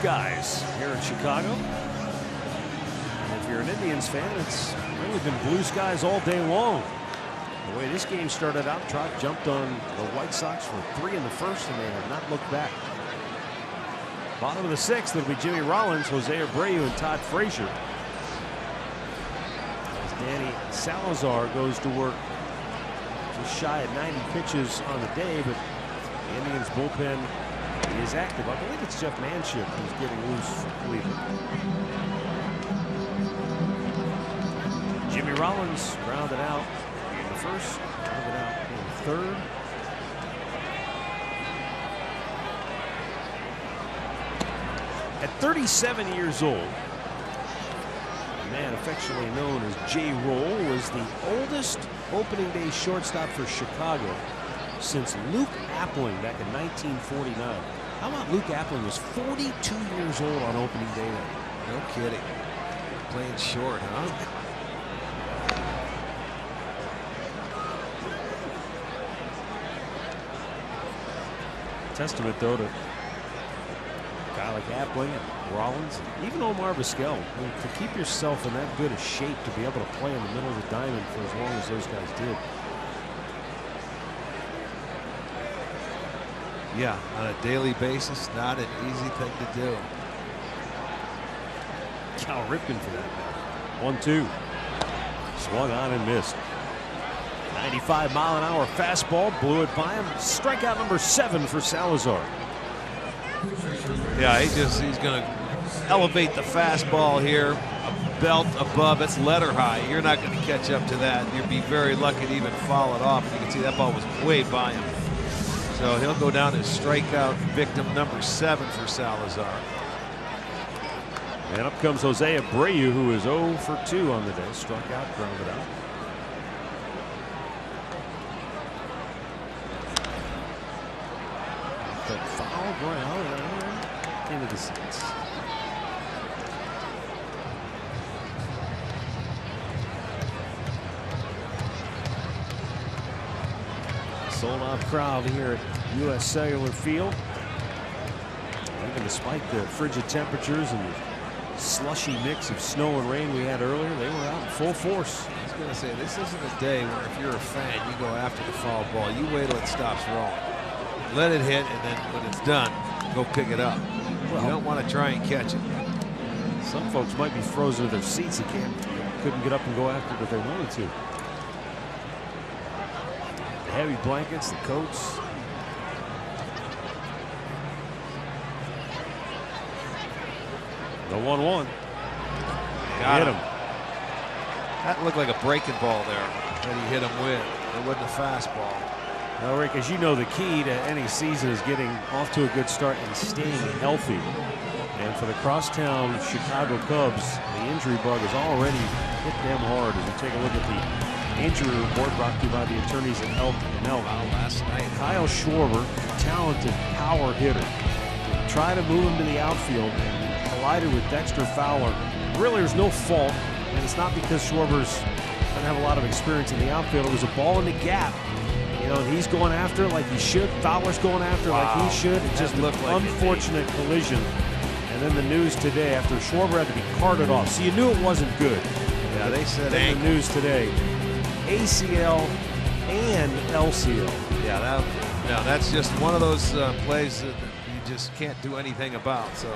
Guys here in Chicago. And if you're an Indians fan, it's really been blue skies all day long. The way this game started out, Trot jumped on the White Sox for 3 in the first, and they have not looked back. Bottom of the 6th, it'll be Jimmy Rollins, Jose Abreu, and Todd Frazier. As Danny Salazar goes to work just shy of 90 pitches on the day, but the Indians bullpen is active. I believe it's Jeff Manship who's getting loose for Cleveland. Jimmy Rollins grounded out in the first, grounded out in the third. At 37 years old, a man affectionately known as J-Roll was the oldest opening day shortstop for Chicago since Luke Appling back in 1949. How about Luke Appling was 42 years old on opening day night? No kidding. Playing short, huh? Testament, though, to a guy like Appling and Rollins, and even Omar Vizquel. I mean, to keep yourself in that good a shape to be able to play in the middle of the diamond for as long as those guys did. Yeah, on a daily basis, not an easy thing to do. Cal Ripken for that. 1-2. Swung on and missed. 95-mile-an-hour fastball blew it by him. Strikeout number 7 for Salazar. Yeah, he's going to elevate the fastball here. A belt above, it's letter high. You're not going to catch up to that. You'd be very lucky to even foul it off. You can see that ball was way by him. So he'll go down as strikeout victim number 7 for Salazar. And up comes Jose Abreu, who is 0 for 2 on the day. Struck out, grounded out. The foul ground into the seats. Sold out crowd here at U.S. Cellular Field. Even despite the frigid temperatures and the slushy mix of snow and rain we had earlier, they were out in full force. I was going to say, this isn't a day where if you're a fan, you go after the foul ball. You wait till it stops rolling. Let it hit, and then when it's done, go pick it up. Well, you don't want to try and catch it. Some folks might be frozen to their seats. They couldn't get up and go after it if they wanted to. The heavy blankets, the coats. The 1-1. Got Hit him. That looked like a breaking ball there that he hit him with. It wasn't a fastball. Now, Rick, as you know, the key to any season is getting off to a good start and staying healthy. And for the crosstown Chicago Cubs, the injury bug has already hit them hard. As we take a look at the injury report brought to you by the attorneys at Elk and Elk. Last night, Kyle Schwarber, talented power hitter, tried to move him to the outfield and collided with Dexter Fowler. Really, there's no fault, and it's not because Schwarber's doesn't have a lot of experience in the outfield. It was a ball in the gap. You know, he's going after it like he should. Fowler's going after it like he should. It just looked like an unfortunate collision. And then the news today, after Schwarber had to be carted off, so you knew it wasn't good. Yeah, they said then the news today, ACL and LCL. Yeah, that's just one of those plays that you just can't do anything about. So,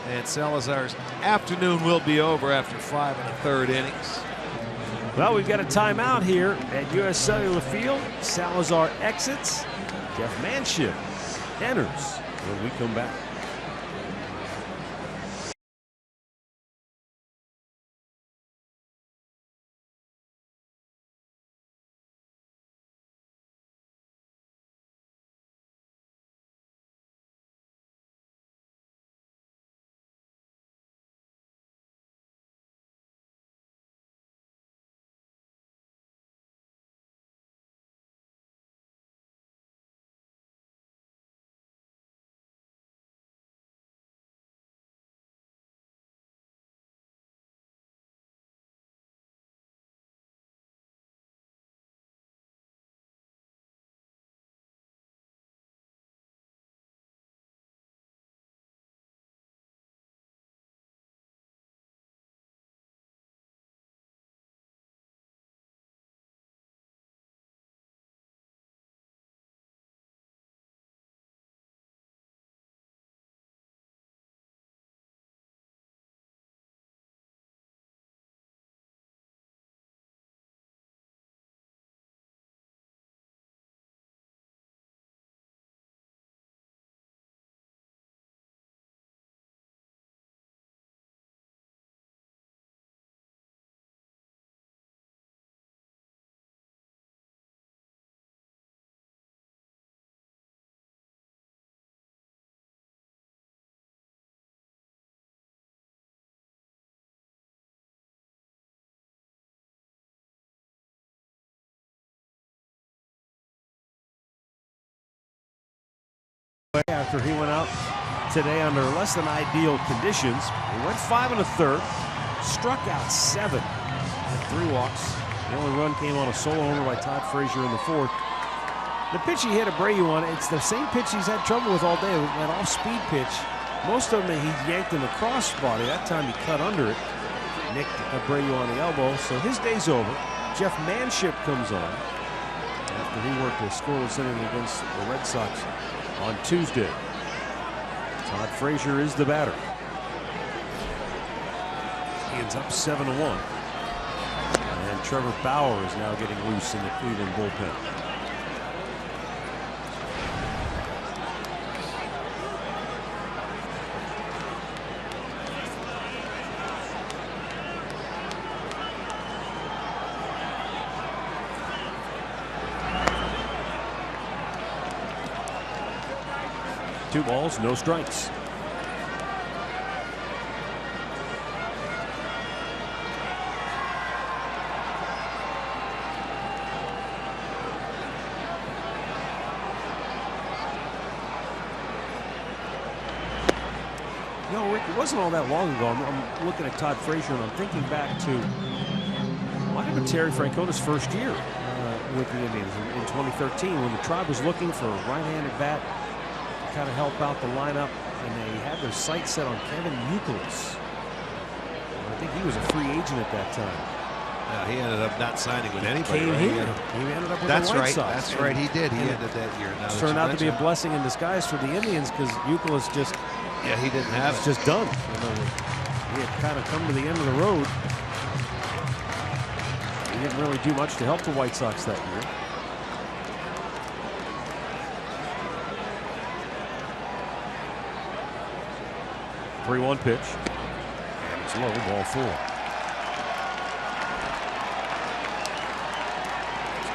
and Salazar's afternoon will be over after 5 1/3 innings. Well, we've got a timeout here at U.S. Cellular Field. Salazar exits. Jeff Manship enters when we come back. after he went out today under less than ideal conditions. He went 5 1/3, struck out 7, and 3 walks. The only run came on a solo homer by Todd Frazier in the 4th. The pitch he hit Abreu on, it's the same pitch he's had trouble with all day, that off-speed pitch. Most of them he yanked in the crossbody. That time he cut under it. Nicked Abreu on the elbow, so his day's over. Jeff Manship comes on after he worked a scoreless inning against the Red Sox on Tuesday. Todd Frazier is the batter. He ends up 7-1. And Trevor Bauer is now getting loose in the Cleveland bullpen. Two balls, no strikes. You know, Rick, it wasn't all that long ago. I'm looking at Todd Frazier and I'm thinking back to might have been Terry Francona's first year with the Indians in 2013 when the Tribe was looking for a right-handed bat to kind of help out the lineup, and they had their sights set on Kevin Youkilis. I think he was a free agent at that time. Yeah, he ended up not signing with anybody. Came right? here. He ended up with That's the White right. Sox. That's right. He did. He ended that year. Now It turned out to be a blessing in disguise for the Indians because Youkilis just he didn't have was it. just done. You know, he had kind of come to the end of the road. He didn't really do much to help the White Sox that year. Three-one pitch. And it's low, ball 4.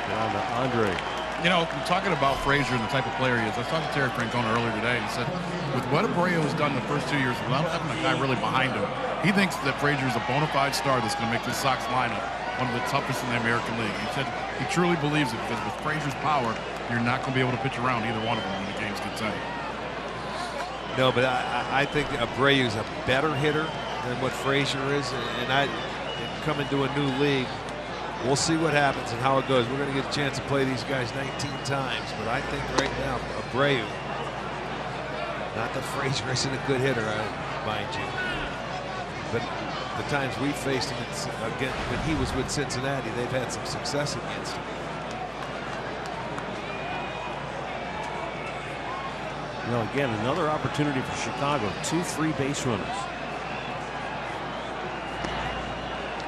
Down to Andre. You know, talking about Frazier and the type of player he is, I was talking to Terry Francona earlier today. He said, with what Abreu has done the first 2 years without having a guy really behind him, he thinks that Frazier is a bona fide star that's going to make this Sox lineup one of the toughest in the American League. He said he truly believes it because with Frazier's power, you're not going to be able to pitch around either one of them when the games get tight. No, but I think Abreu is a better hitter than what Frazier is, and coming to a new league, we'll see what happens and how it goes. We're going to get a chance to play these guys 19 times, but I think right now Abreu, not that Frazier isn't a good hitter, mind you, but the times we faced him again when he was with Cincinnati, they've had some success against him. You know, again, another opportunity for Chicago. 2 free base runners.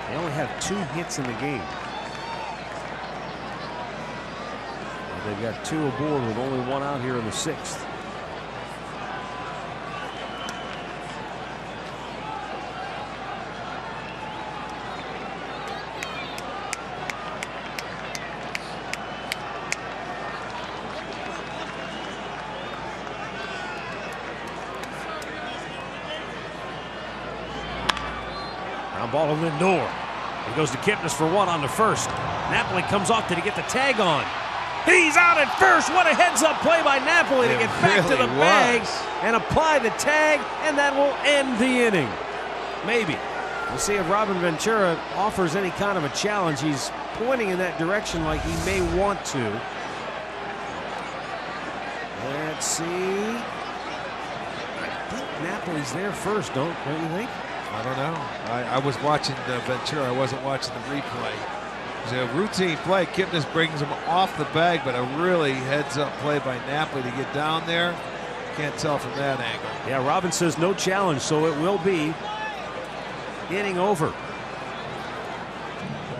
They only have 2 hits in the game. They've got 2 aboard with only 1 out here in the 6th. Ball on Lindor. He goes to Kipnis for 1 on the first. Napoli comes off. Did he get the tag on? He's out at first. What a heads-up play by Napoli to get back to the bag and apply the tag, and that will end the inning. Maybe. We'll see if Robin Ventura offers any kind of a challenge. He's pointing in that direction like he may want to. Let's see. I think Napoli's there first, don't you think? I don't know. I was watching Ventura. I wasn't watching the replay. It's a routine play. Kipnis brings him off the bag, but a really heads-up play by Napoli to get down there. Can't tell from that angle. Yeah, Robin says no challenge, so it will be inning over.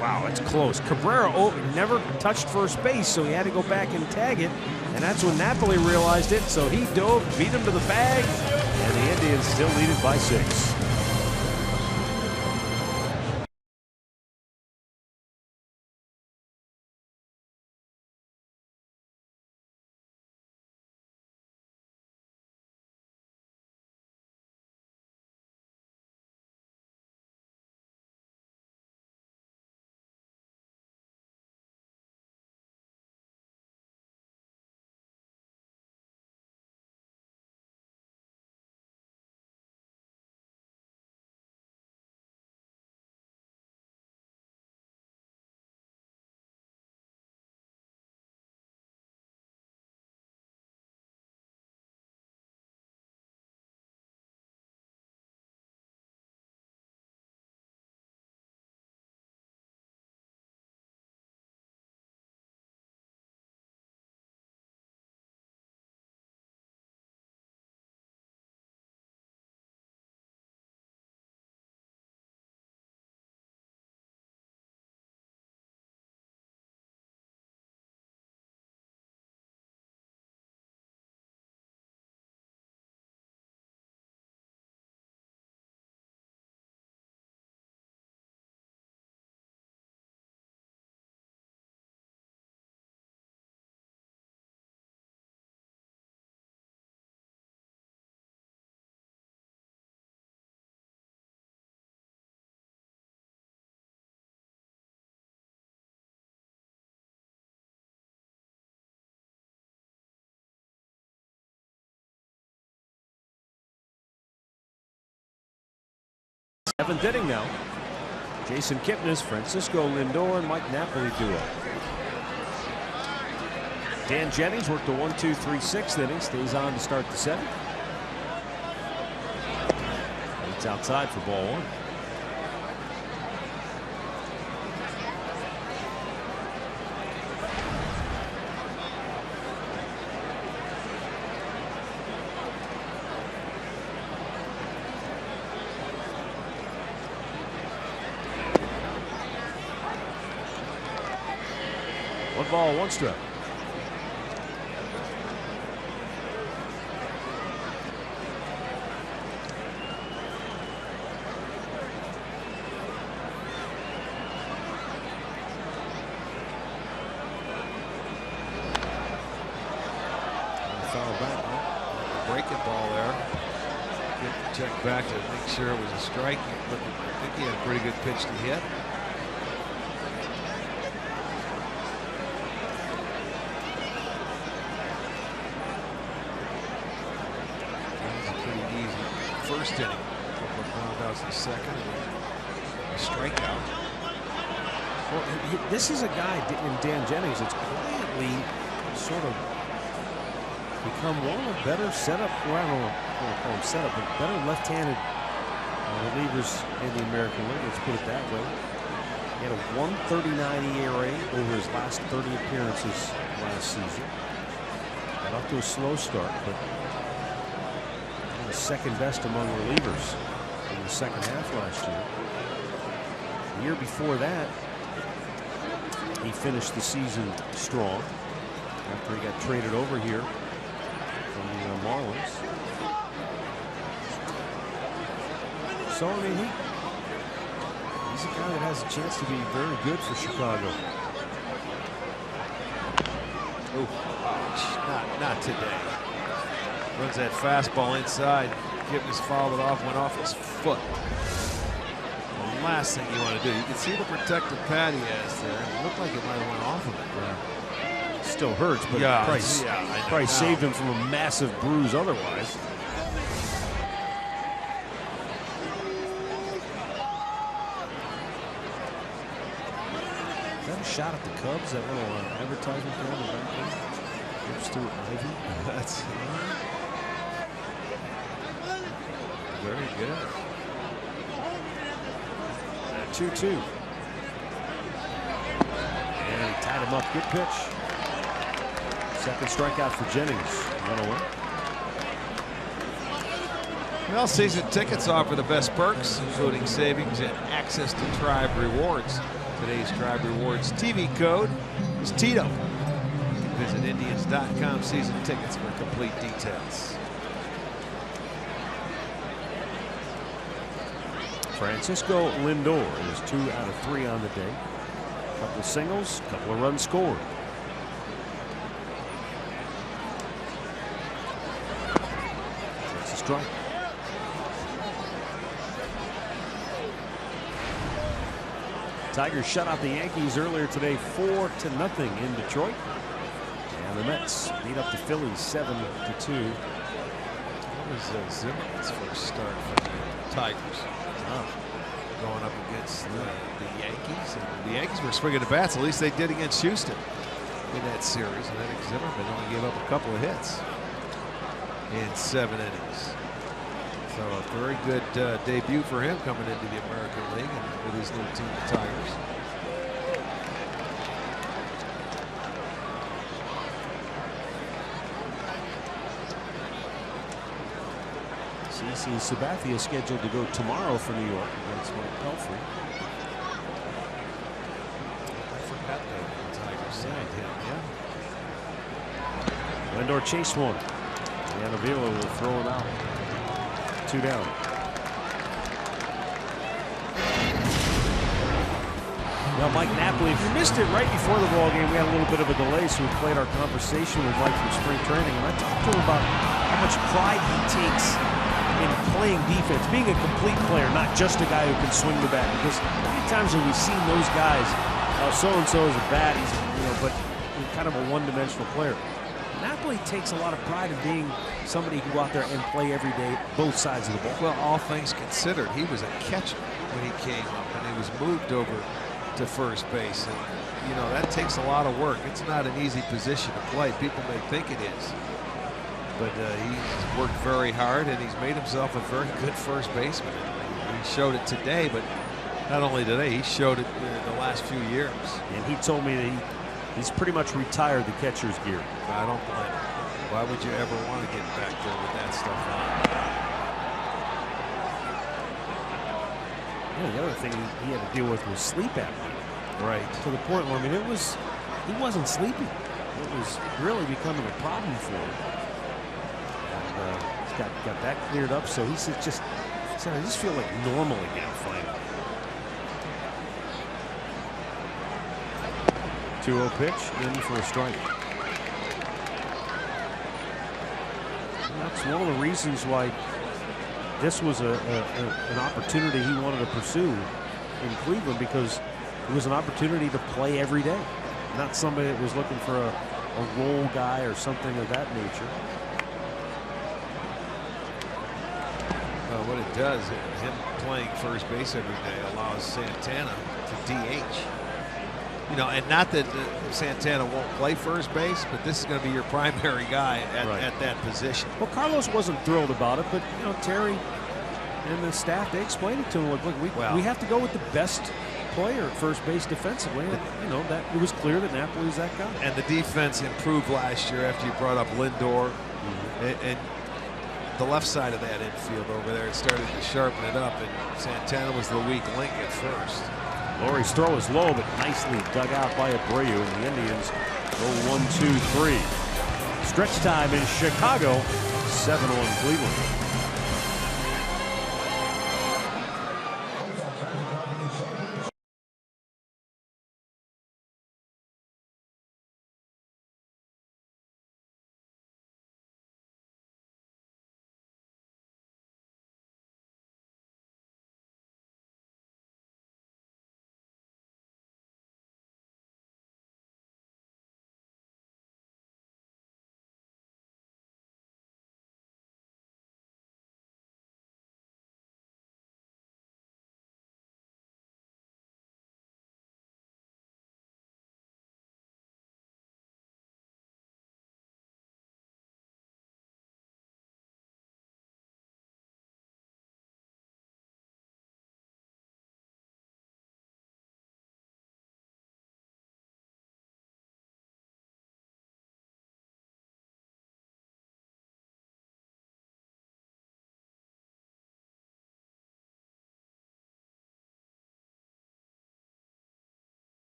Wow, it's close. Cabrera never touched first base, so he had to go back and tag it, and that's when Napoli realized it, so he dove, beat him to the bag, and the Indians still lead it by 6. 7th inning now. Jason Kipnis, Francisco Lindor, and Mike Napoli duo. Dan Jennings worked a 1-2-3 6th inning, stays on to start the 7th. It's outside for ball 1. One ball, one strike. Foul back, breaking ball there. Get check back to make sure it was a strike, but I think he had a pretty good pitch to hit. First inning. Couple of groundouts in the second and a strikeout. Well, this is a guy in Dan Jennings that's quietly sort of become one of the better setup, well, I don't want to call him setup, but better left-handed relievers in the American League. Let's put it that way. He had a 1.39 ERA over his last 30 appearances last season. Got off to a slow start, but second best among relievers in the second half last year. The year before that, he finished the season strong after he got traded over here from the Marlins. So, I mean, he's a guy that has a chance to be very good for Chicago. Oh, not today. Runs that fastball inside. Kipnis fouled it off, went off his foot. The last thing you want to do, you can see the protective pad he has there. It looked like it might have went off of it. Yeah. Still hurts, but yeah, probably saved him from a massive bruise otherwise. Is that a shot at the Cubs? That little advertisement there in the back there? Stuart Ivy. That's very good. 2-2. And he tied him up. Good pitch. Second strikeout for Jennings. 1-0. Well, season tickets offer the best perks, including savings and access to Tribe Rewards. Today's Tribe Rewards TV code is Tito. You can visit Indians.com season tickets for complete details. Francisco Lindor is 2 out of 3 on the day. A couple of singles, a couple of runs scored. That's a strike. Tigers shut out the Yankees earlier today 4-0 in Detroit. And the Mets beat up the Phillies 7-2. What was Zimmerman's first start for the Tigers? Going up against the Yankees. And the Yankees were swinging the bats. At least they did against Houston in that series. And I think Zimmerman only gave up a couple of hits in 7 innings. So a very good debut for him coming into the American League and with his new team, the Tigers. CC Sabathia scheduled to go tomorrow for New York against Mike Pelfrey. I forgot the Tigers signed him. Yeah. Lindor chased one. And Avila will throw him out. 2 down. Now, Mike Napoli, if you missed it right before the ball game, we had a little bit of a delay, so we played our conversation with Mike from spring training, and I talked to him about how much pride he takes in playing defense, being a complete player, not just a guy who can swing the bat. Because how many times have we seen those guys? So and so is a bat, he's but kind of a one-dimensional player. Napoli takes a lot of pride in being somebody who go out there and play every day, both sides of the ball. Well, all things considered, he was a catcher when he came up, and he was moved over to first base. And, you know, that takes a lot of work. It's not an easy position to play. People may think it is. But he's worked very hard, and he's made himself a very good first baseman. He showed it today, but not only today, he showed it in the last few years. And he told me that he's pretty much retired the catcher's gear. I don't blame him. Why would you ever want to get back there with that stuff on? Yeah, the other thing he had to deal with was sleep apnea. Right. To the point where, I mean, he wasn't sleeping. It was really becoming a problem for him. And he's got that cleared up, so he said, I just feel like normal again finally. 2-0 pitch, in for a strike. And that's one of the reasons why this was an opportunity he wanted to pursue in Cleveland, because it was an opportunity to play every day, not somebody that was looking for a role guy or something of that nature. Well, what it does, him playing first base every day allows Santana to DH. You know, and not that Santana won't play first base, but this is going to be your primary guy at that position. Well, Carlos wasn't thrilled about it, but, you know, Terry and the staff, they explained it to him. Look, we have to go with the best player at first base defensively. And, you know, that it was clear that Napoli was that guy. And the defense improved last year after you brought up Lindor. And the left side of that infield over there, it started to sharpen it up, and Santana was the weak link at first. Lowry's throw is low, but nicely dug out by Abreu, and the Indians go 1-2-3. Stretch time in Chicago, 7-1 Cleveland.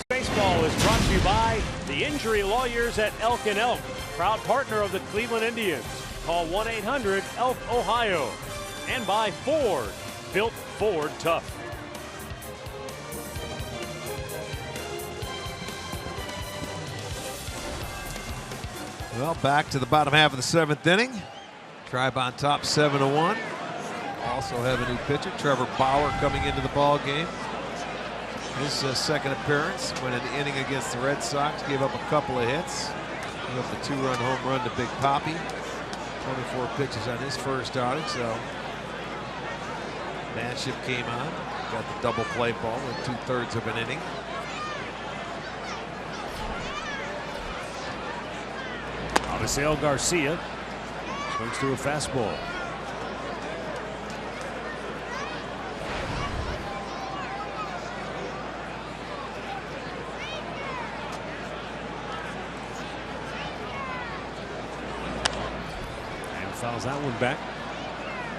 Baseball is brought to you by the injury lawyers at Elk & Elk, proud partner of the Cleveland Indians. Call 1-800-ELK-OHIO. And by Ford, built Ford tough. Well, back to the bottom half of the 7th inning. Tribe on top 7-1. Also have a new pitcher, Trevor Bauer, coming into the ball game. His second appearance, went in the inning against the Red Sox, gave up a couple of hits. Gave up a 2-run home run to Big Papi. 24 pitches on his first outing, so Manship came on, got the double play ball in 2/3 of an inning. Avisail Garcia swings through a fastball. Fouls that one back.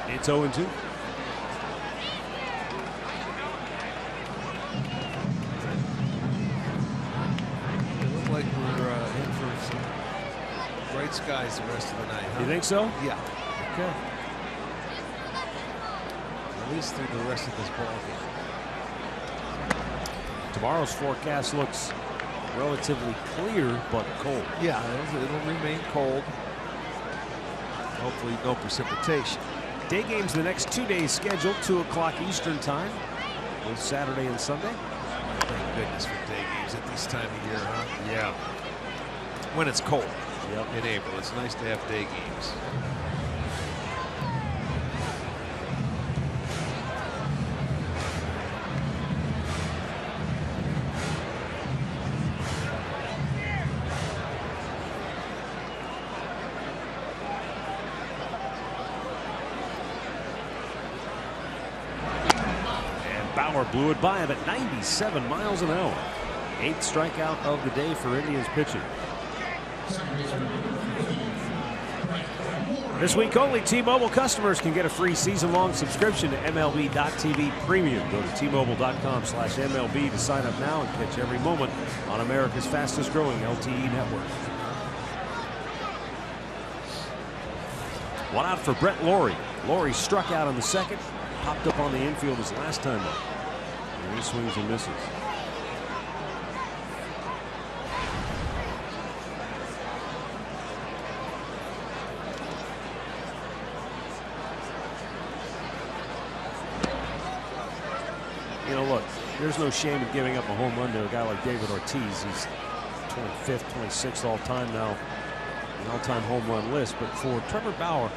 It's 0-2. It looked like we're in for some bright skies the rest of the night, huh? You think so? Yeah. Okay. At least through the rest of this ball game. Tomorrow's forecast looks relatively clear but cold. Yeah, it'll remain cold. Hopefully no precipitation. Day games the next 2 days scheduled, 2 o'clock Eastern time, both Saturday and Sunday. Thank goodness for day games at this time of year, huh? Yeah. When it's cold Yep. in April, it's nice to have day games. Bauer blew it by him at 97 miles an hour. 8th strikeout of the day for Indians pitching. This week only, T-Mobile customers can get a free season-long subscription to MLB.tv Premium. Go to T-Mobile.com/MLB to sign up now and catch every moment on America's fastest-growing LTE network. One out for Brett Lawrie. Lawrie struck out on the second, popped up on the infield his last time up. And he swings and misses. You know, look, there's no shame in giving up a home run to a guy like David Ortiz. He's 25th, 26th all-time now, an all-time home run list. But for Trevor Bauer,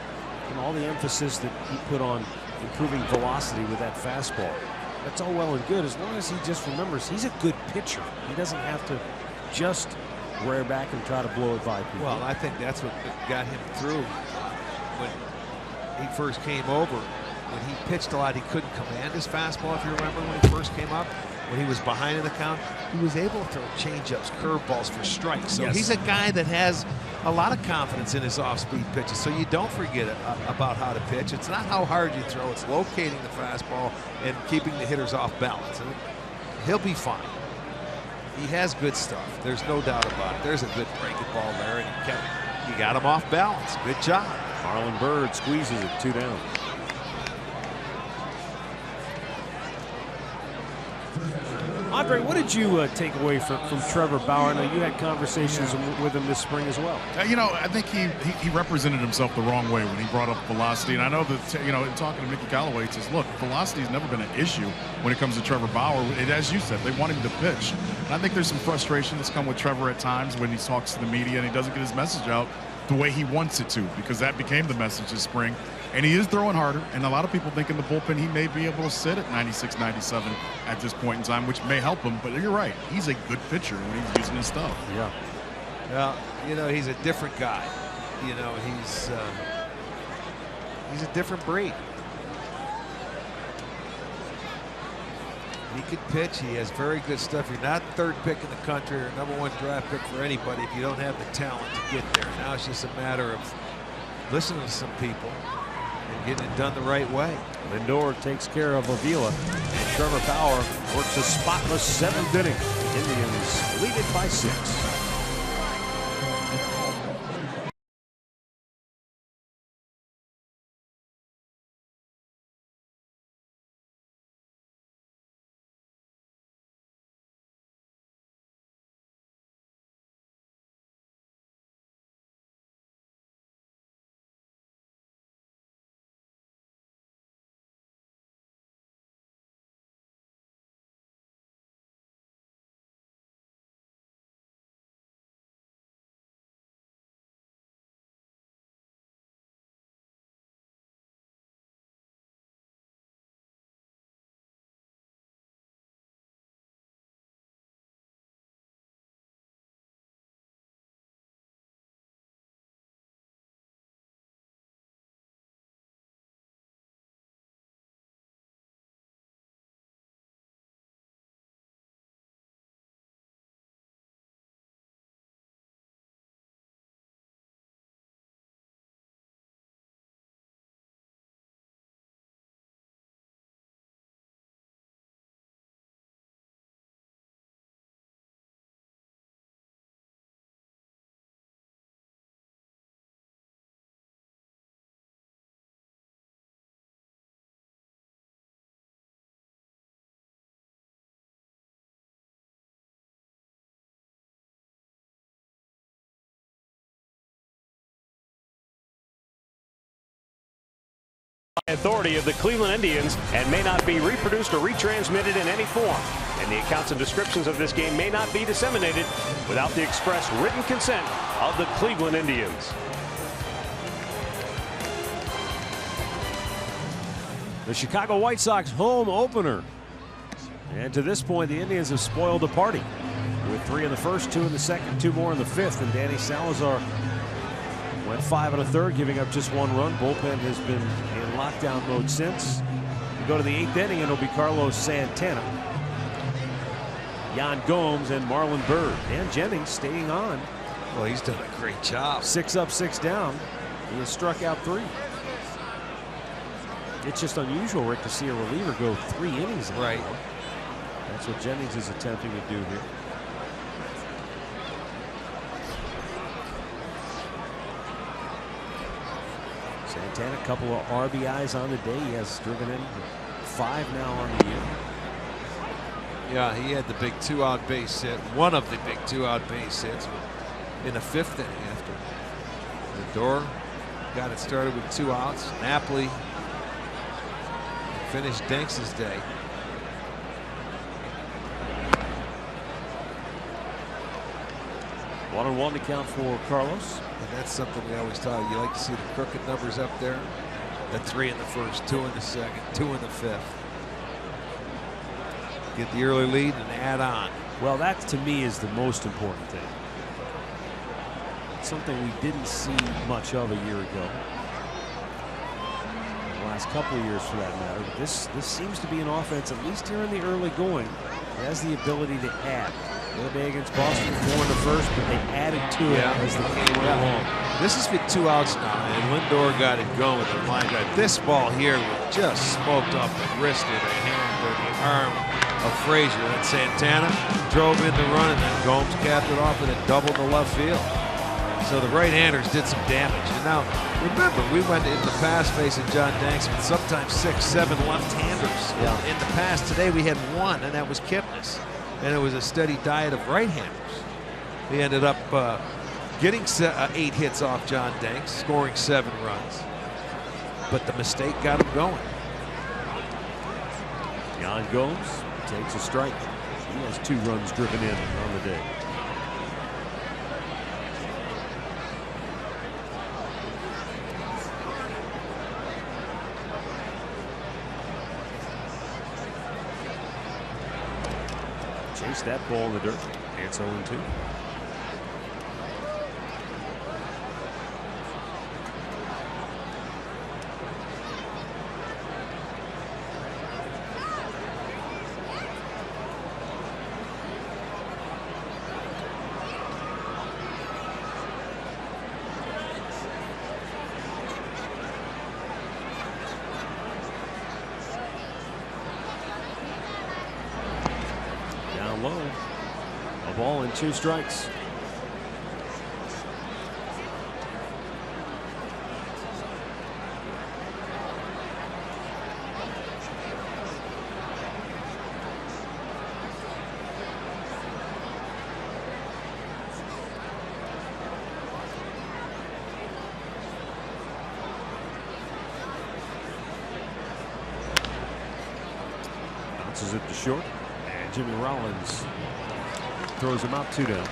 and all the emphasis that he put on improving velocity with that fastball, that's all well and good as long as he just remembers he's a good pitcher. He doesn't have to just rear back and try to blow it by people. Well, I think that's what got him through when he first came over. When he pitched a lot, he couldn't command his fastball, if you remember, when he first came up. When he was behind in the count, he was able to throw changeups, curveballs for strikes. So Yes. he's a guy that has a lot of confidence in his off-speed pitches. So you don't forget about how to pitch. It's not how hard you throw. It's locating the fastball and keeping the hitters off balance. And he'll be fine. He has good stuff. There's no doubt about it. There's a good breaking ball there, and he got him off balance. Good job. Marlon Byrd squeezes it 2 down. Andre, what did you take away from Trevor Bauer? I know you had conversations with him this spring as well. You know, I think he represented himself the wrong way when he brought up velocity. And I know that, you know, in talking to Mickey Callaway, he says, look, velocity has never been an issue when it comes to Trevor Bauer. And as you said, they want him to pitch. And I think there's some frustration that's come with Trevor at times when he talks to the media and he doesn't get his message out the way he wants it to, because that became the message this spring. And he is throwing harder, and a lot of people think in the bullpen he may be able to sit at 96, 97 at this point in time, which may help him. But you're right, he's a good pitcher when he's using his stuff. Yeah. Well, you know, he's a different guy. You know, he's a different breed. He can pitch. He has very good stuff. You're not third pick in the country or #1 draft pick for anybody if you don't have the talent to get there. Now it's just a matter of listening to some people and getting it done the right way. Lindor takes care of Avila, and Trevor Bauer works a spotless 7th inning. The Indians lead it by 6. authority of the Cleveland Indians and may not be reproduced or retransmitted in any form. And the accounts and descriptions of this game may not be disseminated without the express written consent of the Cleveland Indians. The Chicago White Sox home opener. And to this point, the Indians have spoiled the party with 3 in the first, 2 in the second, 2 more in the fifth. And Danny Salazar went 5 1/3, giving up just 1 run. Bullpen has been in lockdown mode since. We go to the 8th inning, and it'll be Carlos Santana, Yan Gomes, and Marlon Byrd. Dan Jennings staying on. Well, he's done a great job. 6 up, 6 down. He has struck out 3. It's just unusual, Rick, to see a reliever go 3 innings. Right. That's what Jennings is attempting to do here. Santana, a couple of RBIs on the day. He has driven in 5 now on the year. Yeah, he had the big 2-out base hit, one of the big 2-out base hits in the 5th inning after Lindor got it started with 2 outs. Napoli finished Danks' day. One and 1 to count for Carlos. And that's something we always tell you. You like to see the crooked numbers up there. The 3 in the first, 2 in the second, 2 in the 5th. Get the early lead and add on. Well, that to me is the most important thing. It's something we didn't see much of a year ago. The last couple of years for that matter. But this seems to be an offense, at least here in the early going, that has the ability to add. The other day against Boston, 4 in the first, but they added to it as the game went along. This has been 2 outs now, and Lindor got it going with the line drive. This ball here was just smoked up the wrist or the hand or the arm of Frazier. Then Santana drove in the run, and then Gomes capped it off with a double to left field. So the right-handers did some damage. And now, remember, we went in the past facing John Danks with sometimes 6, 7 left-handers. Yeah. In the past, today we had 1, and that was Kipnis. And it was a steady diet of right-handers. He ended up getting 8 hits off John Danks, scoring 7 runs. But the mistake got him going. Yan Gomes takes a strike. He has 2 runs driven in on the day. Chase that ball in the dirt. It's 0-2. Low. A ball and 2 strikes. Bounces it to short. Jimmy Rollins throws him out 2 down.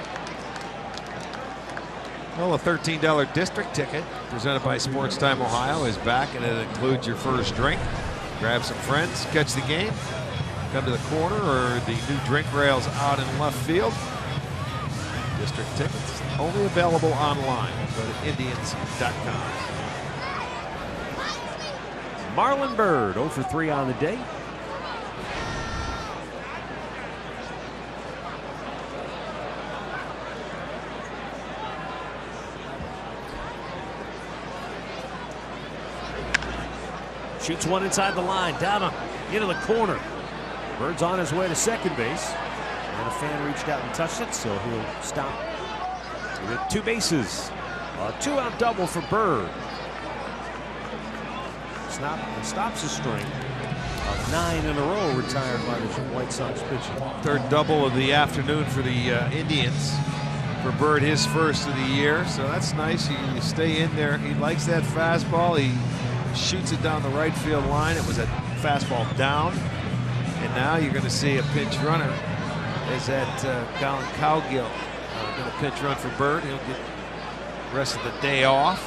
Well, a $13 district ticket presented by Sports Time Ohio is back, and it includes your first drink. Grab some friends, catch the game, come to the corner or the new drink rails out in left field. District tickets only available online. Go to Indians.com. Marlon Byrd 0 for 3 on the day. Shoots one inside the line, down into the corner. Bird's on his way to second base. And a fan reached out and touched it, so he'll stop with 2 bases. A 2-out double for Bird. Stops a string of 9 in a row retired by the White Sox pitcher. 3rd double of the afternoon for the Indians. For Bird, his first of the year, so that's nice. You stay in there. He likes that fastball. He shoots it down the right field line. It was a fastball down. And now you're going to see a pinch runner is that Colin Cowgill. Going to pinch run for Bird. He'll get the rest of the day off.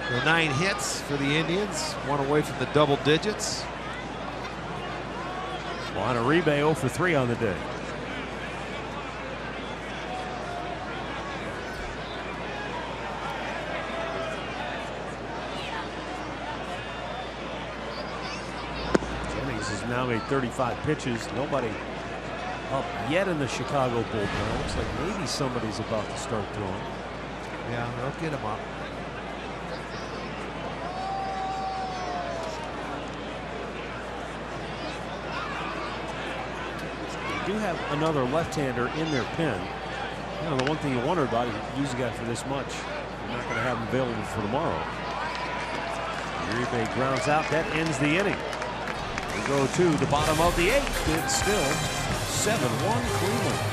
So 9 hits for the Indians, 1 away from the double digits. Juan Uribe 0 for 3 on the day. Jennings has now made 35 pitches. Nobody up yet in the Chicago bullpen. Looks like maybe somebody's about to start throwing. Yeah, they'll get him up. Do have another left-hander in their pen. You know, the one thing you wonder about is use a guy for this much. You're not going to have him available for tomorrow. Uribe grounds out. That ends the inning. We go to the bottom of the 8th. It's still 7-1 Cleveland.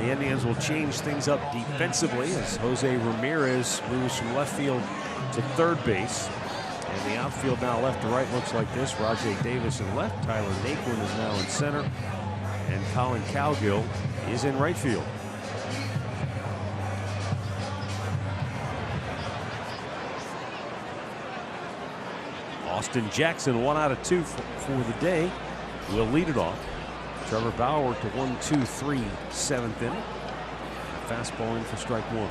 The Indians will change things up defensively as Jose Ramirez moves from left field to third base. And the outfield now left to right looks like this. Rajay Davis in left. Tyler Naquin is now in center. And Colin Cowgill is in right field. Austin Jackson, 1 out of 2 for the day, will lead it off. Trevor Bauer to 1-2-3, 7th inning. Fastball in for strike 1.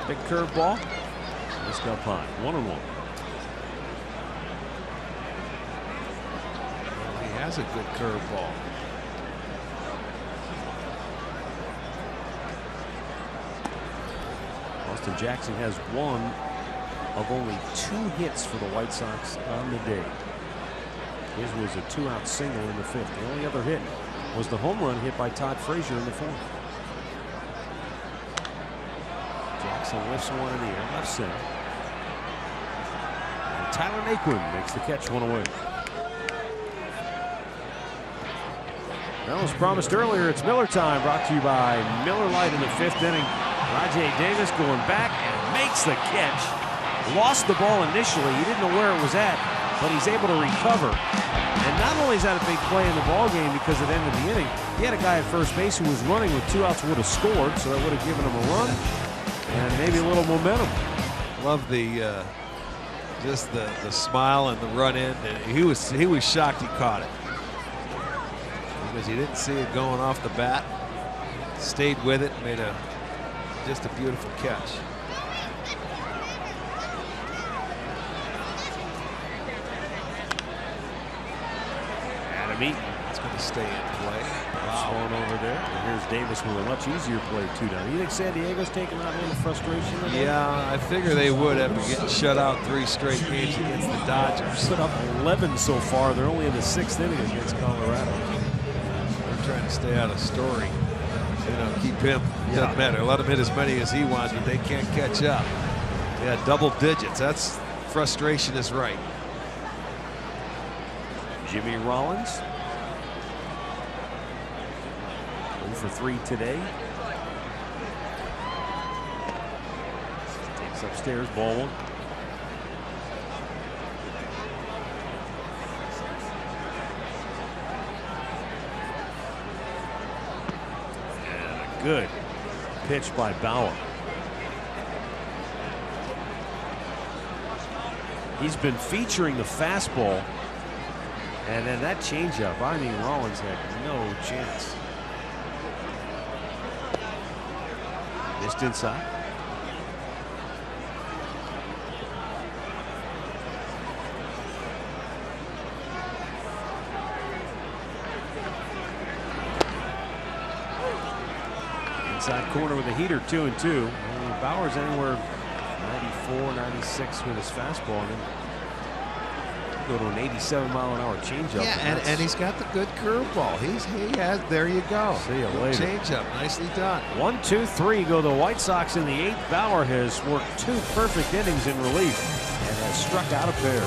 Big curveball. Just up high. 1-1. He has a good curveball. Austin Jackson has 1 of only 2 hits for the White Sox on the day. His was a 2-out single in the 5th. The only other hit was the home run hit by Todd Frazier in the 4th. Jackson lifts one in the air, left center. And Tyler Naquin makes the catch, 1 away. That was promised earlier. It's Miller time, brought to you by Miller Lite in the 5th inning. Rajay Davis going back and makes the catch. Lost the ball initially. He didn't know where it was at, but he's able to recover. And not only is that a big play in the ball game because at the end of the inning, he had a guy at first base who was running with 2 outs, would have scored, so that would have given him a run and maybe a little momentum. Love the just the smile and the run in. He was shocked he caught it. because he didn't see it going off the bat. Stayed with it, made just a beautiful catch. Adam Eaton. It's going to stay in play. Swung over there. And here's Davis with a much easier play, 2 down. You think San Diego's taking out a little frustration? Yeah, I figure they would after getting shut out 3 straight games against the Dodgers. Put up 11 so far. They're only in the 6th inning against Colorado. They're trying to stay out of Story. You know, keep him. Doesn't matter. Let him hit as many as he wants, but they can't catch up. Yeah, double digits. That's frustration is right. Jimmy Rollins. 0 for 3 today. Takes upstairs, ball 1. And a good pitch by Bauer. He's been featuring the fastball. And then that changeup, I mean, Rollins had no chance. Missed inside. Inside corner with a heater, 2-2. Bauer's anywhere 94, 96 with his fastball. And then go to an 87-mile-an-hour changeup. Yeah, and he's got the good curveball. He has. There you go. See you later. Changeup, nicely done. 1, 2, 3 go the White Sox in the 8th. Bauer has worked 2 perfect innings in relief and has struck out a pair.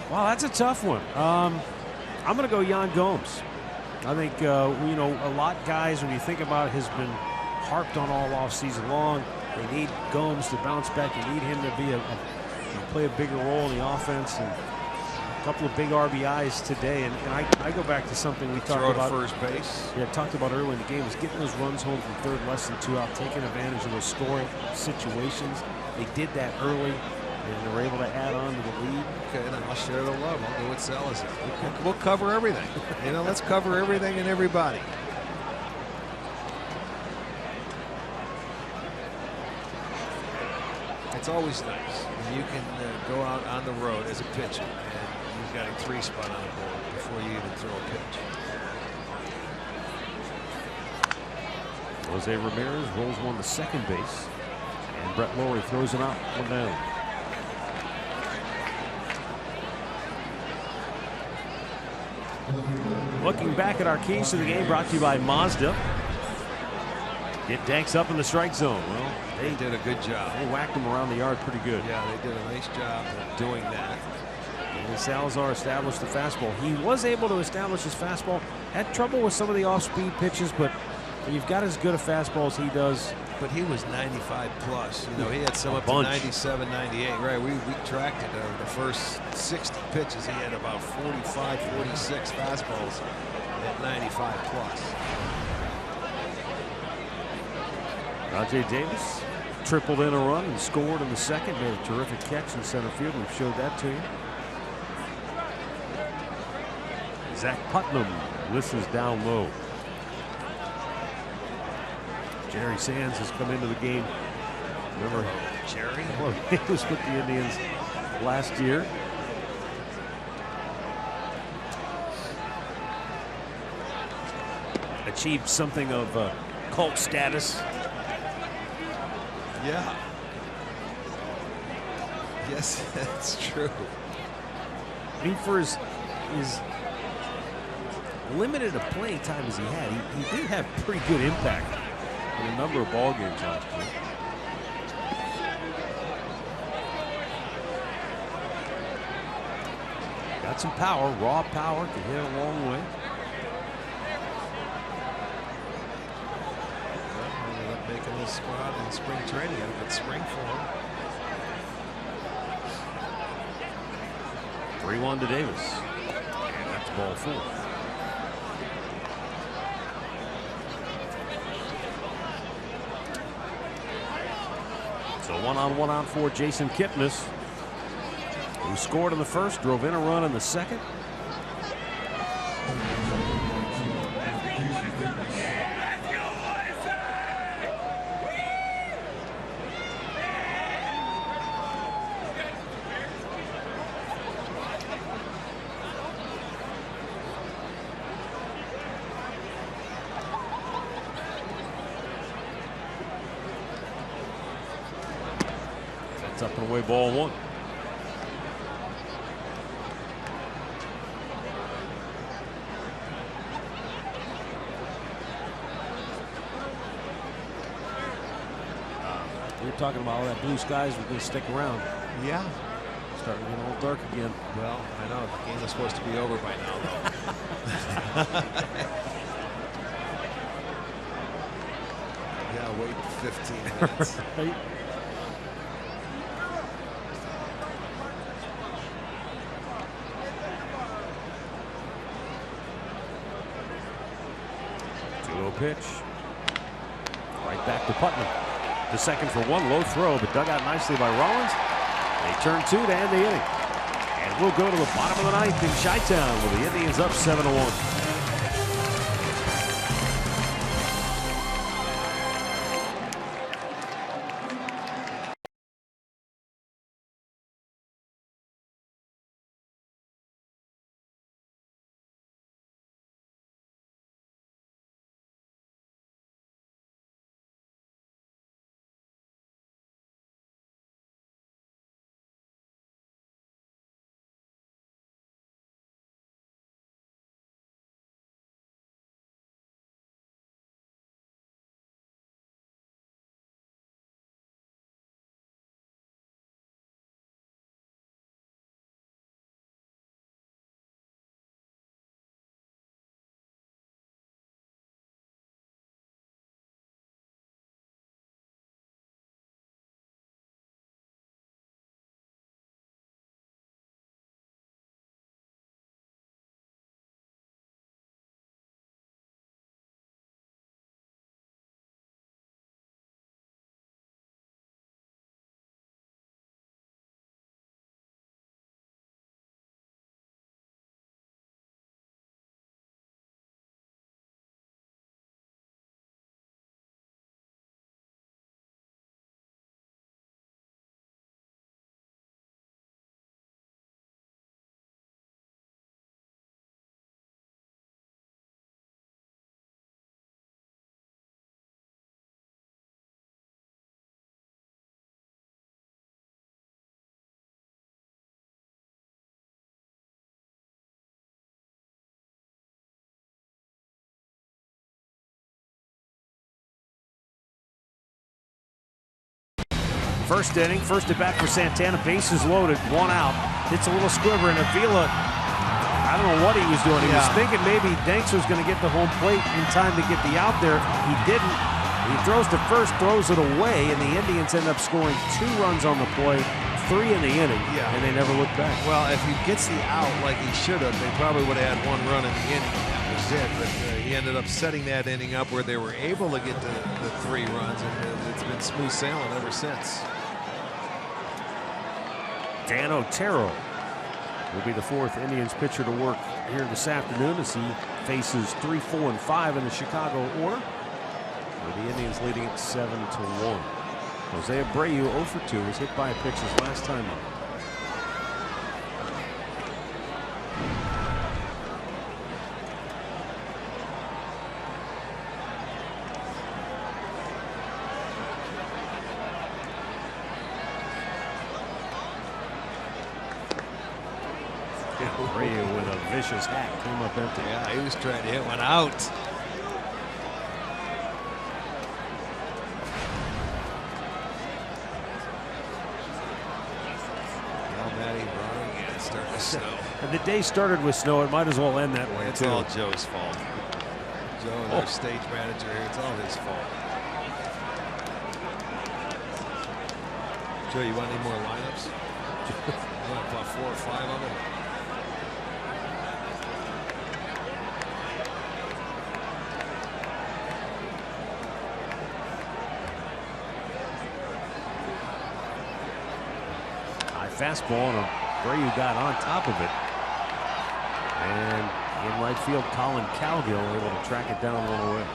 Wow, that's a tough one. I'm going to go Yan Gomes. I think, you know, a lot guys, when you think about it, has been harped on all offseason long. They need Gomes to bounce back. They need him to be play a bigger role in the offense. And a couple of big RBIs today. And I go back to something we talked about. Throw to first base. Yeah, talked about early in the game, is getting those runs home from third, less than 2 out, taking advantage of those scoring situations. They did that early, and they were able to add on to the lead. Okay, then I'll share the love. I'll go with Salazar. We'll cover everything. You know, let's cover everything and everybody. It's always nice when you can go out on the road as a pitcher and you've got a 3 spot on the board before you even throw a pitch. Jose Ramirez rolls one to second base, and Brett Lawrie throws it out, one down. Looking back at our keys to the game, brought to you by Mazda. Get Danks up in the strike zone. Well, They did a good job. they whacked him around the yard pretty good. Yeah, they did a nice job of doing that. And Salazar established the fastball. He was able to establish his fastball. Had trouble with some of the off-speed pitches, but when you've got as good a fastball as he does. But he was 95 plus. You know, he had some up to bunch. 97, 98. Right, we tracked it over the first 60 pitches. He had about 45, 46 fastballs at 95 plus. Rajay Davis tripled in a run and scored in the second. Made a terrific catch in center field. We've showed that to you. Zach Putnam listens down low. Jerry Sands has come into the game. Remember Jerry? Well, he was with the Indians last year. Achieved something of cult status. Yeah. Yes, that's true. I mean, for his limited of playing time as he had, he did have pretty good impact in a number of ball games last year. Got some power, raw power, can hit a long way. Ended up making his squad in spring training. Had a good spring for him. 3-1 to Davis. And that's ball 4. So 1-on-1 out for Jason Kipnis, who scored in the first, drove in a run in the second. That's up and away, ball 1. We were talking about all that blue skies were going to stick around. Yeah. Starting to get a little dark again. Well, I know the game is supposed to be over by now, though. Yeah, wait 15 minutes. Right. Pitch. Right back to Putnam. To second for 1, low throw, but dug out nicely by Rollins. They turn 2 to end the inning. And we'll go to the bottom of the 9th in Chi-Town with the Indians up 7-1. First inning, first at bat for Santana, bases loaded, 1 out. Hits a little squibber, and Avila, I don't know what he was doing. He was thinking maybe Danks was going to get the home plate in time to get the out there. He didn't. He throws to first, throws it away, and the Indians end up scoring 2 runs on the play, 3 in the inning, and they never looked back. Well, if he gets the out like he should have, they probably would have had 1 run in the inning. That was it. But he ended up setting that inning up where they were able to get the 3 runs, and it's been smooth sailing ever since. Dan Otero will be the 4th Indians pitcher to work here this afternoon as he faces 3, 4, and 5 in the Chicago order. With the Indians leading it 7-1. Jose Abreu 0 for 2 was hit by a pitch his last time up. Abreu with a vicious hack came up empty. Yeah, he was trying to hit one out. And the day started with snow. It might as well end that way. It's all Joe's fault. Joe is our stage manager here. It's all his fault. Joe, you want any more lineups? You want about 4 or 5 of them? High fastball, and Abreu got on top of it. And in right field, Colin Cowgill able to track it down 1 away.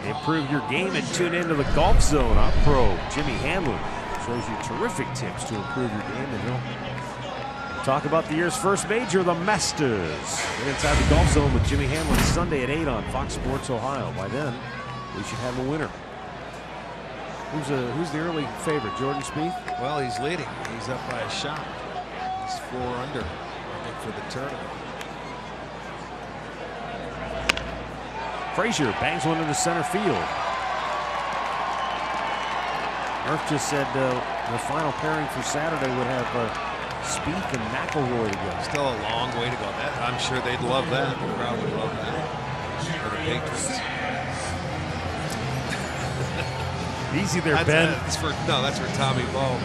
Improve your game and tune into the Golf Zone. Our pro, Jimmy Hamlin, shows you terrific tips to improve your game. And he'll talk about the year's first major, the Masters. We're inside the Golf Zone with Jimmy Hamlin Sunday at 8 on Fox Sports Ohio. By then, we should have a winner. Who's the early favorite? Jordan Spieth? Well, he's leading. He's up by a shot. He's 4 under, I think, for the tournament. Frazier bangs one into center field. Murph just said the final pairing for Saturday would have Spieth and McIlroy together. Still a long way to go. I'm sure they'd love that. The crowd would love that. For the Patriots. Easy there, Ben. That's for Tommy Bowe.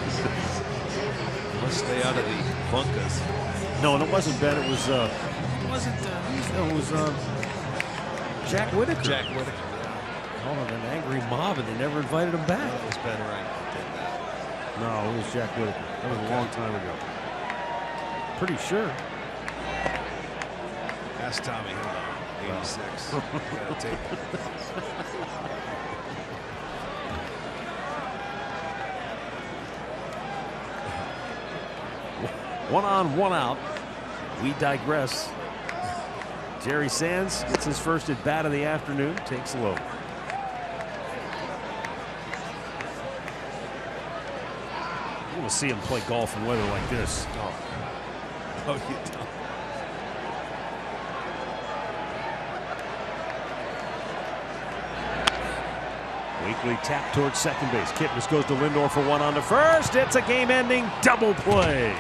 Let's stay out of the bunkas. No, and it wasn't Ben. It was Jack Whitaker. Jack Whitaker. Called him an angry mob, and they never invited him back. That was Ben Wright that did that. No, it was Jack Whitaker. That was a long time ago. Pretty sure. Ask Tommy. 86. Gotta take it. One on, one out. We digress. Jerry Sands gets his first at bat of the afternoon, takes low. You want to see him play golf in weather like this. Oh, you don't. Weekly tap towards second base. Kipnis goes to Lindor for 1 on to first. It's a game-ending double play.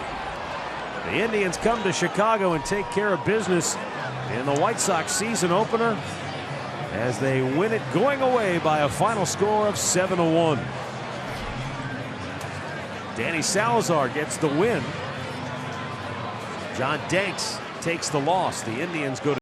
The Indians come to Chicago and take care of business in the White Sox season opener as they win it going away by a final score of 7-1. Danny Salazar gets the win. John Danks takes the loss. The Indians go to